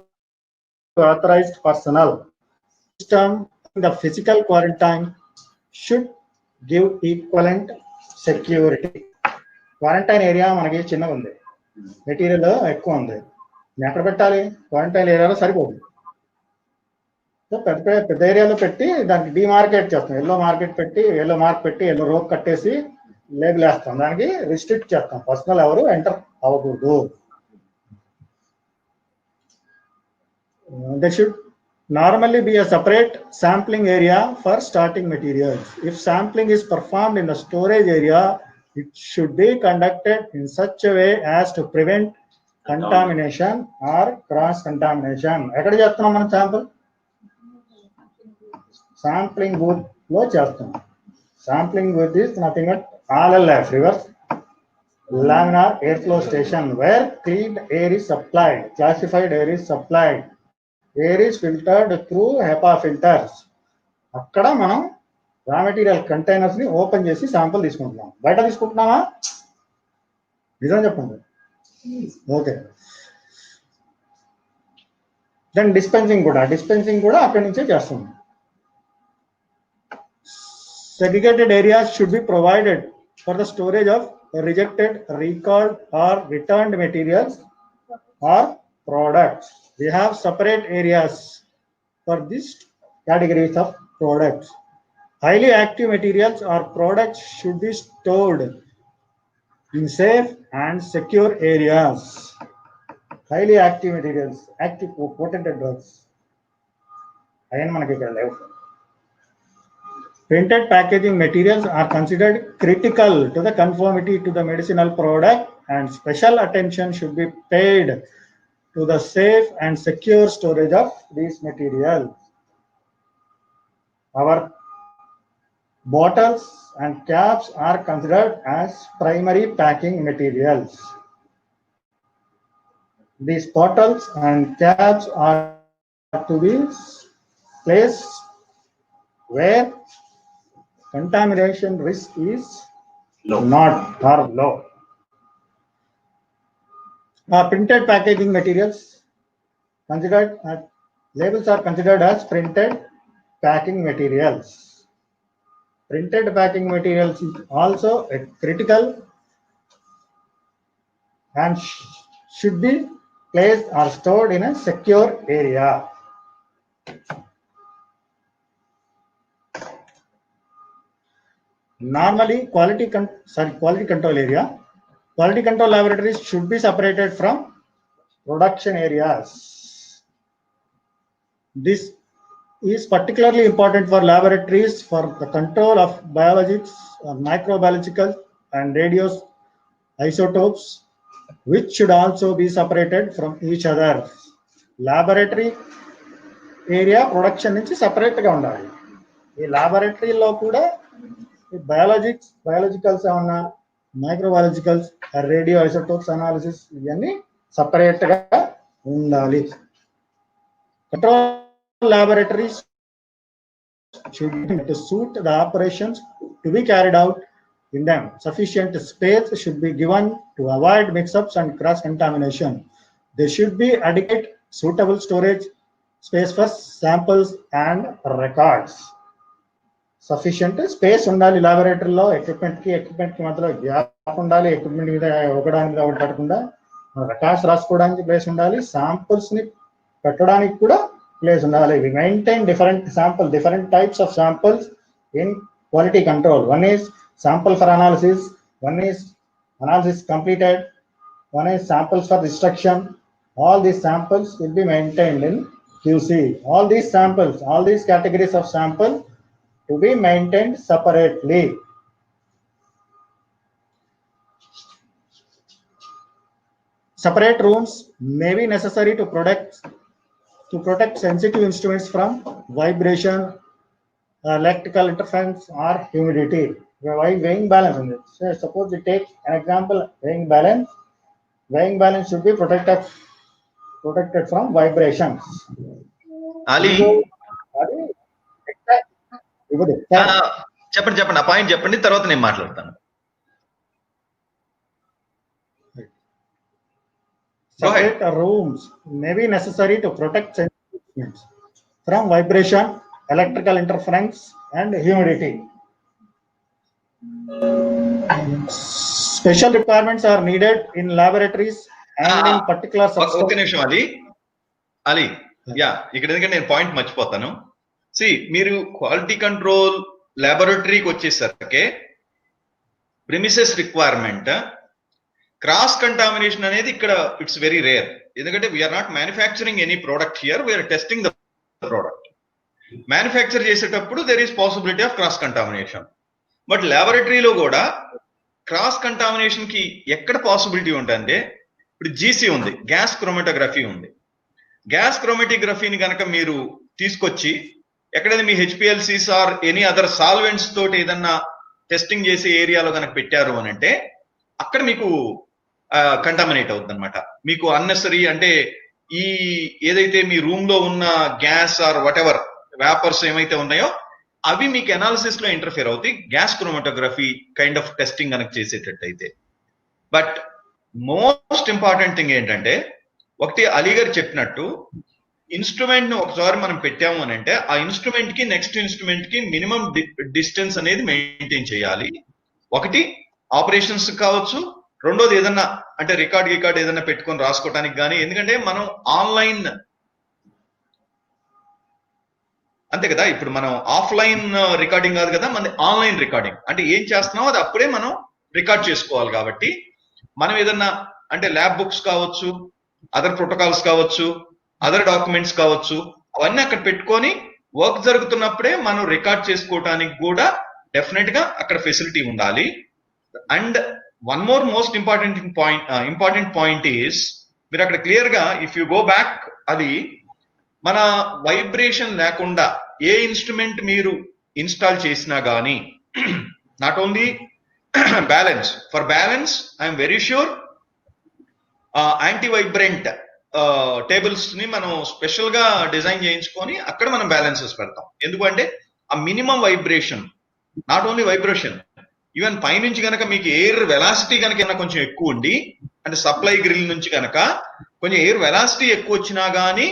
authorized personnel. System in the physical quarantine should give equivalent security. Quarantine area మనకి చిన్నగా ఉంది, material ఎక్కువ ఉంది, ఎక్కడ పెట్టాలి? Quarantine ఏరియాలో సరిపోదు. So పెద్ద ఏరియాలో పెట్టి దానికి డిమార్కెట్ చేస్తాం, ఎల్లో మార్క్ పెట్టి ఎల్లో రోప్ కట్టేసి లేబుల్ వేస్తాం, దానికి రిస్ట్రిక్ట్ చేస్తాం, పర్సనల్ ఎవరు ఎంటర్ అవ్వకూడదు. There should normally be a separate sampling area for starting materials. If sampling is performed in the storage area, it should be conducted in such a way as to prevent contamination or cross contamination. ఎక్కడ చేస్తున్నాం మనం sample? sampling booth లో చేస్తాం. sampling booth is nothing but RLF, reverse laminar airflow station, where cleaned air is supplied, classified air is supplied, air is filtered through HEPA filters. అక్కడ మనం raw material containers ని open చేసి sample తీసుకుంటున్నాం. బయట తీసుకుంటున్నామా? నిజం చెప్పండి. ఓకే, దెన్ డిస్పెన్సింగ్ కూడా అక్కడి నుంచే చేస్తున్నాం. Segregated areas should be provided for the storage of rejected, recalled or returned materials or products. We have separate areas for these categories of products. Highly active materials or products should be stored in safe and secure areas. Highly active materials, active potent drugs, అయ్యని మనకి ఇక్కడ లేవు. Printed packaging materials are considered critical to the conformity to the medicinal product, and special attention should be paid to the safe and secure storage of these materials. Our bottles and caps are considered as primary packing materials. These bottles and caps are to be placed where contamination risk is low. Printed packaging materials considered, labels are considered as printed packing materials. Printed packing materials is also a critical and should be placed or stored in a secure area. Normally, quality control area. Quality control laboratories should be separated from production areas. This is particularly important for laboratories for the control of biologics, microbiological, and radioisotopes, which should also be separated from each other. Laboratory area production నుంచి సెపరేట్గా ఉండాలి. ఈ లాబొరేటరీలో కూడా biologicals ఏమన్నా మైక్రోబయాలజికల్స్, radio isotopes analysis ఇవన్నీ సపరేట్గా ఉండాలి. Control laboratories should be to suit the operations to be carried out in them. Sufficient space should be given to avoid mix-ups and cross-contamination. There should be adequate suitable storage space for samples and records. Sufficient space ఉండాలి లాబొరేటరీలో. Equipment కి మధ్యలో gap ఉండాలి. Equipment మీద ఒకదాని మీద ఒకటి పడకుండా records రాసుకోవడానికి ప్లేస్ ఉండాలి. శాంపుల్స్ ని పెట్టడానికి కూడా ప్లేస్ ఉండాలి. We maintain different types of samples in quality control. One is sample for analysis, one is analysis completed, one is samples for destruction. All these samples will be maintained in QC. All these samples, all these categories of sample to be maintained separately. Separate rooms may be necessary to protect sensitive instruments from vibration, electrical interference, or humidity. Weighing balance. So suppose we take an example, weighing balance. Weighing balance should be protected from vibrations. Ali, చెప్పండి ఆ point చెప్పండి, తర్వాత నేను మాట్లాడతాను. Separate rooms may be necessary to protect sensitive instruments from vibration, electrical interference, and humidity. Special requirements are needed in laboratories and in particular substances. ఒక నిమిషం Ali yeah, ఇక్కడ ఎందుకంటే నేను పాయింట్ మర్చిపోతాను. మీరు క్వాలిటీ కంట్రోల్ లాబొరేటరీకి వచ్చేసరికి ప్రిమిసెస్ రిక్వైర్మెంట్, క్రాస్ కంటామినేషన్ అనేది ఇక్కడ ఇట్స్ వెరీ రేర్. ఎందుకంటే we're not manufacturing any product here, we're testing the product. Manufacture చేసేటప్పుడు there is possibility of cross contamination. But లాబొరేటరీలో కూడా క్రాస్ కంటామినేషన్ కి ఎక్కడ పాసిబిలిటీ ఉంటుందంటే, ఇప్పుడు జీసీ ఉంది, గ్యాస్ క్రోమటోగ్రఫీ ఉంది. గ్యాస్ క్రోమటోగ్రఫీని కనుక మీరు తీసుకొచ్చి ఎక్కడైనా మీ హెచ్పిఎల్సీస్ ఆర్ ఎనీ అదర్ సాల్వెంట్స్ తోటి ఏదన్నా టెస్టింగ్ చేసే ఏరియాలో కనుక పెట్టారు అని అంటే అక్కడ మీకు కంటామినేట్ అవుతుంది అనమాట. మీకు అన్నెసరీ అంటే ఈ ఏదైతే మీ రూమ్ లో ఉన్న gas or whatever vapours ఏమైతే ఉన్నాయో అవి మీకు అనాలిసిస్ లో ఇంటర్ఫియర్ అవుతాయి, gas chromatography kind of testing కనుక చేసేటట్టయితే. బట్ మోస్ట్ ఇంపార్టెంట్ థింగ్ ఏంటంటే, ఒకటి అలీ గారు చెప్పినట్టు ఇన్స్ట్రుమెంట్ ను ఒకసారి మనం పెట్టాము అని అంటే ఆ ఇన్స్ట్రుమెంట్ కి నెక్స్ట్ ఇన్స్ట్రుమెంట్ కి మినిమం డిస్టెన్స్ అనేది మెయింటైన్ చేయాలి. ఒకటి ఆపరేషన్స్ కావచ్చు, రెండోది ఏదన్నా అంటే రికార్డ్ ఏదన్నా పెట్టుకొని రాసుకోవడానికి కానీ. ఎందుకంటే మనం ఆన్లైన్ అంతే కదా, ఇప్పుడు మనం ఆఫ్లైన్ రికార్డింగ్ కాదు కదా, మన ఆన్లైన్ రికార్డింగ్. అంటే ఏం చేస్తున్నామో అది అప్పుడే మనం రికార్డ్ చేసుకోవాలి. కాబట్టి మనం ఏదన్నా అంటే ల్యాబ్ బుక్స్ కావచ్చు, అదర్ ప్రోటోకాల్స్ కావచ్చు, అదర్ డాక్యుమెంట్స్ కావచ్చు, అవన్నీ అక్కడ పెట్టుకొని వర్క్ జరుగుతున్నప్పుడే మనం రికార్డ్ చేసుకోవడానికి కూడా డెఫినెట్ గా అక్కడ ఫెసిలిటీ ఉండాలి. And one more most important point is, మీరు అక్కడ క్లియర్ గా ఇఫ్ యూ గో బ్యాక్, అది మన వైబ్రేషన్ లేకుండా ఏ ఇన్స్ట్రుమెంట్ మీరు ఇన్స్టాల్ చేసినా గానీ, not only balance, for balance I'm very sure anti vibrant tables ని మనం స్పెషల్ గా డిజైన్ చేయించుకొని అక్కడ మనం బ్యాలెన్సెస్ పెడతాం. ఎందుకంటే ఆ minimum vibration, not only vibration, even పైనుంచి కనుక మీకు ఎయిర్ వెలాసిటీ కనుక కొంచెం ఎక్కువ ఉండి, అంటే సప్లై గ్రిల్ నుంచి కనుక కొంచెం ఎయిర్ వెలాసిటీ ఎక్కువ వచ్చినా గానీ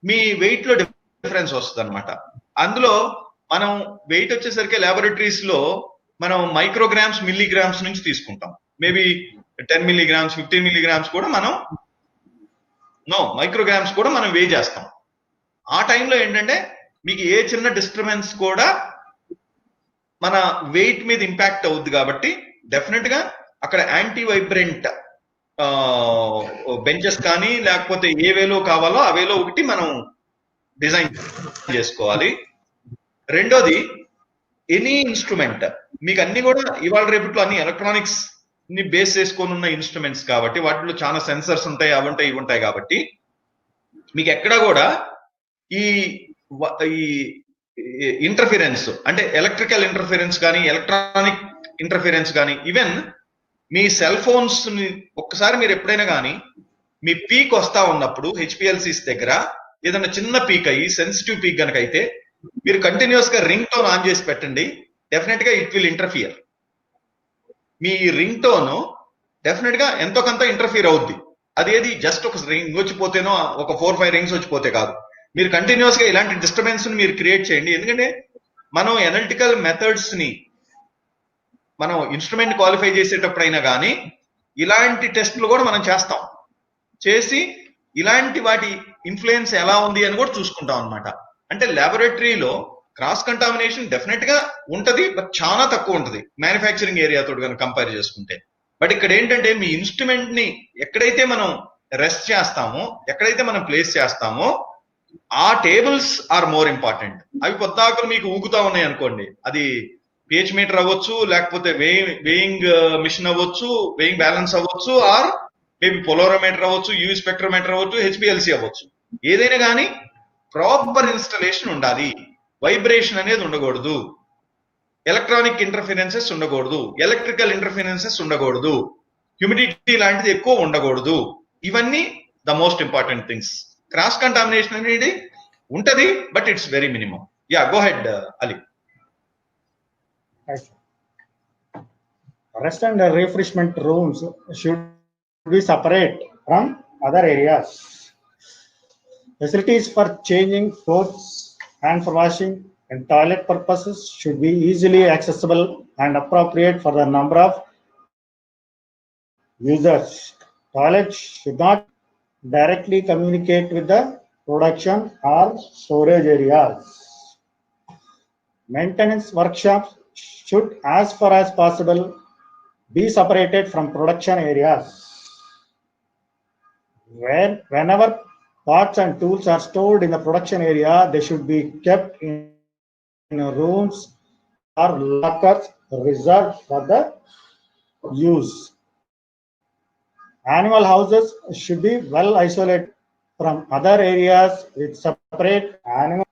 మీ వెయిట్ లో డిఫరెన్స్ వస్తుంది అనమాట. అందులో మనం వెయిట్ వచ్చేసరికి లాబొరేటరీస్ లో మనం మైక్రోగ్రామ్స్, మిల్లీగ్రామ్స్ నుంచి తీసుకుంటాం. మేబీ 10 milligrams, 15 milligrams కూడా మనం నో మైక్రోగ్రామ్స్ కూడా మనం వే చేస్తాం. ఆ టైంలో ఏంటంటే మీకు ఏ చిన్న డిస్టర్బెన్స్ కూడా మన వెయిట్ మీద ఇంపాక్ట్ అవుద్ది కాబట్టి డెఫినెట్ గా అక్కడ యాంటీ వైబ్రెంట్ బెంచెస్ కానీ లేకపోతే ఏ వేలో కావాలో ఆ వేలో ఒకటి మనం డిజైన్ చేసుకోవాలి. రెండోది ఎనీ ఇన్స్ట్రుమెంట్ మీకు అన్ని కూడా ఇవాళ రేపట్లో అన్ని ఎలక్ట్రానిక్స్ ని బేస్ చేసుకొని ఉన్న ఇన్స్ట్రుమెంట్స్ కాబట్టి వాటిలో చాలా సెన్సర్స్ ఉంటాయి, అవి ఉంటాయి, ఇవి ఉంటాయి కాబట్టి మీకు ఎక్కడ కూడా ఈ ఇంటర్ఫిరెన్స్ అంటే ఎలక్ట్రికల్ ఇంటర్ఫిరెన్స్ కానీ ఎలక్ట్రానిక్ ఇంటర్ఫిరెన్స్ కానీ ఈవెన్ మీ సెల్ ఫోన్స్ ని ఒక్కసారి మీరు ఎప్పుడైనా కానీ మీ పీక్ వస్తా ఉన్నప్పుడు హెచ్పిఎల్సీస్ దగ్గర ఏదైనా చిన్న పీక్ అయ్యి సెన్సిటివ్ పీక్ కనుక అయితే మీరు కంటిన్యూస్ గా రింగ్ టోన్ ఆన్ చేసి పెట్టండి, డెఫినెట్ గా it will interfere. Me ring tone definite గా ఎంతో కొంత ఇంటర్ఫియర్ అవుద్ది. అదేది జస్ట్ ఒక రింగ్ వచ్చిపోతేనో ఒక 4-5 రింగ్స్ వచ్చిపోతే కాదు. మీరు కంటిన్యూస్ గా ఇలాంటి డిస్టర్బెన్స్ ని మీరు క్రియేట్ చేయండి. ఎందుకంటే మనం ఎనలిటికల్ మెథడ్స్ ని మనం ఇన్స్ట్రుమెంట్ క్వాలిఫై చేసేటప్పుడైనా కానీ ఇలాంటి టెస్ట్లు కూడా మనం చేస్తాం. చేసి ఇలాంటి వాటి ఇన్ఫ్లుయెన్స్ ఎలా ఉంది అని కూడా చూసుకుంటాం అనమాట. అంటే ల్యాబొరేటరీలో క్రాస్ కంటామినేషన్ డెఫినెట్ గా ఉంటది, బట్ చాలా తక్కువ ఉంటది మ్యానుఫ్యాక్చరింగ్ ఏరియా తోటి కనుక కంపేర్ చేసుకుంటే. బట్ ఇక్కడ ఏంటంటే మీ ఇన్స్ట్రుమెంట్ ని ఎక్కడైతే మనం రెస్ట్ చేస్తామో, ఎక్కడైతే మనం ప్లేస్ చేస్తామో ఆ టేబుల్స్ ఆర్ మోర్ ఇంపార్టెంట్. అవి పొద్దాకులు మీకు ఊగుతా ఉన్నాయి అనుకోండి, అది పిహెచ్ మీటర్ అవ్వచ్చు, లేకపోతే వేయింగ్ మిషన్ అవ్వచ్చు, వేయింగ్ బ్యాలెన్స్ అవ్వచ్చు, ఆర్ మేబీ పొలోరోమీటర్ అవ్వచ్చు, యూవి స్పెక్ట్రోమీటర్ అవ్వచ్చు, హెచ్పిఎల్సి అవ్వచ్చు. ఏదైనా కానీ ప్రాపర్ ఇన్స్టలేషన్ ఉండాలి. వైబ్రేషన్ అనేది ఉండకూడదు, ఎలక్ట్రానిక్ ఇంటర్ఫిరెన్సెస్ ఉండకూడదు, ఎలక్ట్రికల్ ఇంటర్ఫిరెన్సెస్ ఉండకూడదు, హ్యూమిడిటీ లాంటిది ఎక్కువ ఉండకూడదు. ఇవన్నీ the most important things. Cross contamination అనేది ఉంటది, but it's very minimum. Yeah, go head Ali. Rest and refreshment rooms should be separate from other areas. Facilities for changing clothes, hand for washing, and toilet purposes should be easily accessible and appropriate for the number of users. Toilets should not directly communicate with the production or storage areas. Maintenance workshops should, as far as possible, be separated from production areas. Whenever parts and tools are stored in the production area, they should be kept in rooms or lockers reserved for the use. Animal houses should be well isolated from other areas with separate animal.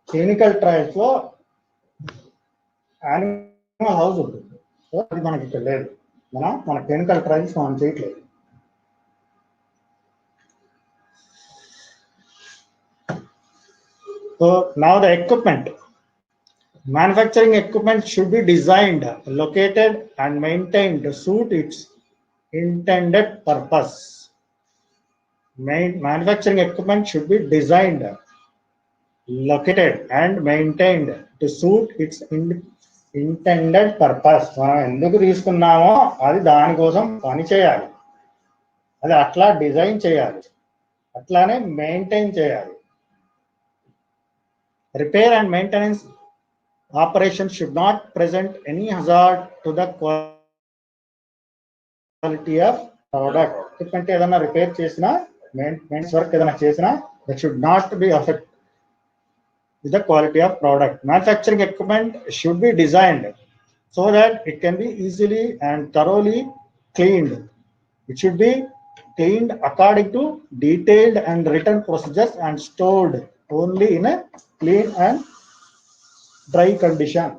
Clinical trials లో animal house ఉంటుంది, so అది మనకి ఇక్కడ లేదు. మన clinical trials మనం చేయట్లేదు. So now the equipment. Manufacturing equipment should be designed, located and maintained to suit its intended purpose. Manufacturing equipment should be designed, located and maintained to suit its intended purpose. మనం ఎందుకు తీసుకున్నామో అది దానికోసం పని చేయాలి, అది అట్లా డిజైన్ చేయాలి, అట్లానే మెయింటైన్ చేయాలి. Repair and maintenance operations should not present any hazard to the quality of product. Equipment ఏదైనా రిపేర్ చేసినా, మెయింటెనెన్స్ వర్క్ ఏదైనా చేసినా, that should not be affect with the quality of product. Manufacturing equipment should be designed so that it can be easily and thoroughly cleaned. It should be cleaned according to detailed and written procedures and stored only in a clean and dry condition.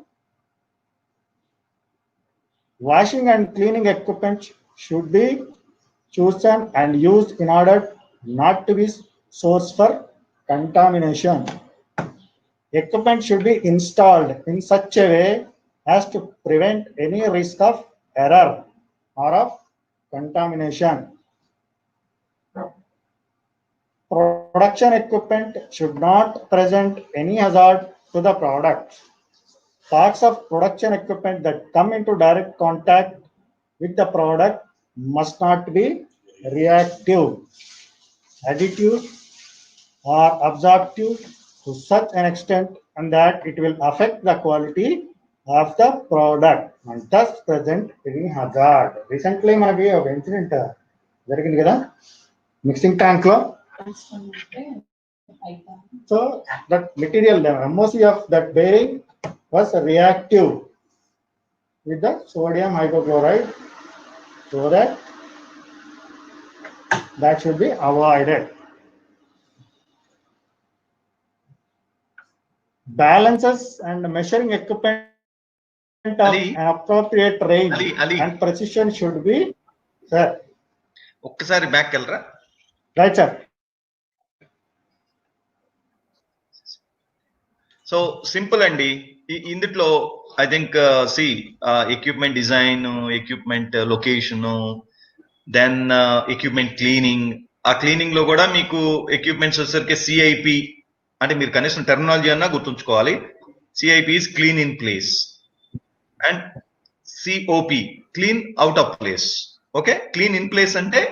Washing and cleaning equipment should be chosen and used in order not to be source for contamination. Equipment should be installed in such a way as to prevent any risk of error or of contamination. Production equipment should not present any hazard to the product. Parts of production equipment that come into direct contact with the product must not be reactive. additive or absorptive to such an extent and that it will affect the quality of the product and thus present any hazard. Recently మనకి ఒక incident జరిగింది కదా mixing tank లో. So that material, the MOC of that bearing was reactive with the sodium hypochlorite, so that should be avoided. Balances and measuring equipment of Ali, an appropriate range Ali. and precision should be, sir. ఒక్కసారి back వెళ్ళరా. Right, sir. So simple అండి. ఇందులో I think equipment design, equipment location, then equipment cleaning. ఆ cleaning లో కూడా మీకు equipments వచ్చేసరికి CIP అంటే మీరు కనీసం టెర్మినాలజీ అన్నా గుర్తుంచుకోవాలి. CIP is clean in place and COP clean out of place. Okay, clean in place అంటే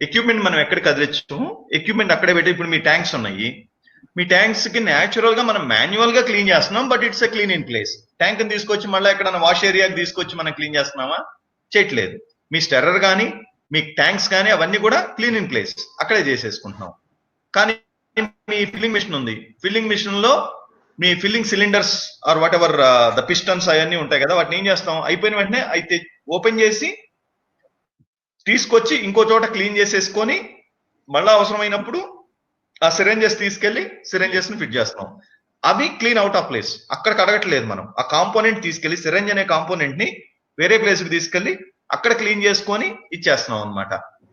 ఎక్విప్మెంట్ మనం ఎక్కడ కదిలించాము, ఎక్విప్మెంట్ అక్కడే పెట్టి. ఇప్పుడు మీ ట్యాంక్స్ ఉన్నాయి, మీ ట్యాంక్స్ కి న్యాచురల్ గా మనం మాన్యువల్ గా క్లీన్ చేస్తున్నాం, but it's a clean in place. Tank ని తీసుకొచ్చి మళ్ళీ ఎక్కడన్నా వాష్ ఏరియాకి తీసుకొచ్చి మనం క్లీన్ చేస్తున్నామా? చేయట్లేదు. మీ స్టెర్రర్ కానీ మీ ట్యాంక్స్ కానీ అవన్నీ కూడా క్లీన్ ఇన్ ప్లేస్ అక్కడే చేసేసుకుంటున్నాం. కానీ మీ ఫిల్లింగ్ మిషన్ ఉంది, ఫిల్లింగ్ మిషన్ లో మీ filling cylinders or whatever the pistons అవన్నీ ఉంటాయి కదా, వాటిని ఏం చేస్తాం, అయిపోయిన వెంటనే అయితే ఓపెన్ చేసి తీసుకొచ్చి ఇంకో చోట క్లీన్ చేసేసుకొని మళ్ళీ అవసరమైనప్పుడు ఆ సిరెంజెస్ తీసుకెళ్లి సిరెంజెస్ ని ఫిట్ చేస్తాం. అవి క్లీన్ అవుట్ ఆఫ్ ప్లేస్, అక్కడ కడగట్లేదు మనం. ఆ కాంపోనెంట్ తీసుకెళ్లి, సిరెంజ్ అనే కాంపోనెంట్ ని వేరే ప్లేస్ కి తీసుకెళ్లి అక్కడ క్లీన్ చేసుకొని ఇచ్చేస్తున్నాం అనమాట.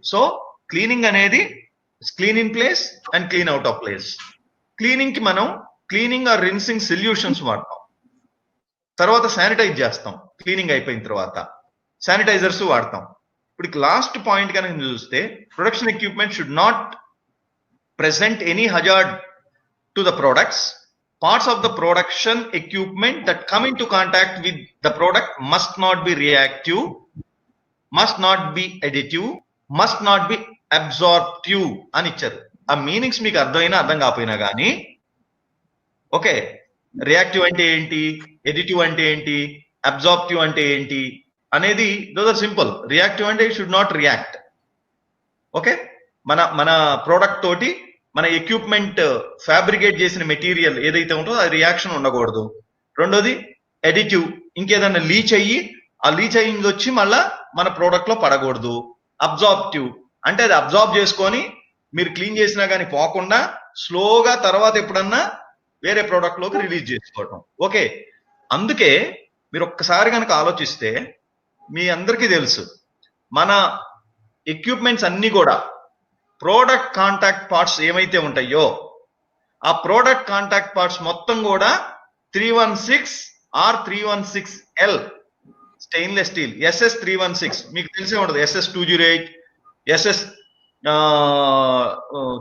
సో క్లీనింగ్ అనేది clean in place and clean out of place. Cleaning కి మనం క్లీనింగ్ ఆర్ రిన్సింగ్ సొల్యూషన్స్ వాడతాం, తర్వాత శానిటైజ్ చేస్తాం. క్లీనింగ్ అయిపోయిన తర్వాత శానిటైజర్స్ వాడతాం. ఇప్పుడు లాస్ట్ పాయింట్ కనుక చూస్తే, production equipment should not present any hazard to the products. Parts of the production equipment that come into contact with the product must not be reactive, must not be additive, must not be absorptive అని ఇచ్చారు. ఆ meanings మీకు అర్థమైనా అర్థం కాకపోయినా కానీ, okay, reactive అంటే ఏంటి, ఎడిటివ్ అంటే ఏంటి, అబ్జార్ప్టివ్ అంటే ఏంటి అనేది దోస్ ఆర్ సింపుల్. రియాక్టివ్ అంటే it should not react. Okay, మన ప్రోడక్ట్ తోటి మన ఎక్విప్మెంట్ ఫ్యాబ్రికేట్ చేసిన మెటీరియల్ ఏదైతే ఉంటుందో అది రియాక్షన్ ఉండకూడదు. రెండోది ఎడిటివ్, ఇంకేదన్నా లీచ్ అయ్యి ఆ లీచ్ అయ్యింది వచ్చి మళ్ళా మన ప్రోడక్ట్ లో పడకూడదు. అబ్జార్ప్టివ్ అంటే అది అబ్జార్బ్ చేసుకొని మీరు క్లీన్ చేసినా కానీ పోకుండా స్లోగా తర్వాత ఎప్పుడన్నా వేరే ప్రోడక్ట్ లోకి రిలీజ్ చేసుకోవటం. ఓకే, అందుకే మీరు ఒక్కసారి కనుక ఆలోచిస్తే మీ అందరికీ తెలుసు, మన ఎక్విప్మెంట్స్ అన్ని కూడా ప్రోడక్ట్ కాంటాక్ట్ పార్ట్స్ ఏమైతే ఉంటాయో ఆ ప్రోడక్ట్ కాంటాక్ట్ పార్ట్స్ మొత్తం కూడా 316 are 316L stainless steel. SS 316 మీకు తెలిసే ఉండదు, SS 208, SS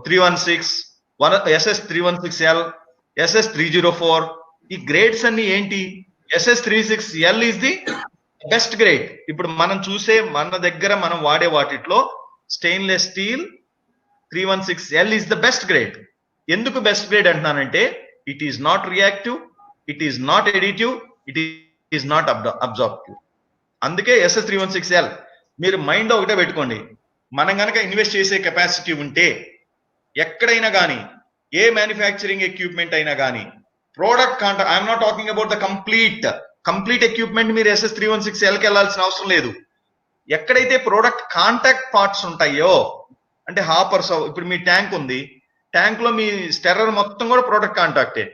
316, SS 316L, SS 304. ఈ గ్రేడ్స్ అన్ని ఏంటి? SS 36L is the best grade. ఇప్పుడు మనం చూసే మన దగ్గర మనం వాడే వాటిట్లో stainless steel 316L is the best grade. ఎందుకు బెస్ట్ గ్రేడ్ అంటున్నానంటే it is not reactive, it is not additive, it is not absorptive. అందుకే SS 316L. మీరు మైండ్ ఒకటే పెట్టుకోండి, మనం కనుక ఇన్వెస్ట్ చేసే కెపాసిటీ ఉంటే ఎక్కడైనా కానీ ఏ మ్యానుఫ్యాక్చరింగ్ ఎక్విప్మెంట్ అయినా కానీ product contact, I'm not talking about the complete equipment మీరు SS 316Lకి వెళ్ళాల్సిన అవసరం లేదు. ఎక్కడైతే ప్రోడక్ట్ కాంటాక్ట్ పార్ట్స్ ఉంటాయో అంటే హాపర్స్, ఇప్పుడు మీ ట్యాంక్ ఉంది, ట్యాంక్ లో మీ స్టెర్రర్ మొత్తం కూడా ప్రోడక్ట్ కాంటాక్టే.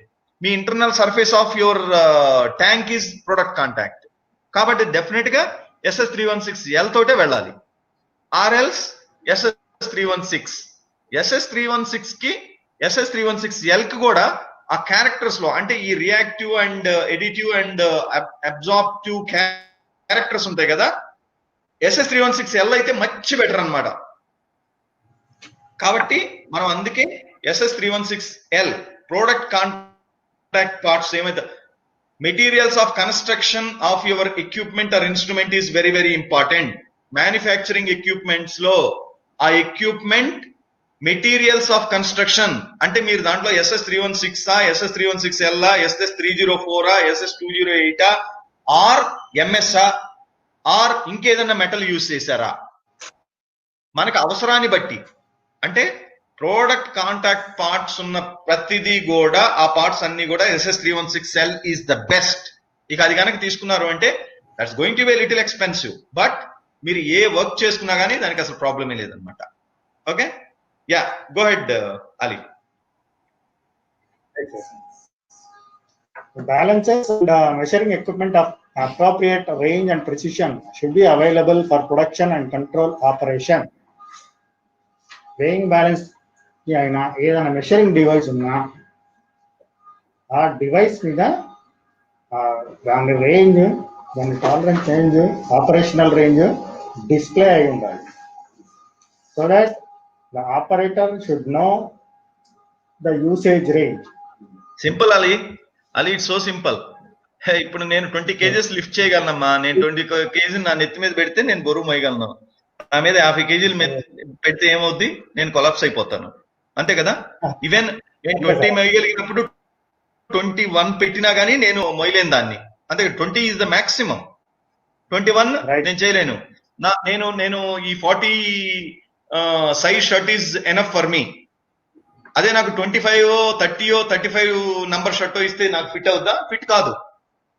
మీ internal surface of your tank is product contact. కాబట్టి డెఫినెట్ గా SS 316L తోటే వెళ్ళాలి. ఆర్ఎల్స్ SS 316. SS 316 కి SS 316L కి కూడా ఆ క్యారెక్టర్స్ లో అంటే ఈ reactive and additive and absorptive characters ఉంటాయి కదా, SS 316L అయితే మచ్ బెటర్ అన్నమాట. కాబట్టి మనం అందుకే SS 316L product contact parts ఏమైతే materials of construction of your equipment or instrument is very very important. Manufacturing equipments లో ఆ ఎక్విప్మెంట్ మెటీరియల్స్ ఆఫ్ కన్స్ట్రక్షన్ అంటే మీరు దాంట్లో SS316 SS316L SS304 SS208 or MS or ఇంకేదన్నా మెటల్ యూజ్ చేశారా మనకు అవసరాన్ని బట్టి అంటే ప్రోడక్ట్ కాంటాక్ట్ పార్ట్స్ ఉన్న ప్రతిదీ కూడా ఆ పార్ట్స్ అన్ని కూడా SS316L ఈస్ ద బెస్ట్. ఇక అది కనుక తీసుకున్నారు అంటే that's going to be little expensive, but మీరు ఏ వర్క్ చేసుకున్నా కానీ దానికి అసలు ప్రాబ్లమే లేదనమాట. Okay, yeah, go head Ali. Balances and measuring equipment of appropriate range and precision should be available for production and control operation. Weighing balance అయినా ఏదైనా measuring device ఉన్నా ఆ డివైస్ మీద దాని రేంజ్, దాని tolerance range, operational range display అయి ఉండాలి. So that the operator should know the usage range. Simple Ali, it's so simple. ఇప్పుడు నేను 20 kgs లిఫ్ట్ చేయగలనమ్మా. నేను 20 kg నా నెత్తి మీద పెడితే నేను బరువు మోయగలను. నా మీద 50 kg పెడితే ఏమవుద్ది, నేను కొలాప్స్ అయిపోతాను, అంతే కదా. ఈవెన్ నేను 20 మోయగలిగినప్పుడు 21 పెట్టినా కానీ నేను మోయలేను దాన్ని, అంతే. 20 ఈజ్ ద మాక్సిమం, 21 నేను చేయలేను. నేను ఈ 40 size shirt is enough for me. అదే నాకు 25 30 35 నంబర్ షర్ట్ ఇస్తే నాకు ఫిట్ అవుద్దా? ఫిట్ కాదు.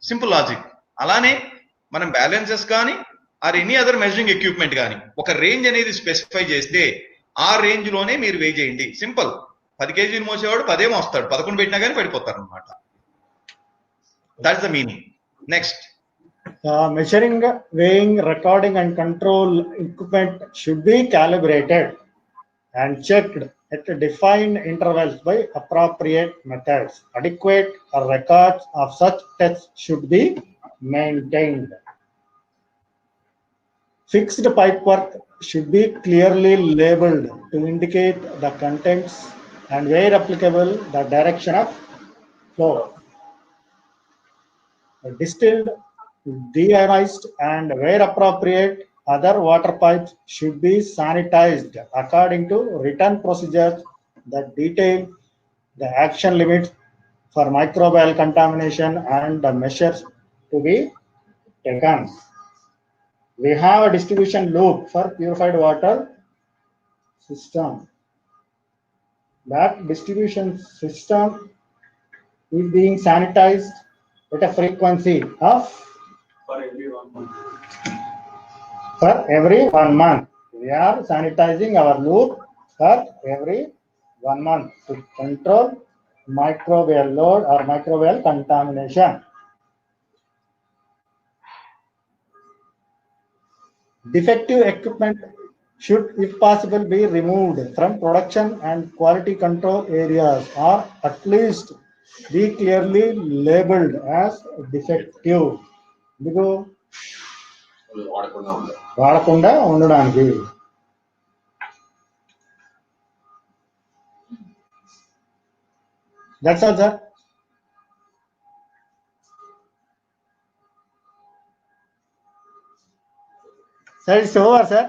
Simple logic. అలానే మనం బ్యాలెన్సెస్ కానీ or any other measuring equipment కానీ ఒక రేంజ్ అనేది స్పెసిఫై చేస్తే ఆ రేంజ్ లోనే మీరు వే చేయండి. సింపుల్. 10 kg మోసేవాడు 10 మోస్తాడు, 11 పెట్టినా కానీ పడిపోతారు అనమాట. That's the meaning. Next, measuring, weighing, recording and control equipment should be calibrated and checked at defined intervals by appropriate methods. Adequate records of such tests should be maintained. Fixed pipework should be clearly labeled to indicate the contents and where applicable the direction of flow. Distilled, deionized and where appropriate other water pipes should be sanitized according to written procedures that detail the action limits for microbial contamination and the measures to be taken. We have a distribution loop for purified water system. That distribution system is being sanitized at a frequency of for every 1 month. We are sanitizing our loop for every 1 month to control microbial load or microbial contamination. Defective equipment should, if possible, be removed from production and quality control areas, or at least be clearly labeled as defective. వాడకుండా ఉండడానికి. That's all, sir. Sir, it's over, sir.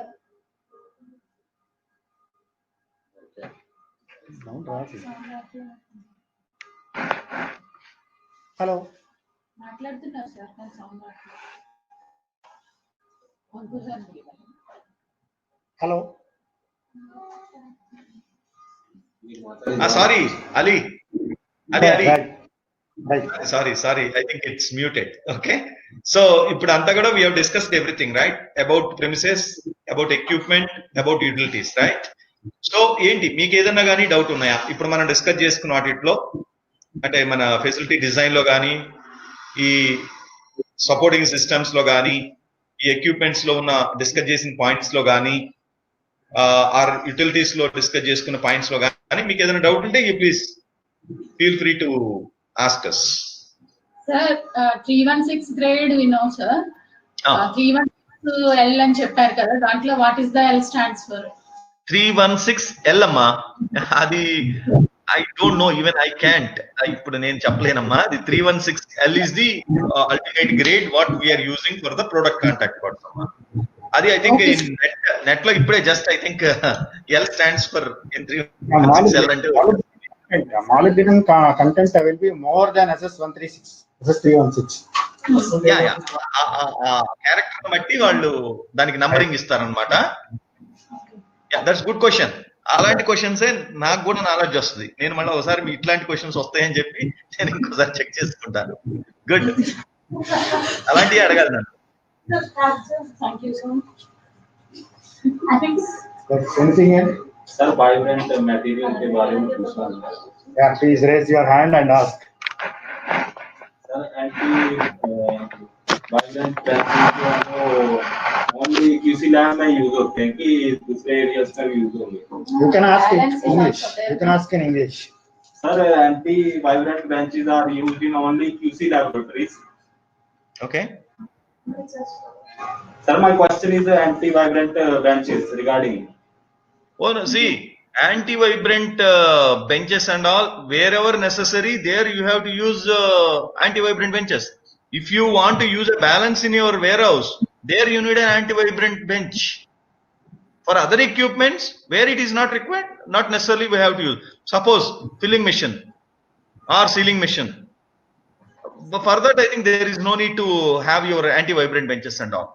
Hello. మాట్లాడుతున్నారు sir, కానీ sound Hello. Sorry Ali, Right. Sorry. I think it's muted. Okay. So, ఇప్పుడు అంతా కూడా we have discussed everything, right? About premises, about equipment, about utilities, right? So ఏంటి మీకు ఏదన్నా కానీ doubt ఉన్నాయా? ఇప్పుడు మనం డిస్కస్ చేసుకున్న వాటిలో అంటే మన ఫెసిలిటీ డిజైన్ లో కానీ, ఈ సపోర్టింగ్ సిస్టమ్స్ లో కానీ, ఈ ఎక్విప్మెంట్స్ లో ఉన్న డిస్కస్ చేసిన పాయింట్స్ లో కానీ, ఆర్ యూటిలిటీస్ లో డిస్కస్ చేసుకున్న పాయింట్స్ లో కానీ మీకు ఏదైనా డౌట్ ఉంటే please feel free to ask us. Sir, 316 grade we know, sir. 316 L అని చెప్పారు కదా, దాంట్లో what is the L stands for? 316L అమ్మా, అది I don't know, even I can't. ఇప్పుడు నేను చెప్పలేనమ్మా. అది 316L is the ultimate grade what we are using for the product contact parts అమ్మా. అది I think Okay. In net లో ఇప్పుడే just I think L stands for in 3 L అంటే Molybdenum content will be more than SS136, SS316. Yeah yeah character బట్టి వాళ్ళు దానికి numbering ఇస్తారనమాట. Yeah that's good question. అలాంటి క్వశ్చన్స్ నాకు కూడా నాలెడ్జ్ వస్తుంది. నేను మళ్ళీ ఒకసారి ఇట్లాంటి క్వశ్చన్స్ వస్తాయని చెప్పి నేను ఇంకోసారి చెక్ చేసుకుంటాను. గుడ్, అలాంటివి అడగాలి నన్ను. Thank you so much. Anything else? Sir vibrant material के बारे में पूछना है Yeah, please raise your hand and ask. Sir anti vibrant only किसी लैब में यूज होते हैं कि दूसरे एरियाज में भी यूज होंगे? You can ask in Balance is English. also there. You can ask in English. Sir anti vibrant benches are used in only QC laboratories. Okay, Sir, my question is anti vibrant benches regarding. oh no, see, anti-vibrant benches and all, wherever necessary, there you have to use anti-vibrant benches. If you want to use a balance in your warehouse, there you need an anti-vibrant bench. For other equipments, where it is not required, not necessarily we have to use. Suppose filling machine or sealing machine. But for that, I think there is no need to have your anti-vibrant benches and all.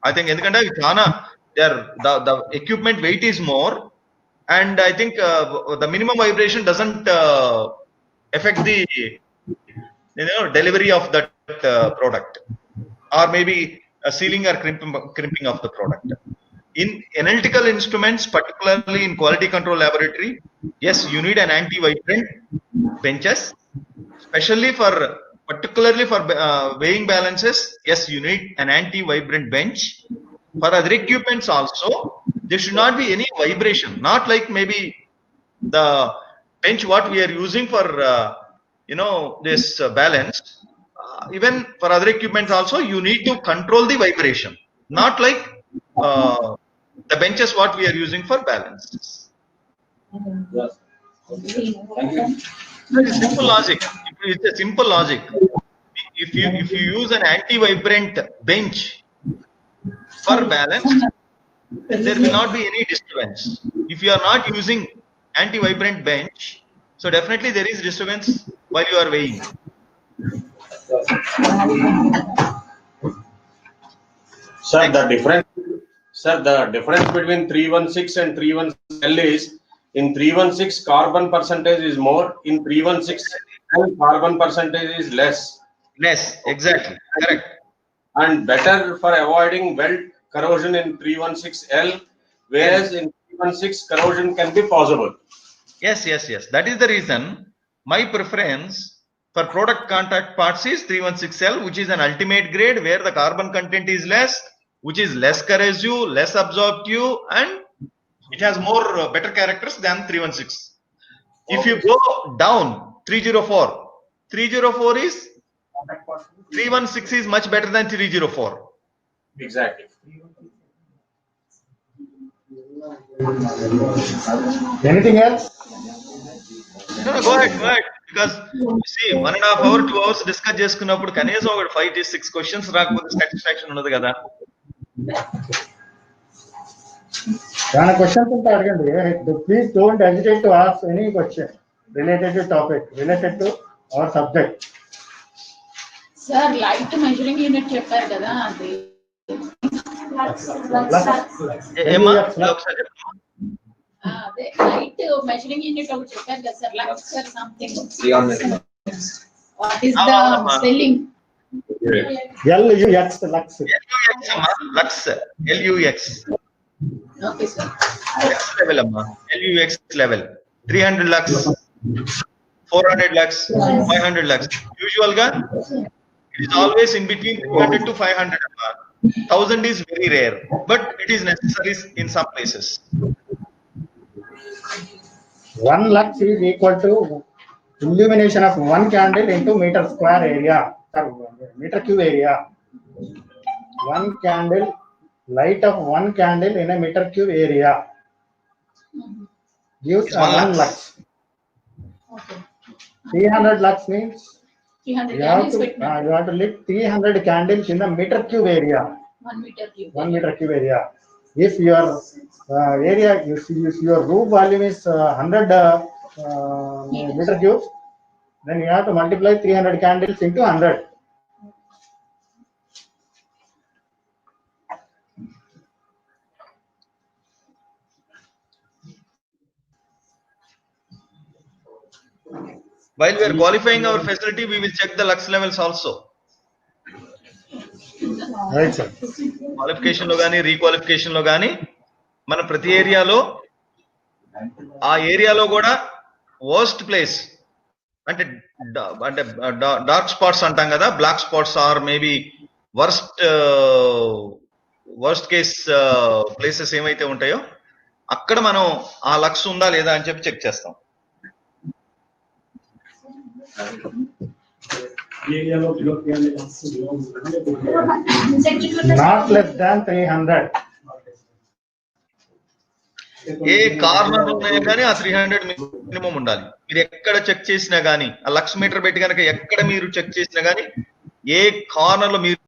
I think ఎందుకంటే చాలా the equipment weight is more, and I think the minimum vibration doesn't affect the delivery of that product, or maybe sealing or crimping of the product. In analytical instruments, particularly in quality control laboratory, yes, you need an anti-vibrant benches, especially for particularly for weighing balances. Yes, you need an anti-vibrant bench. For other equipments also, there should not be any vibration, not like maybe the bench what we are using for this balance. Even for other equipments also, you need to control the vibration, not like the benches what we are using for balances. Yes. Thank you. It's simple logic. It's a simple logic. If you use an anti-vibrant bench for balance, there will not be any disturbance. If you are not using anti-vibrant bench, so definitely there is disturbance while you are weighing. Sir, the difference between 316 and 316L is in 316 carbon percentage is more, in 316L carbon percentage is less, Less, exactly, correct. and better for avoiding weld corrosion in 316L, whereas in 316 corrosion can be possible. Yes. That is the reason my preference for product contact parts is 316L, which is an ultimate grade where the carbon content is less, which is less corrosive, less absorptive, and it has more better characters than 316. If you go down 304 is 316 is much better than 304. Exactly. Anything else? No, go ahead. Because you see, 1.5 hours, 2 hours discuss చేసుకున్నప్పుడు కనీసం ఒక 5 to 6 questions రాకపోతే satisfaction ఉండదు కదా. ఏమైనా questions ఉంటే అడగండి. Please don't hesitate to ask any question related to topic, related to our subject. Sir light measuring unit చెప్పారు కదా, అది ఏమా ఒకసారి చెప్పమ్మా. అదే లైట్ మెజరింగ్ యూనిట్ ఒకటి చెప్పారు కదా sir, lux something. What is the spelling? LUX, lux. LUX, LUX. Okay sir. Level అమ్మా, LUX level 300 lux, 400 lux, 500 lux. Usual గా it is always in between 300 to 500 amma. 1000 is very rare, but it is necessary in some places. 1 lux is equal to illumination of 1 candle into meter square area, meter cube area. 1 candle, light of 1 candle in a meter cube area gives 1 lux. Okay. 300 lux means 300 you have candles to పెట్టినా. lit 300 candles in the meter cube area. 1 meter cube. 1 meter cube area. If your area, if your roof volume is 100 meter cubes, then you have to multiply 300 candles into 100. While we are qualifying our facility, we will check the lux levels also. Right, sir. Qualification లో కానీ requalification లో కానీ మన ప్రతి ఏరియాలో ఆ ఏరియాలో కూడా వర్స్ట్ ప్లేస్ అంటే డార్క్ స్పాట్స్ అంటాం కదా, black spots or maybe worst case places ఏమైతే ఉంటాయో అక్కడ మనం ఆ లక్స్ ఉందా లేదా అని చెప్పి చెక్ చేస్తాం. Not less than 300. A corner ఉన్నాయో కానీ ఆ 300 మినిమం ఉండాలి. మీరు ఎక్కడ చెక్ చేసినా కానీ ఆ లక్ష మీటర్ పెట్టి కనుక ఎక్కడ మీరు చెక్ చేసినా కానీ ఏ కార్నర్ లో మీరు